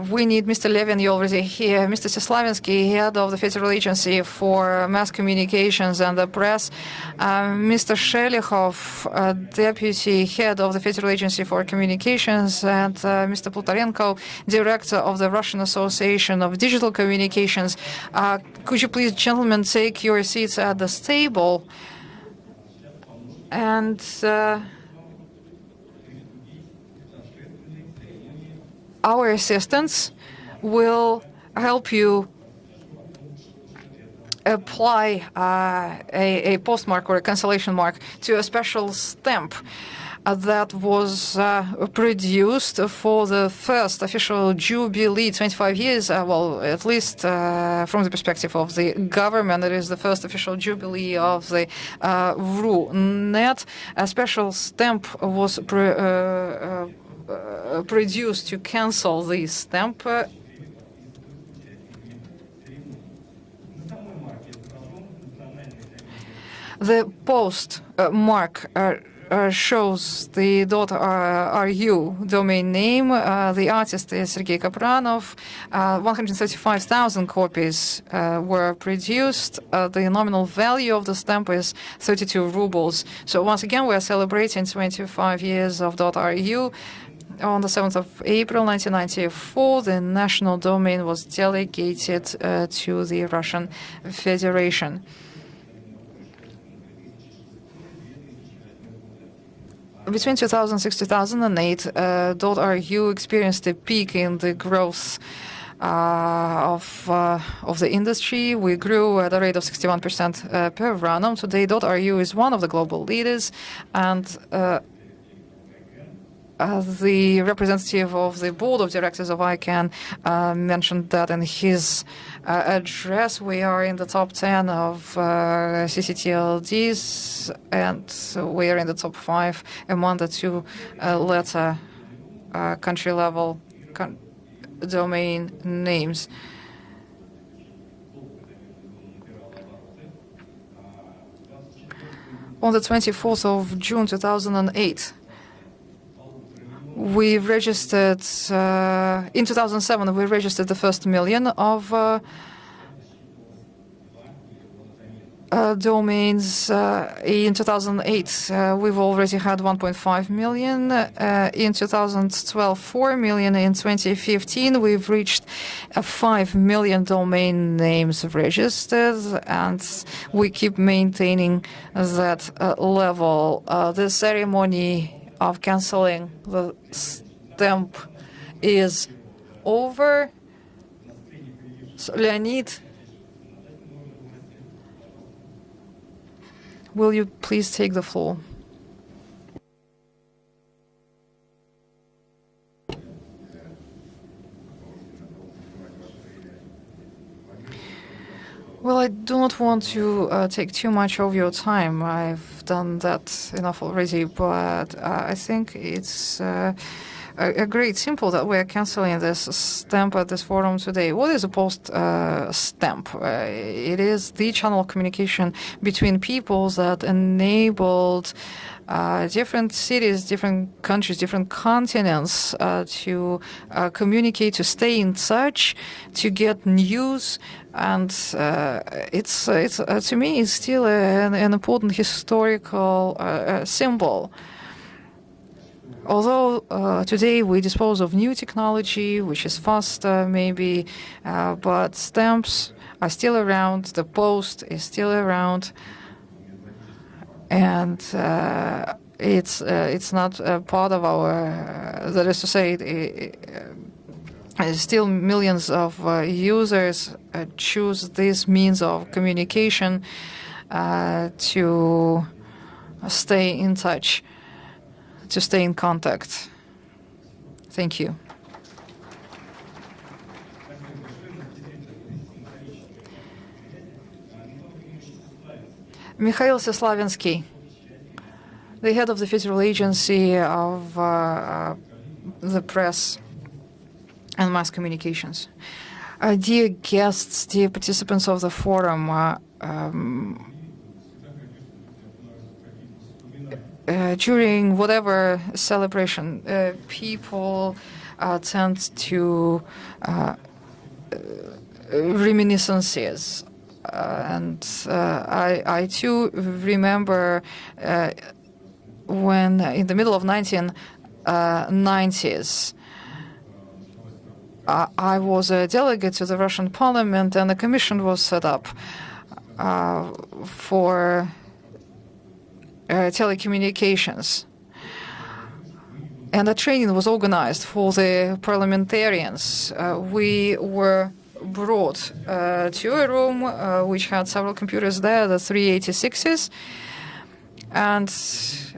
We need Mr. Levin, you already here, Mr. Seslavinsky, head of the Federal Agency for Mass Communications and the Press, Mr. Shelikhov, deputy head of the Federal Agency for Communications, and Mr. Plutarenko, director of the Russian Association of Digital Communications. Could you please, gentlemen, take your seats at this table? And our assistants will help you apply a postmark or a cancellation mark to a special stamp. that was produced for the first official jubilee, 25 years, well, at least from the perspective of the government, it is the first official jubilee of the RU-net. A special stamp was produced to cancel the stamp. The post mark shows the .ru domain name. The artist is Sergei Kapranov. 135,000 copies were produced. The nominal value of the stamp is 32 rubles. So once again, we are celebrating 25 years of .ru. On the 7th of April 1994, the national domain was delegated to the Russian Federation. Between 2006 and 2008, .ru experienced a peak in the growth of the industry. We grew at a rate of 61% per annum. Today, .ru is one of the global leaders, and the representative of the board of directors of ICANN mentioned that in his address. We are in the top 10 of CCTLDs, and we are in the top 5 among the two letter country-level domain names. On the 24th of June 2008, we registered, in 2007, we registered the first million of domains. In 2008, we've already had 1.5 million. In 2012, 4 million. In 2015, we've reached 5 million domain names registered, and we keep maintaining that level. The ceremony of canceling the stamp is over. So, Leonid, will you please take the floor? Well, I do not want to take too much of your time. I've done that enough already, but I think it's a great symbol that we're canceling this stamp at this forum today. What is a post stamp? It is the channel of communication between peoples that enabled different cities, different countries, different continents to communicate, to stay in touch, to get news. And it's to me, it's still an important historical symbol. Although today we dispose of new technology, which is faster maybe, but stamps are still around, the post is still around, and it's not a part of our, that is to say, still millions of users choose this means of communication to stay in touch, to stay in contact. Thank you. Mikhail Seslavinsky, the head of the Federal Agency of the Press and Mass Communications. Dear guests, dear participants of the forum, during whatever celebration, people tend to reminiscences. And I too remember when in the middle of 1990s, I was a delegate to the Russian parliament, and a commission was set up for telecommunications. And a training was organized for the parliamentarians. We were brought to a room which had several computers there, the 386s, and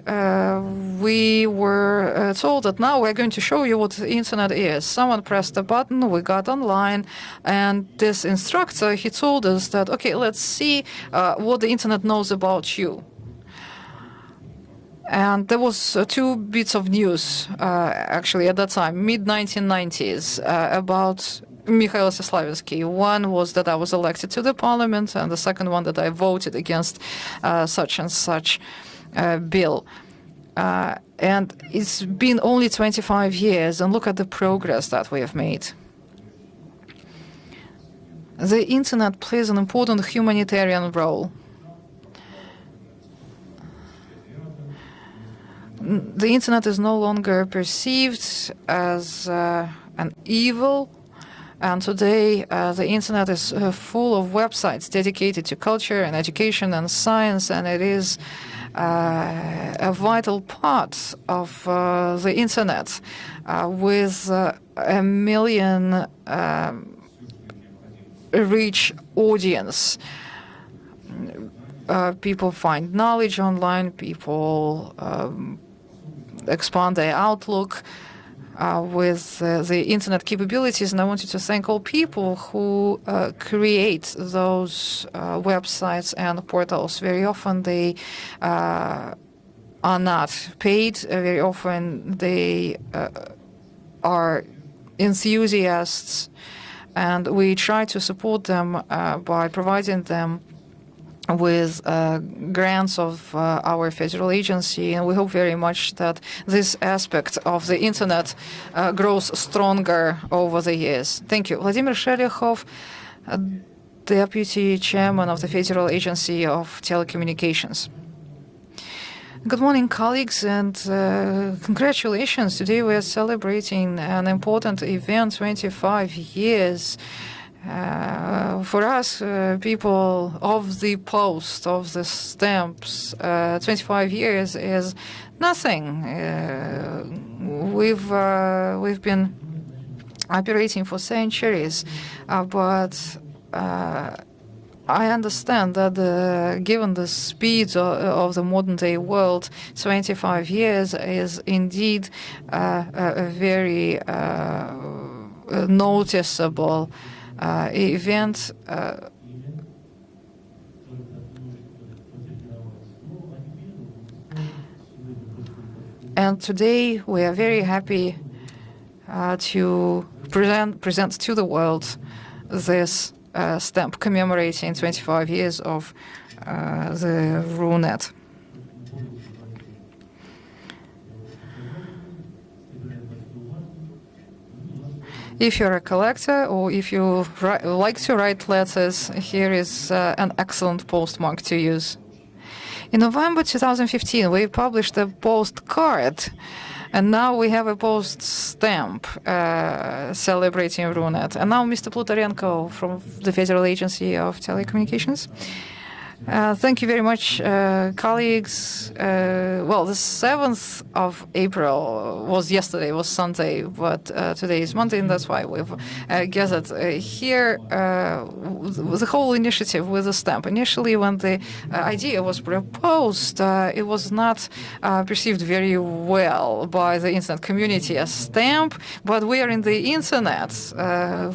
we were told that now we're going to show you what the internet is. Someone pressed a button, we got online, and this instructor, he told us that, okay, let's see what the internet knows about you. And there was 2 bits of news, actually, at that time, mid-1990s, about Mikhail Soslavsky. One was that I was elected to the parliament, and the second one that I voted against such and such bill. And it's been only 25 years, and look at the progress that we have made. The internet plays an important humanitarian role. The internet is no longer perceived as an evil, and today the internet is full of websites dedicated to culture and education and science, and it is a vital part of the internet with 1 million rich audience. People find knowledge online, people expand their outlook with the internet capabilities, and I wanted to thank all people who create those websites and portals. Very often they are not paid. Very often they are enthusiasts, and we try to support them by providing them with grants of our federal agency, and we hope very much that this aspect of the internet grows stronger over the years. Thank you. Vladimir Shelikhov, Deputy Chairman of the Federal Agency of Telecommunications. Good morning, colleagues, and congratulations. Today we are celebrating an important event, 25 years. For us, people of the post, of the stamps, 25 years is nothing. We've been operating for centuries, but I understand that given the speed of the modern-day world, 25 years is indeed a very noticeable event. And today we are very happy to present to the world this stamp commemorating 25 years of the RUNET. If you're a collector or if you like to write letters, here is an excellent postmark to use. In November 2015, we published a postcard, and now we have a post stamp celebrating RUNET. And now Mr. Plutorenko from the Federal Agency of Telecommunications. Thank you very much, colleagues. Well, the 7th of April was yesterday, was Sunday, but today is Monday, and that's why we've gathered here. The whole initiative with the stamp. Initially, when the idea was proposed, it was not perceived very well by the internet community as stamp, but we are in the internet.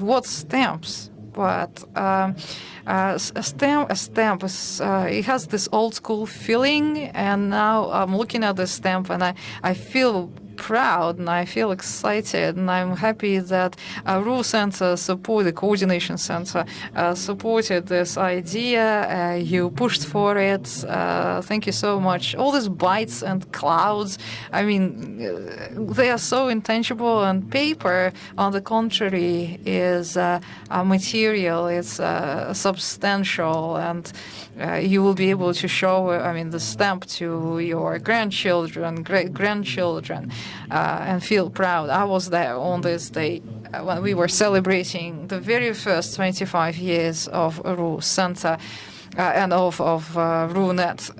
What stamps? But a stamp is, it has this old school feeling, and now I'm looking at the stamp and I feel proud and I feel excited, and I'm happy that RU Center support, the Coordination Center supported this idea. You pushed for it. Thank you so much. All these bytes and clouds, I mean, they are so intangible, and paper, on the contrary, is a material. It's substantial, and you will be able to show, I mean, the stamp to your grandchildren, great-grandchildren, and feel proud. I was there on this day when we were celebrating the very first 25 years of RU Center and of RUNET.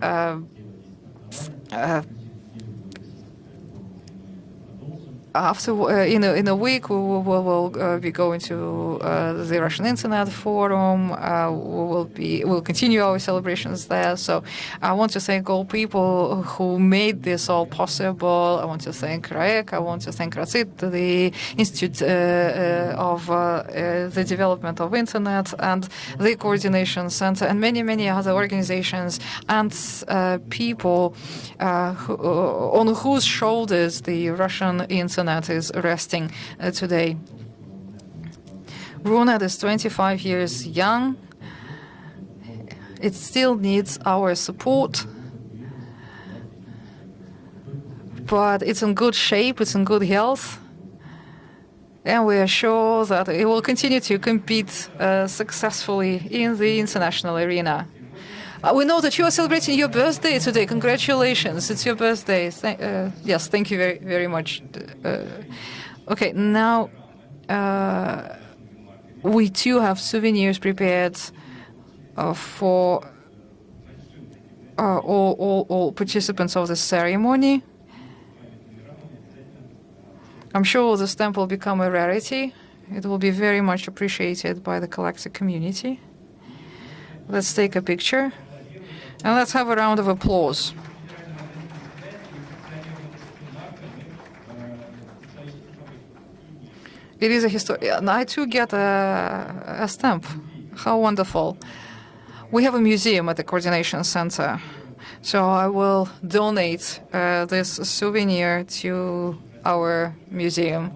after in a week we will be going to the Russian Internet Forum. We'll continue our celebrations there. So I want to thank all people who made this all possible. I want to thank RIGF. I want to thank RACIT, the Institute of the Development of Internet, and the Coordination Center, and many other organizations and people on whose shoulders the Russian Internet is resting today. RUNET is 25 years young. It still needs our support, but it's in good shape, it's in good health, and we are sure that it will continue to compete successfully in the international arena. We know that you are celebrating your birthday today. Congratulations, it's your birthday. Yes, thank you very much. Okay, now we too have souvenirs prepared for all participants of the ceremony. I'm sure the stamp will become a rarity. It will be very much appreciated by the collector community. Let's take a picture. And let's have a round of applause. It is a history. I too get a stamp. How wonderful. We have a museum at the Coordination Center, so I will donate this souvenir to our museum.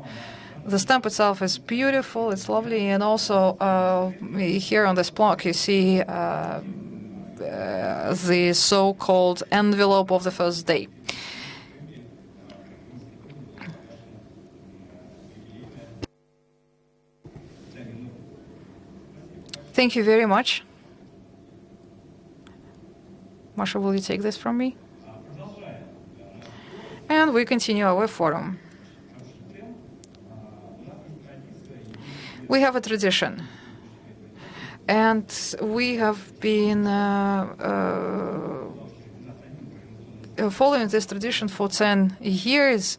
The stamp itself is beautiful, it's lovely, and also here on this block you see the so-called envelope of the first day. Thank you very much. Masha, will you take this from me? And we continue our forum. We have a tradition. And we have been following this tradition for 10 years.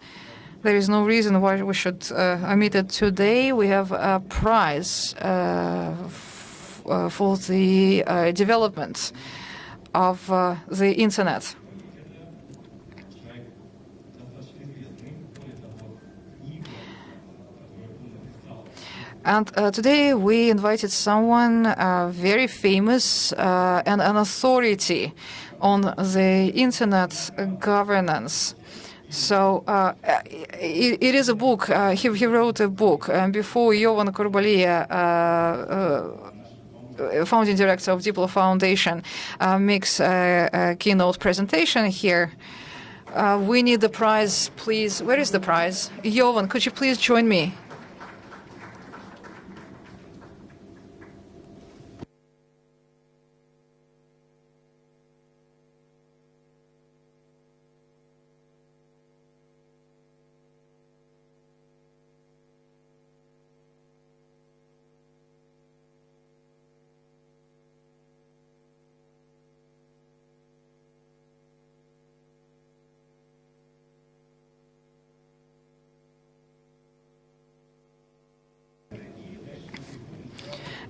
There is no reason why we should omit it today. We have a prize for the development of the Internet. And today we invited someone very famous and an authority on the Internet governance. So it is a book. He wrote a book. And before Jovan Kurbalia, founding director of Diplo Foundation, makes a keynote presentation here, we need the prize, please. Where is the prize? Jovan, could you please join me?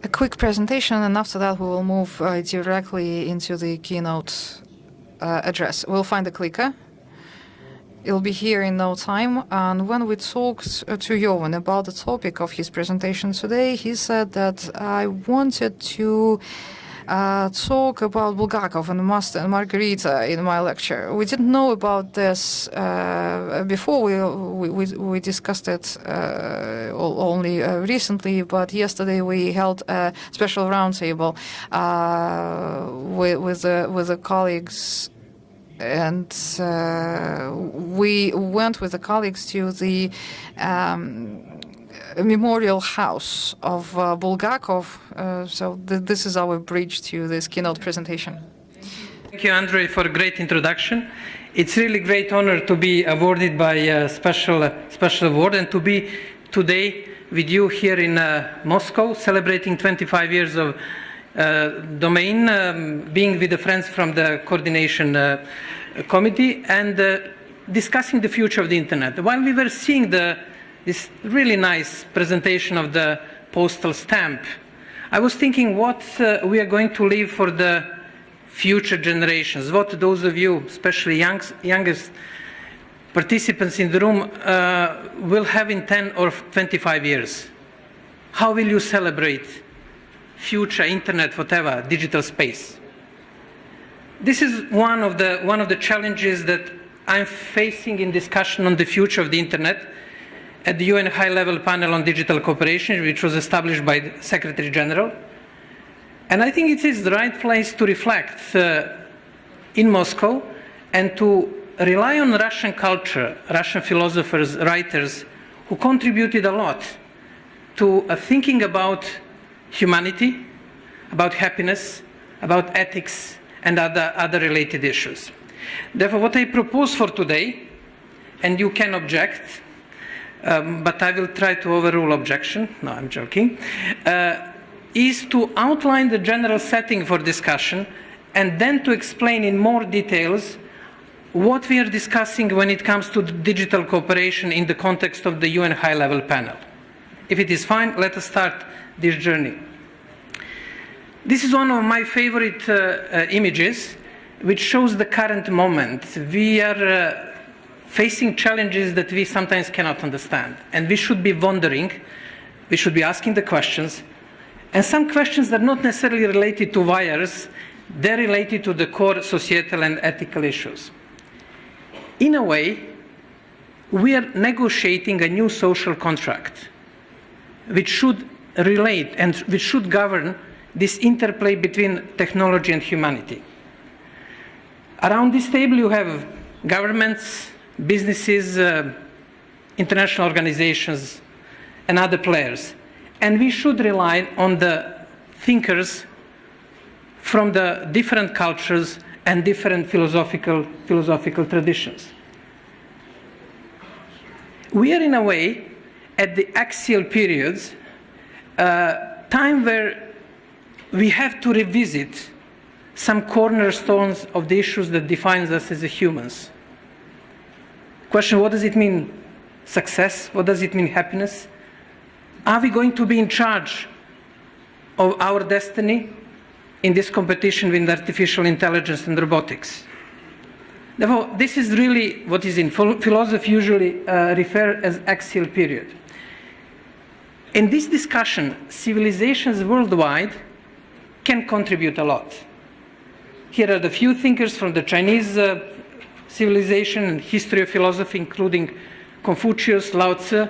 A quick presentation, and after that we will move directly into the keynote address. We'll find the clicker. It'll be here in no time. And when we talked to Jovan about the topic of his presentation today, he said that I wanted to talk about Bulgakov and Master and Margarita in my lecture. We didn't know about this before. We discussed it only recently, but yesterday we held a special roundtable with the colleagues, and we went with the colleagues to the memorial house of Bulgakov. So this is our bridge to this keynote presentation. Thank you, Andrei, for a great introduction. It's really great honor to be awarded by a special award and to be today with you here in Moscow, celebrating 25 years of domain, being with the friends from the coordination committee, and discussing the future of the internet, while we were seeing this really nice presentation of the postal stamp, I was thinking what we are going to leave for the future generations, what those of you, especially youngest participants in the room, will have in 10 or 25 years. How will you celebrate future internet, whatever, digital space? This is one of the challenges that I'm facing in discussion on the future of the internet at the UN High-Level Panel on Digital Cooperation, which was established by the Secretary General. And I think it is the right place to reflect in Moscow and to rely on Russian culture, Russian philosophers, writers, who contributed a lot to thinking about humanity, about happiness, about ethics, and other related issues. Therefore, what I propose for today, and you can object, but I will try to overrule objection, no, I'm joking, is to outline the general setting for discussion and then to explain in more details what we are discussing when it comes to digital cooperation in the context of the UN High-Level Panel. If it is fine, let us start this journey. This is one of my favorite images, which shows the current moment. We are facing challenges that we sometimes cannot understand, and we should be wondering, we should be asking the questions, and some questions are not necessarily related to wires, they're related to the core societal and ethical issues. In a way, we are negotiating a new social contract, which should relate and which should govern this interplay between technology and humanity. Around this table you have governments, businesses, international organizations, and other players. And we should rely on the thinkers from the different cultures and different philosophical traditions. We are in a way at the axial periods, time where we have to revisit some cornerstones of the issues that defines us as humans. Question, what does it mean success? What does it mean happiness? Are we going to be in charge of our destiny in this competition with artificial intelligence and robotics? Therefore, this is really what is in philosophy usually referred as axial period. In this discussion, civilizations worldwide can contribute a lot. Here are the few thinkers from the Chinese civilization and history of philosophy, including Confucius, Lao Tzu,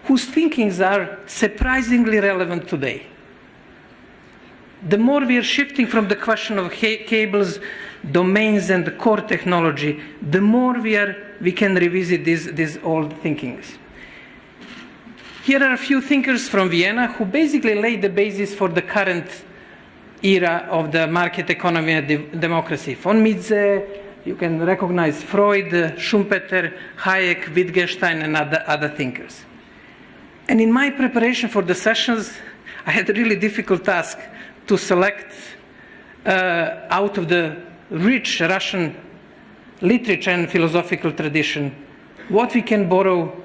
whose thinkings are surprisingly relevant today. The more we are shifting from the question of cables, domains, and the core technology, the more we can revisit these old thinkings. Here are a few thinkers from Vienna who basically laid the basis for the current era of the market economy and democracy. Von Mises, you can recognize Freud, Schumpeter, Hayek, Wittgenstein, and other thinkers. And in my preparation for the sessions, I had a really difficult task to select out of the rich Russian literature and philosophical tradition what we can borrow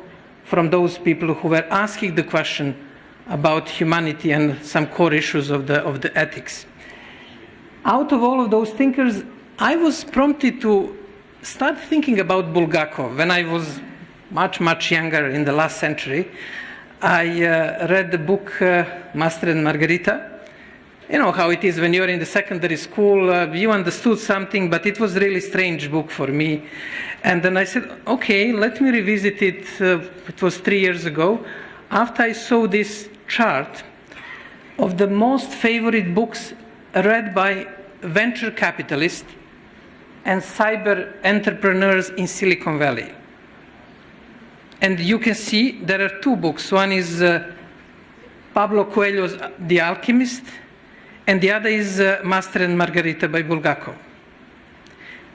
from those people who were asking the question about humanity and some core issues of the ethics. Out of all of those thinkers, I was prompted to start thinking about Bulgakov. When I was much younger in the last century, I read the book Master and Margarita. You know how it is when you're in the secondary school, you understood something, but it was a really strange book for me. And then I said, okay, let me revisit it. It was 3 years ago. After I saw this chart of the most favorite books read by venture capitalists and cyber entrepreneurs in Silicon Valley. And you can see there are two books. One is Pablo Coelho's The Alchemist, and the other is Master and Margarita by Bulgakov.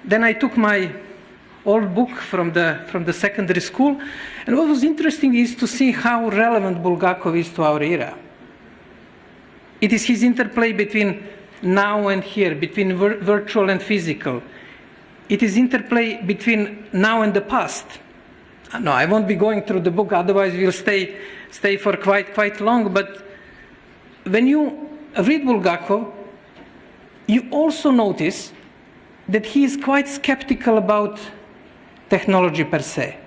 Then I took my old book from the secondary school, and what was interesting is to see how relevant Bulgakov is to our era. It is his interplay between now and here, between virtual and physical. it is interplay between now and the past. No, I won't be going through the book, otherwise we'll stay for quite long, but when you read Bulgakov, you also notice that he is quite skeptical about technology per se.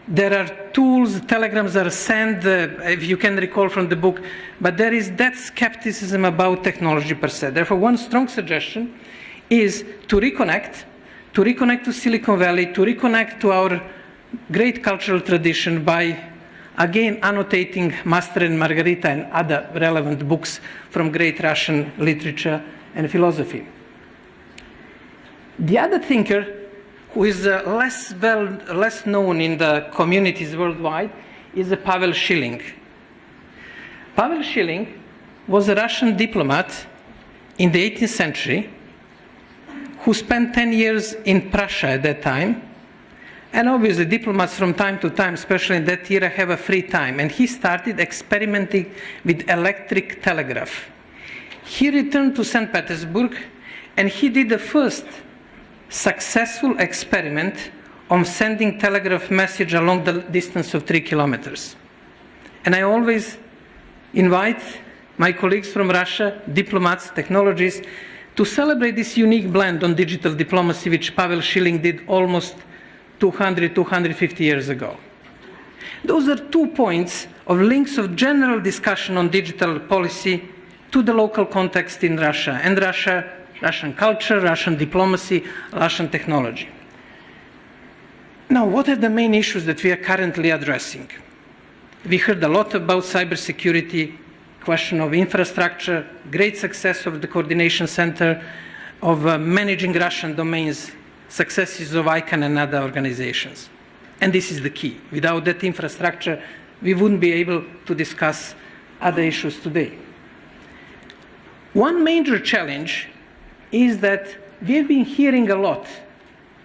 There are tools, telegrams are sent, if you can recall from the book, but there is that skepticism about technology per se. Therefore, one strong suggestion is to reconnect to Silicon Valley, to reconnect to our great cultural tradition by, again, annotating Master and Margarita and other relevant books from great Russian literature and philosophy. The other thinker who is less known in the communities worldwide is Pavel Schilling. Pavel Schilling was a Russian diplomat in the 18th century who spent 10 years in Prussia at that time. And obviously diplomats from time to time, especially in that era, have a free time. And he started experimenting with electric telegraph. He returned to St. Petersburg and he did the first successful experiment on sending telegraph message along the distance of 3 kilometers. And I always invite my colleagues from Russia, diplomats, technologists, to celebrate this unique blend on digital diplomacy, which Pavel Schilling did almost 250 years ago. Those are 2 points of links of general discussion on digital policy to the local context in Russia, and Russian culture, Russian diplomacy, Russian technology. Now, what are the main issues that we are currently addressing? We heard a lot about cybersecurity, question of infrastructure, great success of the Coordination Center, of managing Russian domains, successes of ICANN and other organizations. And this is the key. Without that infrastructure, we wouldn't be able to discuss other issues today. One major challenge is that we've been hearing a lot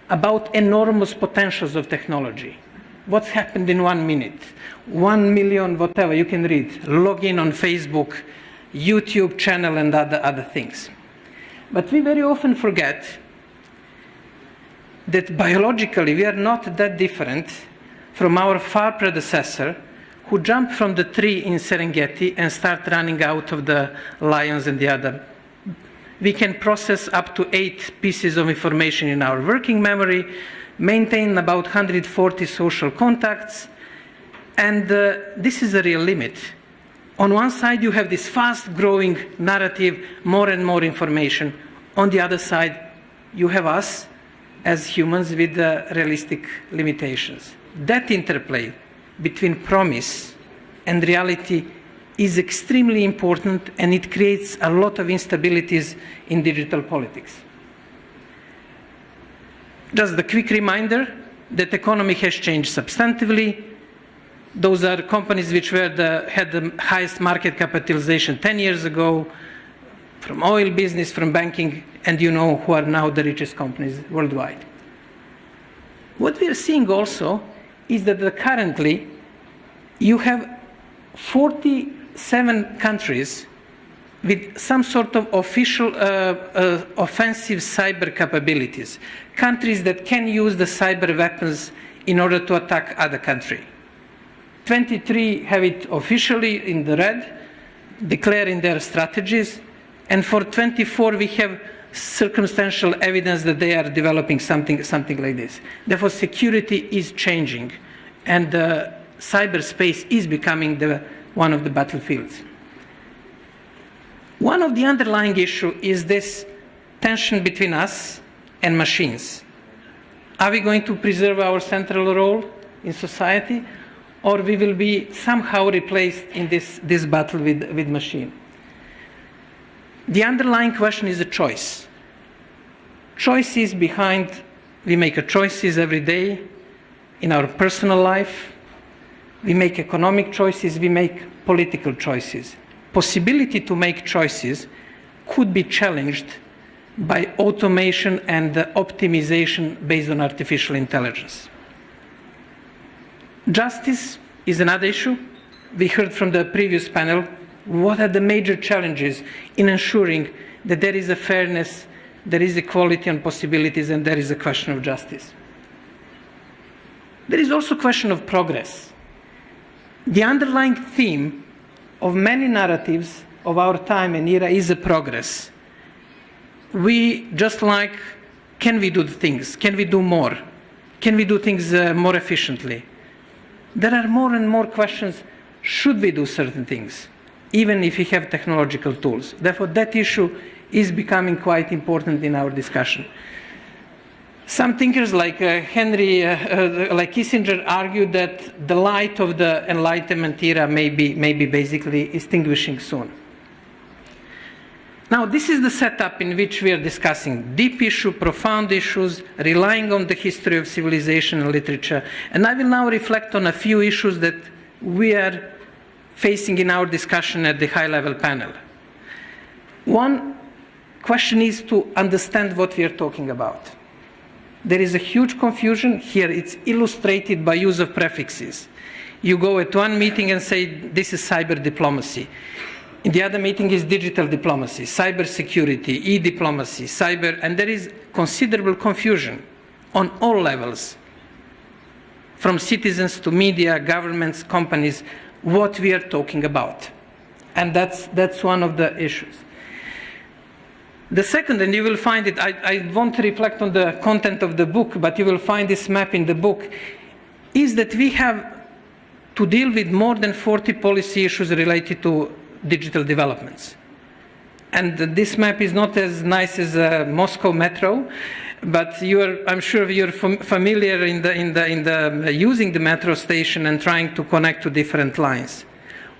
about enormous potentials of technology. What's happened in 1 minute? 1 million, whatever, you can read. Login on Facebook, YouTube channel, and other things. But we very often forget that biologically we are not that different from our far predecessor who jumped from the tree in Serengeti and start running out of the lions and the other. We can process up to 8 pieces of information in our working memory, maintain about 140 social contacts, and this is a real limit. On one side, you have this fast-growing narrative, more and more information. On the other side, you have us as humans with realistic limitations. That interplay between promise and reality is extremely important, and it creates a lot of instabilities in digital politics. Just a quick reminder that the economy has changed substantively. Those are companies which had the highest market capitalization 10 years ago, from oil business, from banking, and you know who are now the richest companies worldwide. What we are seeing also is that currently you have 47 countries with some sort of official offensive cyber capabilities, countries that can use the cyber weapons in order to attack other countries. 23 have it officially in the red, declaring their strategies, and for 24 we have circumstantial evidence that they are developing something like this. Therefore, security is changing, and cyberspace is becoming one of the battlefields. One of the underlying issues is this tension between us and machines. Are we going to preserve our central role in society, or we will be somehow replaced in this battle with machine? The underlying question is a choice. Choices behind, we make choices every day in our personal life, we make economic choices, we make political choices. Possibility to make choices could be challenged by automation and optimization based on artificial intelligence. Justice is another issue. We heard from the previous panel what are the major challenges in ensuring that there is a fairness there is equality and possibilities, and there is a question of justice. There is also a question of progress. The underlying theme of many narratives of our time and era is a progress. We just like, can we do things? Can we do more? Can we do things more efficiently? There are more and more questions, should we do certain things, even if we have technological tools? Therefore, that issue is becoming quite important in our discussion. Some thinkers like like Kissinger argued that the light of the Enlightenment era may be basically extinguishing soon. Now, this is the setup in which we are discussing deep issue, profound issues, relying on the history of civilization and literature. And I will now reflect on a few issues that we are facing in our discussion at the high-level panel. One question is to understand what we are talking about. There is a huge confusion. Here it's illustrated by use of prefixes. You go at one meeting and say, this is cyber diplomacy. In the other meeting is digital diplomacy, cyber security, e-diplomacy, cyber, and there is considerable confusion on all levels, from citizens to media, governments, companies, what we are talking about. And that's one of the issues. The second, and you will find it, I won't reflect on the content of the book, but you will find this map in the book, is that we have to deal with more than 40 policy issues related to digital developments. And this map is not as nice as a Moscow metro, but I'm sure you're familiar in using the metro station and trying to connect to different lines.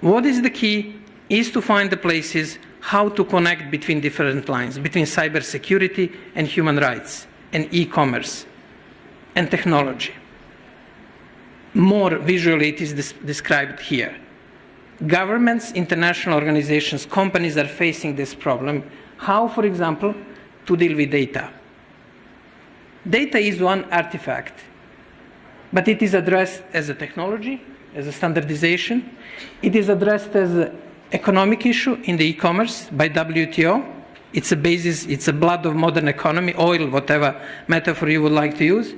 What is the key is to find the places how to connect between different lines, between cybersecurity and human rights, and e-commerce, and technology. More visually, it is described here. Governments, international organizations, companies are facing this problem. How, for example, to deal with data? Data is one artifact, but it is addressed as a technology, as a standardization. It is addressed as an economic issue in the e-commerce by WTO. It's a basis, it's a blood of modern economy, oil, whatever metaphor you would like to use.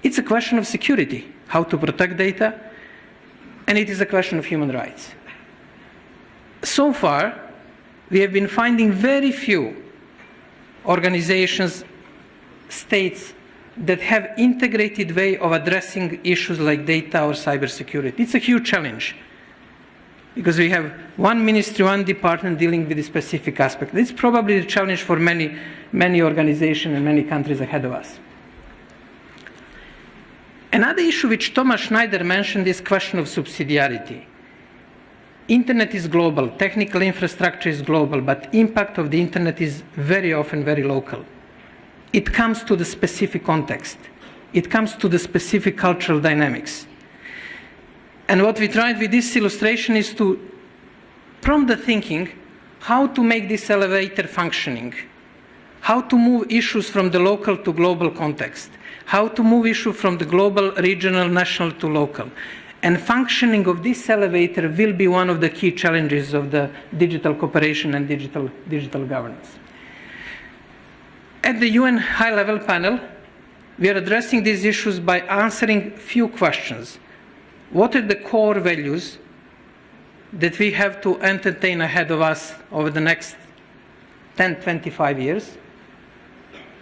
It's a question of security, how to protect data, and it is a question of human rights. So far, we have been finding very few organizations, states that have integrated way of addressing issues like data or cybersecurity. It's a huge challenge because we have one ministry, one department dealing with a specific aspect. It's probably the challenge for many organizations and many countries ahead of us. Another issue which Thomas Schneider mentioned is question of subsidiarity. Internet is global, technical infrastructure is global, but impact of the internet is very often very local. It comes to the specific context. It comes to the specific cultural dynamics. And what we tried with this illustration is to prompt the thinking how to make this elevator functioning, how to move issues from the local to global context, how to move issues from the global, regional, national to local. And functioning of this elevator will be one of the key challenges of the digital cooperation and digital governance. At the UN high-level panel, we are addressing these issues by answering few questions. What are the core values that we have to entertain ahead of us over the next 10, 25 years?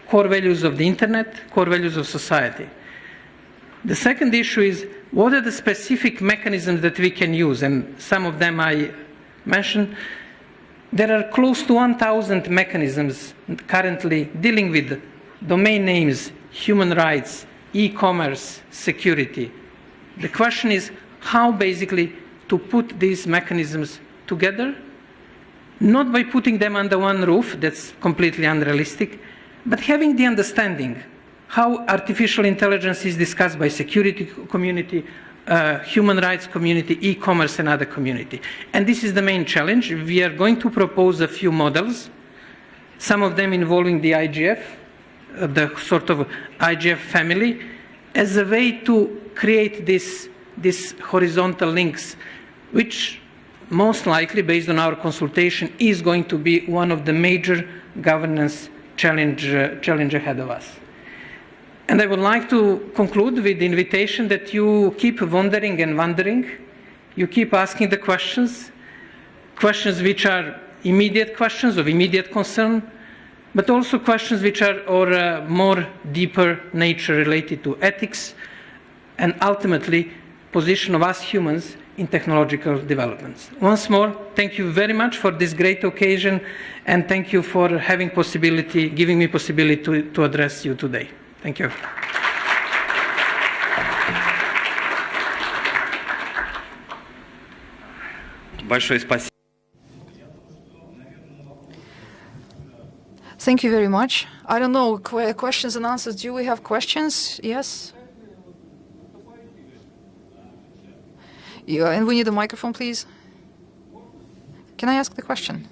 Core values of the internet, core values of society. The second issue is, what are the specific mechanisms that we can use? And some of them I mentioned. There are close to 1,000 mechanisms currently dealing with domain names, human rights, e-commerce, security. The question is how basically to put these mechanisms together, not by putting them under one roof, that's completely unrealistic, but having the understanding how artificial intelligence is discussed by security community, human rights community, e-commerce and other community. And this is the main challenge. We are going to propose a few models, some of them involving the RIGF, the sort of RIGF family, as a way to create these horizontal links, which most likely, based on our consultation, is going to be one of the major governance challenge ahead of us. And I would like to conclude with the invitation that you keep wondering and wondering. You keep asking the questions which are immediate questions of immediate concern, but also questions which are of more deeper nature related to ethics and ultimately position of us humans in technological developments. Once more, thank you very much for this great occasion, and thank you for giving me possibility to address you today. Thank you. Большое спасибо. Thank you very much. I don't know, questions and answers. Do we have questions? Yes? Yeah, and we need a microphone, please. Can I ask the question?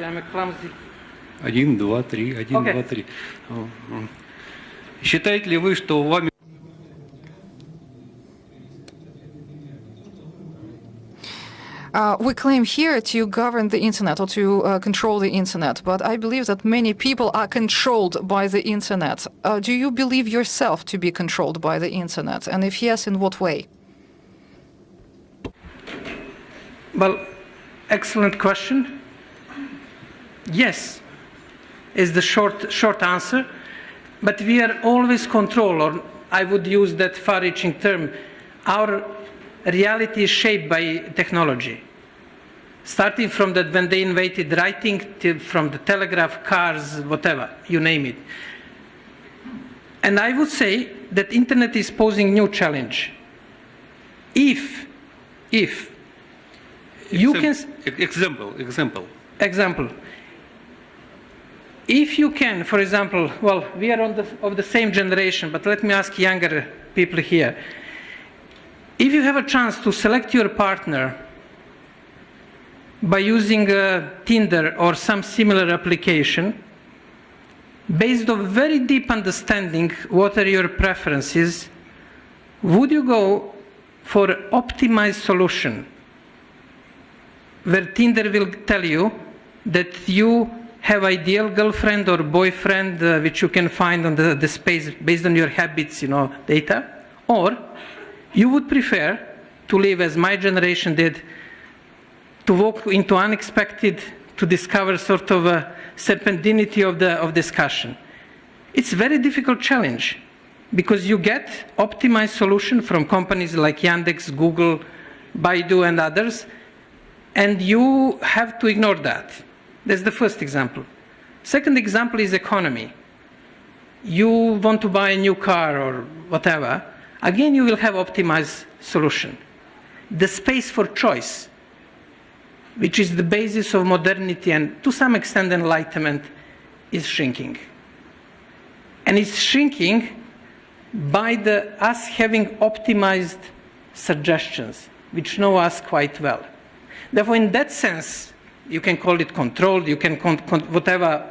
I'm a clumsy. 1, 2, 3, 1, 2, 3. Считаете ли вы, что вами... We claim here to govern the internet or to control the internet, but I believe that many people are controlled by the internet. Do you believe yourself to be controlled by the internet? And if yes, in what way? Well, excellent question. Yes, is the short answer. But we are always controlled, or I would use that far-reaching term. Our reality is shaped by technology. Starting from that when they invented writing, from the telegraph, cars, whatever, you name it. And I would say that internet is posing new challenge. If you can... Example. If you can, for example, well, we are of the same generation, but let me ask younger people here. If you have a chance to select your partner by using Tinder or some similar application, based on very deep understanding what are your preferences, would you go for optimized solution where Tinder will tell you that you have ideal girlfriend or boyfriend which you can find on the space based on your habits, data? Or you would prefer to live as my generation did, to walk into unexpected, to discover sort of a serpentinity of discussion. It's a very difficult challenge because you get optimized solution from companies like Yandex, Google, Baidu, and others, and you have to ignore that. That's the first example. Second example is economy. You want to buy a new car or whatever, again you will have optimized solution. The space for choice, which is the basis of modernity and to some extent enlightenment, is shrinking. And it's shrinking by us having optimized suggestions, which know us quite well. Therefore, in that sense, you can call it controlled, you can whatever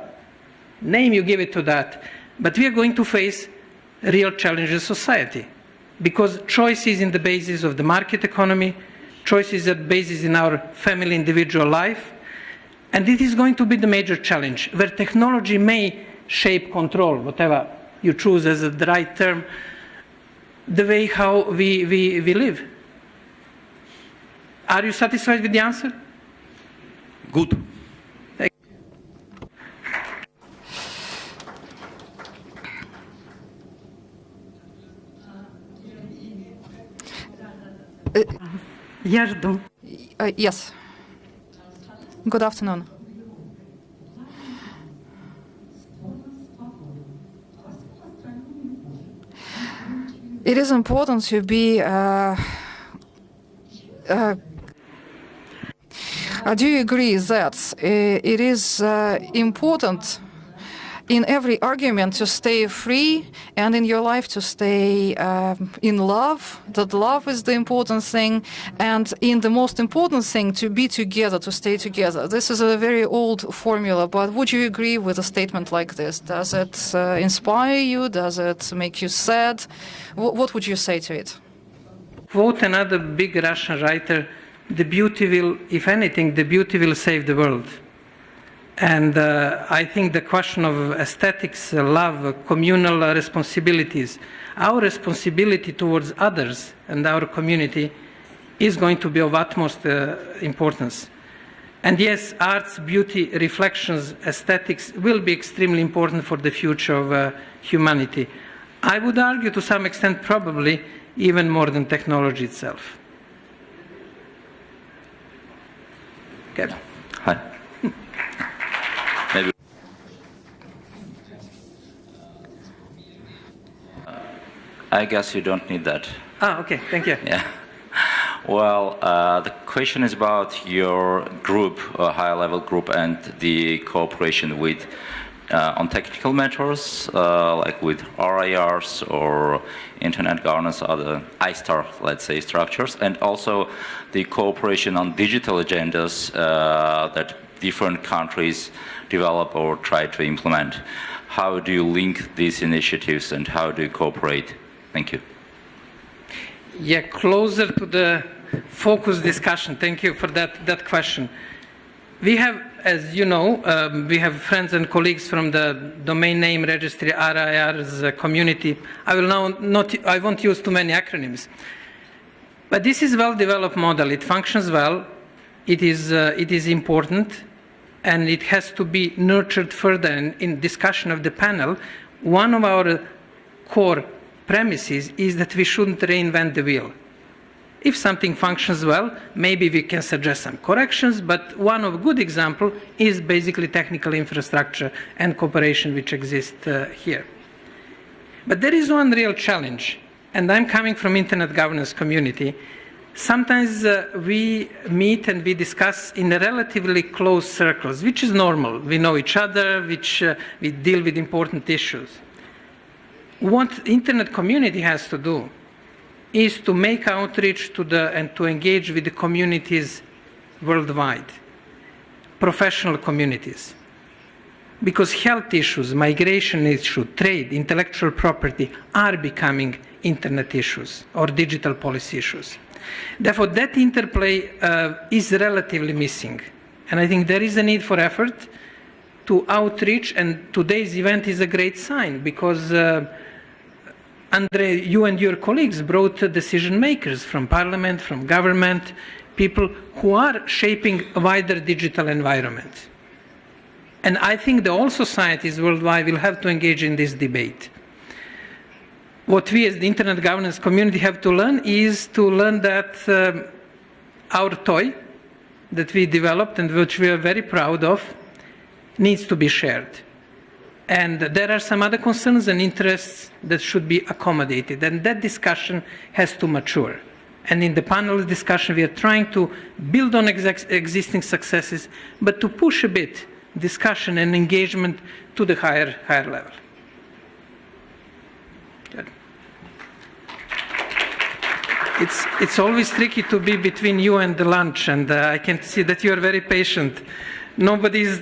name you give it to that, but we are going to face real challenges of society because choice is in the basis of the market economy, choice is the basis in our family individual life, and it is going to be the major challenge where technology may shape control, whatever you choose as the right term, the way how we live. Are you satisfied with the answer? Good. Thank you. Yes. Good afternoon. It is important to be do you agree that it is important in every argument to stay free, and in your life to stay in love, that love is the important thing, and in the most important thing, to be together, to stay together. This is a very old formula, but would you agree with a statement like this? Does it inspire you? Does it make you sad? What would you say to it? Quote another big Russian writer, the beauty will, if anything, the beauty will save the world. And I think the question of aesthetics, love, communal responsibilities, our responsibility towards others and our community is going to be of utmost importance. And yes, arts, beauty, reflections, aesthetics will be extremely important for the future of humanity. I would argue to some extent probably even more than technology itself. Okay. Hi. Maybe. I guess you don't need that. Okay, thank you. Yeah. Well, the question is about your group, high-level group, and the cooperation with on technical matters, like with RIRs or internet governance, other ISTAR, let's say, structures, and also the cooperation on digital agendas that different countries develop or try to implement. How do you link these initiatives and how do you cooperate? Thank you. Yeah, closer to the focus discussion. Thank you for that question. We have, as you know, we have friends and colleagues from the domain name registry RIR's community. I won't use too many acronyms. But this is a well-developed model. It functions well. It is important, and it has to be nurtured further. And in discussion of the panel, one of our core premises is that we shouldn't reinvent the wheel. If something functions well, maybe we can suggest some corrections, but one of a good example is basically technical infrastructure and cooperation which exist here. But there is one real challenge, and I'm coming from Internet governance community. Sometimes we meet and we discuss in a relatively close circles, which is normal. We know each other, we deal with important issues. What Internet community has to do is to make outreach and to engage with the communities worldwide, professional communities. Because health issues, migration issues, trade, intellectual property are becoming Internet issues or digital policy issues. Therefore, that interplay is relatively missing. And I think there is a need for effort to outreach, and today's event is a great sign because Andre, you and your colleagues brought decision makers from parliament, from government, people who are shaping a wider digital environment. And I think all societies worldwide will have to engage in this debate. What we as the Internet governance community have to learn is to learn that our toy that we developed and which we are very proud of needs to be shared. And there are some other concerns and interests that should be accommodated, and that discussion has to mature. And in the panel discussion, we are trying to build on existing successes, but to push a bit discussion and engagement to the higher level. Good. It's always tricky to be between you and the lunch, and I can see that you are very patient. Nobody's,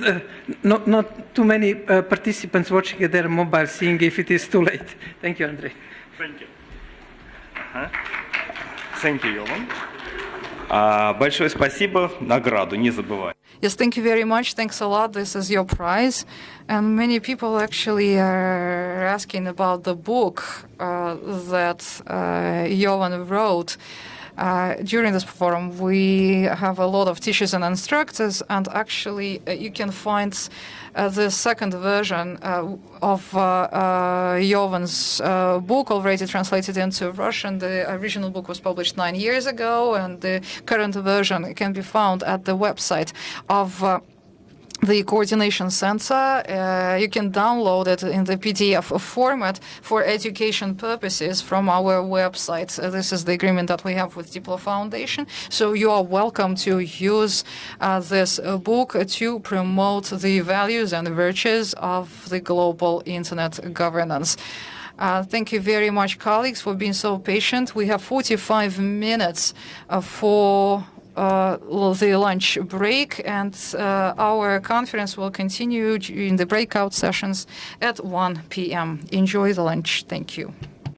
not too many participants watching at their mobile, seeing if it is too late. Thank you, Andrei. Thank you. Thank you, Jovan. Большое спасибо, награду не забывай. Yes, thank you very much. Thanks a lot. This is your prize. And many people actually are asking about the book that Jovan wrote. During this forum, we have a lot of teachers and instructors, and actually you can find the second version of Jovan's book already translated into Russian. The original book was published 9 years ago, and the current version can be found at the website of the Coordination Center. You can download it in the PDF format for education purposes from our website. This is the agreement that we have with Diplo Foundation. So you are welcome to use this book to promote the values and virtues of the global internet governance. Thank you very much, colleagues, for being so patient. We have 45 minutes for the lunch break, and our conference will continue in the breakout sessions at 1 p.m. Enjoy the lunch. Thank you.